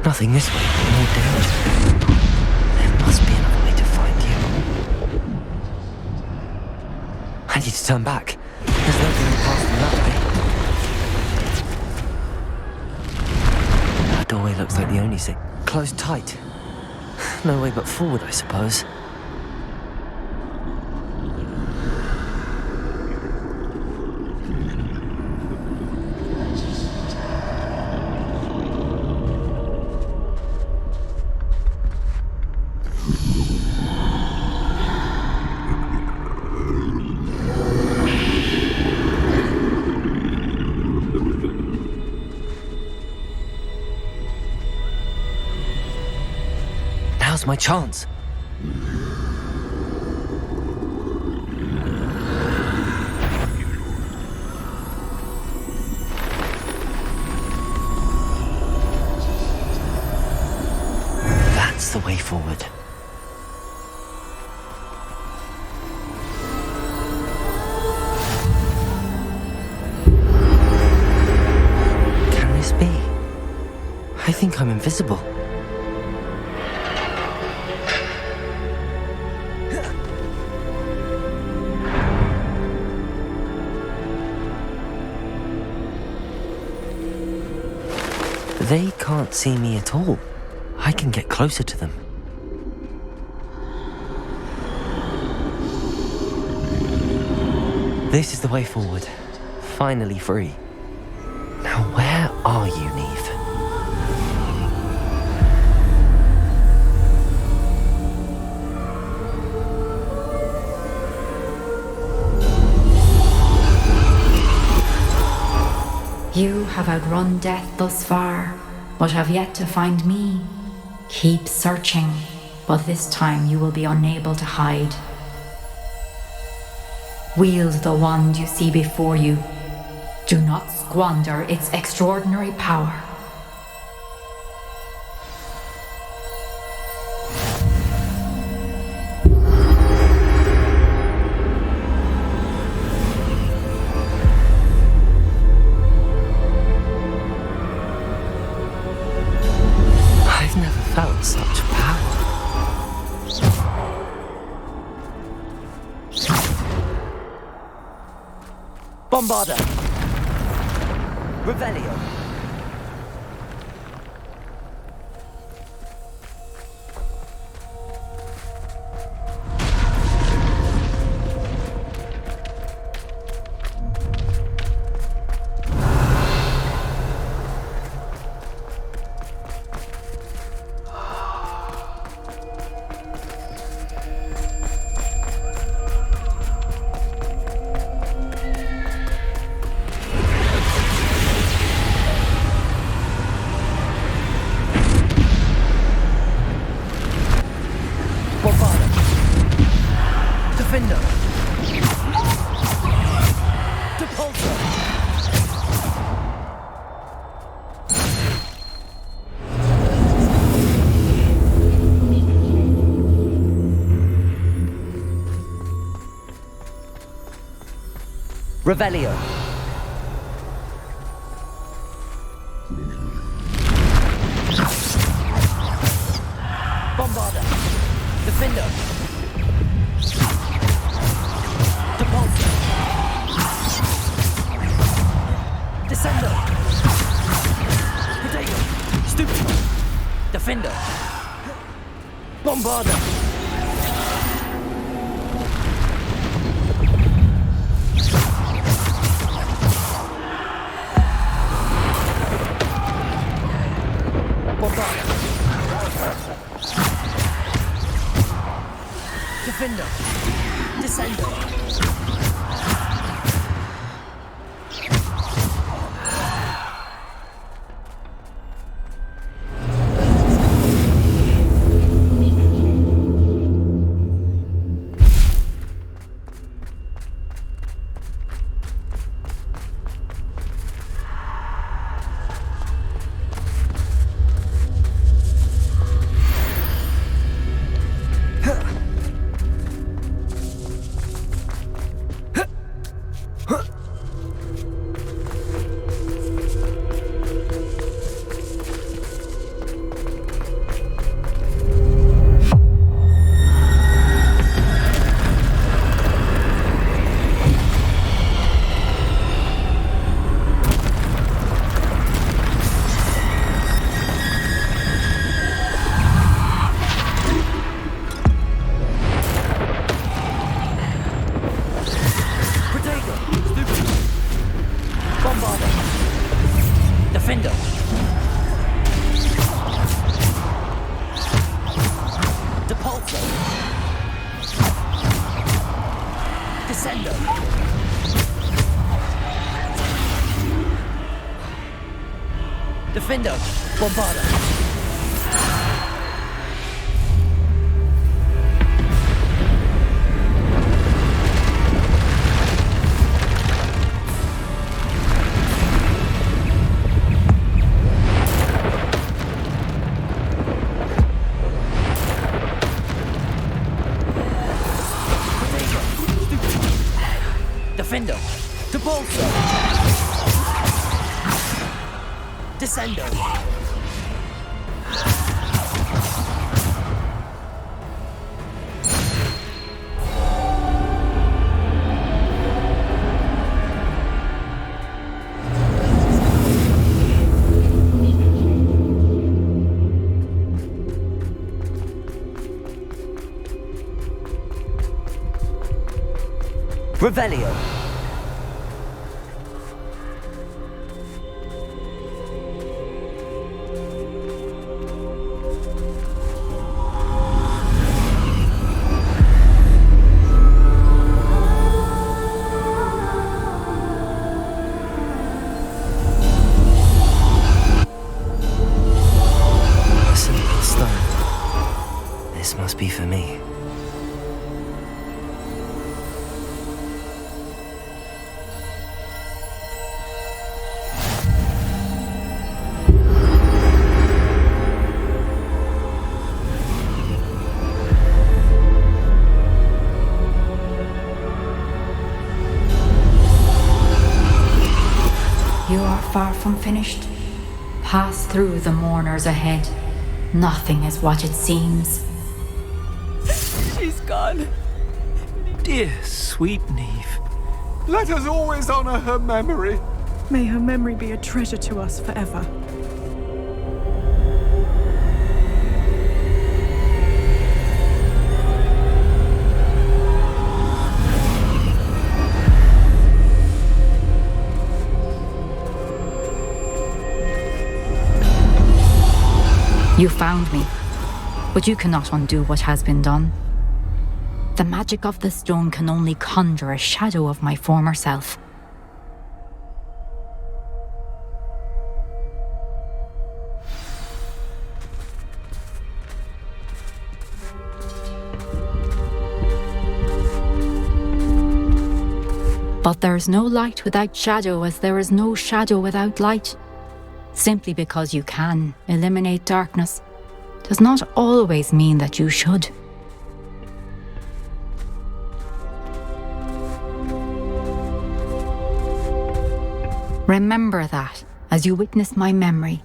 Nothing this way, more danger. There must be another way to find you. I need to turn back. There's no going past them that way. That doorway looks like the only thing. Closed tight. No way but forward, I suppose. Now's my chance. That's the way forward. Can this be? I think I'm invisible. They can't see me at all. I can get closer to them. This is the way forward. Finally free. Now where are you, Neve? You have outrun death thus far, but have yet to find me. Keep searching, but this time you will be unable to hide. Wield the wand you see before you. Do not squander its extraordinary power. Felt such power. Bombarda! Revelio! Revelio. Bombarda. Defender. Depulsor. Descender. Potato. Stupid. Defender. Bombarda. Bombarda. Defender. Descender. Defender. Depulsor. Descender. Defender. Bombarda. Defender. Depulsor. Descender. Revelio. A simple stone. This must be for me. You are far from finished. Pass through the mourners ahead. Nothing is what it seems. She's gone. Dear sweet Neve. Let us always honor her memory. May her memory be a treasure to us forever. You found me, but you cannot undo what has been done. The magic of the stone can only conjure a shadow of my former self. But there is no light without shadow, as there is no shadow without light. Simply because you can eliminate darkness does not always mean that you should. Remember that as you witness my memory.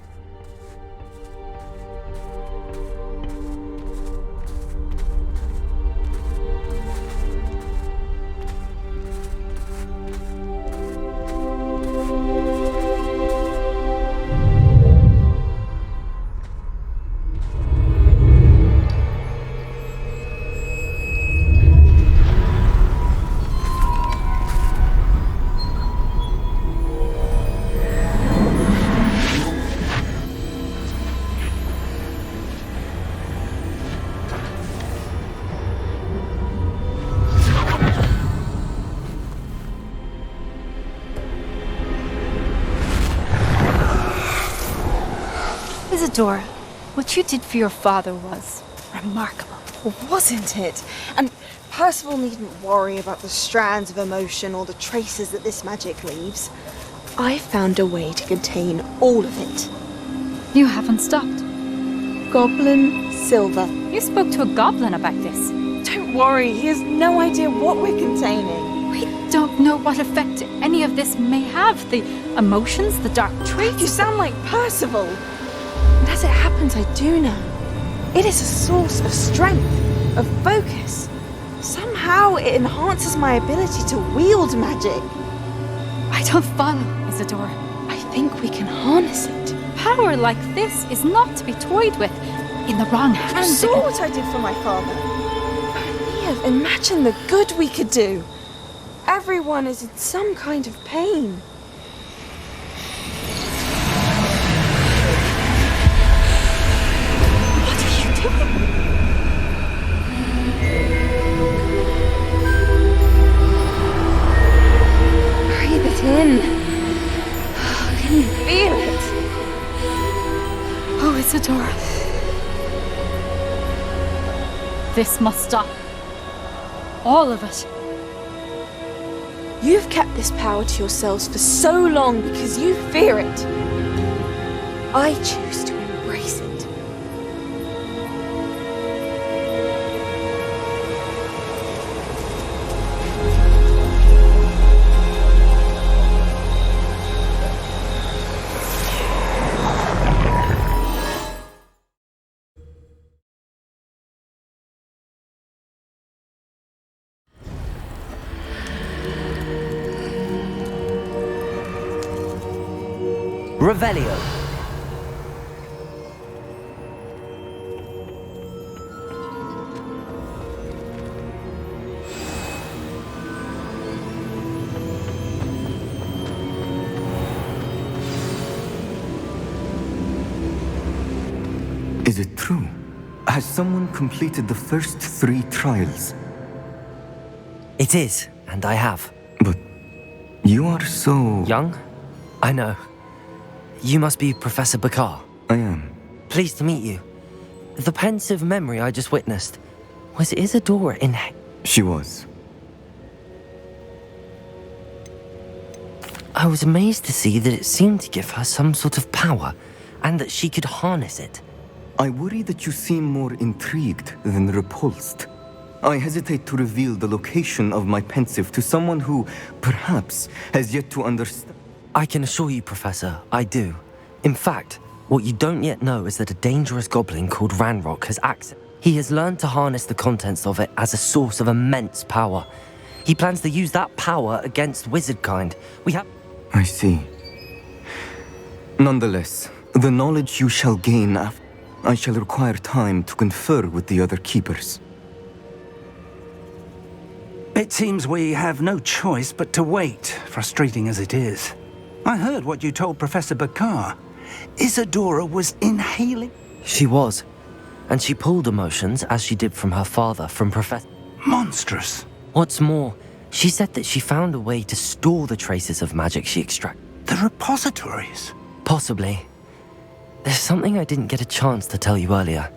Isadora, what you did for your father was remarkable. Wasn't it? And Percival needn't worry about the strands of emotion or the traces that this magic leaves. I found a way to contain all of it. You haven't stopped. Goblin silver. You spoke to a goblin about this. Don't worry, he has no idea what we're containing. We don't know what effect any of this may have. The emotions, the dark traits. You sound like Percival. And as it happens, I do know. It is a source of strength, of focus. Somehow it enhances my ability to wield magic. I don't follow, Isadora. I think we can harness it. Power like this is not to be toyed with. In the wrong hands. You saw what I did for my father. Mia, imagine the good we could do. Everyone is in some kind of pain. Breathe it in. Can you feel it? Oh, Isadora. This must stop. All of it. You've kept this power to yourselves for so long because you fear it. I choose to embrace it. Revelio. Is it true? Has someone completed the first 3 trials? It is, and I have. But you are so... young? I know. You must be Professor Bakar. I am. Pleased to meet you. The pensive memory I just witnessed. Was Isadora in... She was. I was amazed to see that it seemed to give her some sort of power, and that she could harness it. I worry that you seem more intrigued than repulsed. I hesitate to reveal the location of my pensive to someone who, perhaps, has yet to understand. I can assure you, Professor, I do. In fact, what you don't yet know is that a dangerous goblin called Ranrock has access. He has learned to harness the contents of it as a source of immense power. He plans to use that power against wizardkind. We have... I see. Nonetheless, the knowledge you shall gain after... I shall require time to confer with the other keepers. It seems we have no choice but to wait, frustrating as it is. I heard what you told Professor Bakar. Isadora was inhaling... She was. And she pulled emotions, as she did from her father, from Professor... Monstrous. What's more, she said that she found a way to store the traces of magic she extracted. The repositories? Possibly. There's something I didn't get a chance to tell you earlier.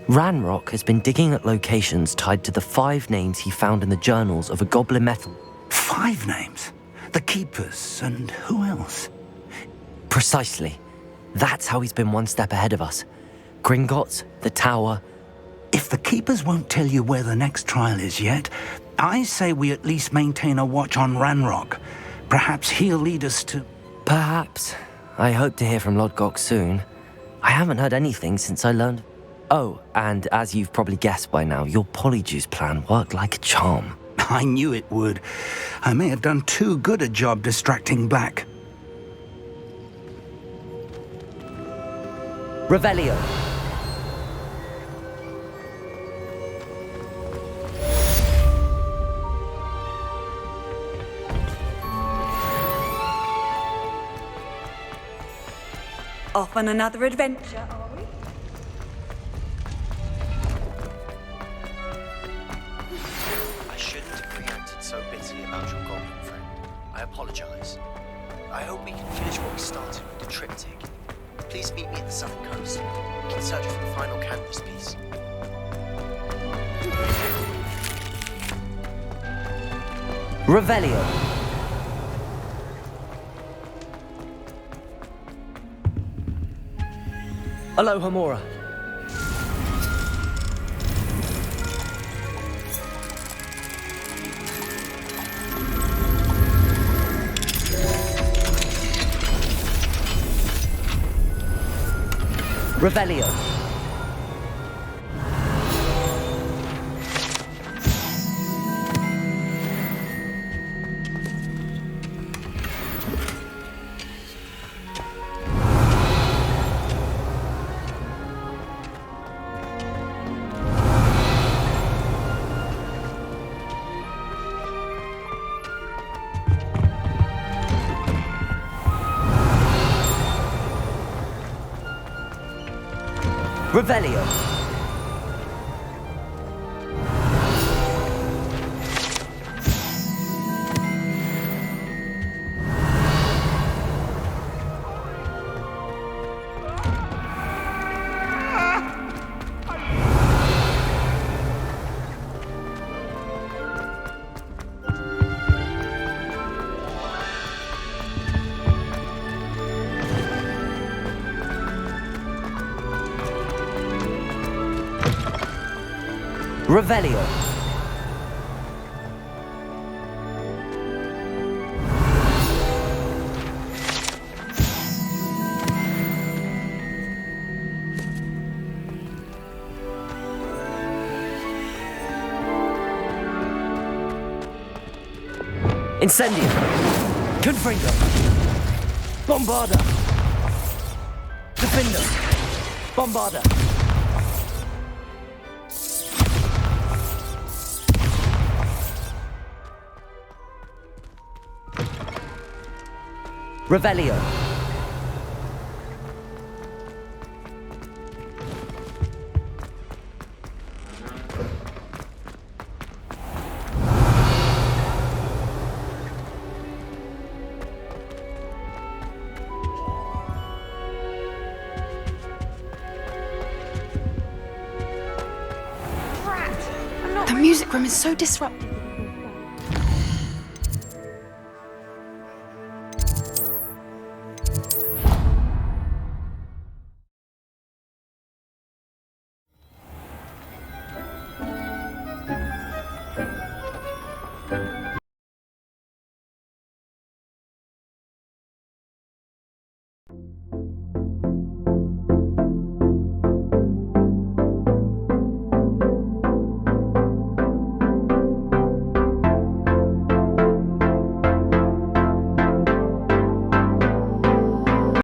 Ranrock has been digging at locations tied to the 5 names he found in the journals of a goblin method. 5 names? The Keepers, and who else? Precisely. That's how he's been one step ahead of us. Gringotts, the Tower... If the Keepers won't tell you where the next trial is yet, I say we at least maintain a watch on Ranrock. Perhaps he'll lead us to... Perhaps. I hope to hear from Lodgok soon. I haven't heard anything since I learned... Oh, and as you've probably guessed by now, your polyjuice plan worked like a charm. I knew it would. I may have done too good a job distracting Black. Revelio. Off on another adventure, are we? I shouldn't have reacted so bitterly about your goblin friend. I apologize. I hope we can finish what we started with the triptych. Please meet me at the southern coast. We can search for the final canvas piece. Revelio. Aloha Mora. Revelio. Revelio. Revelio. Incendio. Confringo. Bombarda. Defender. Bombarda. Revelio. The music room is so disruptive.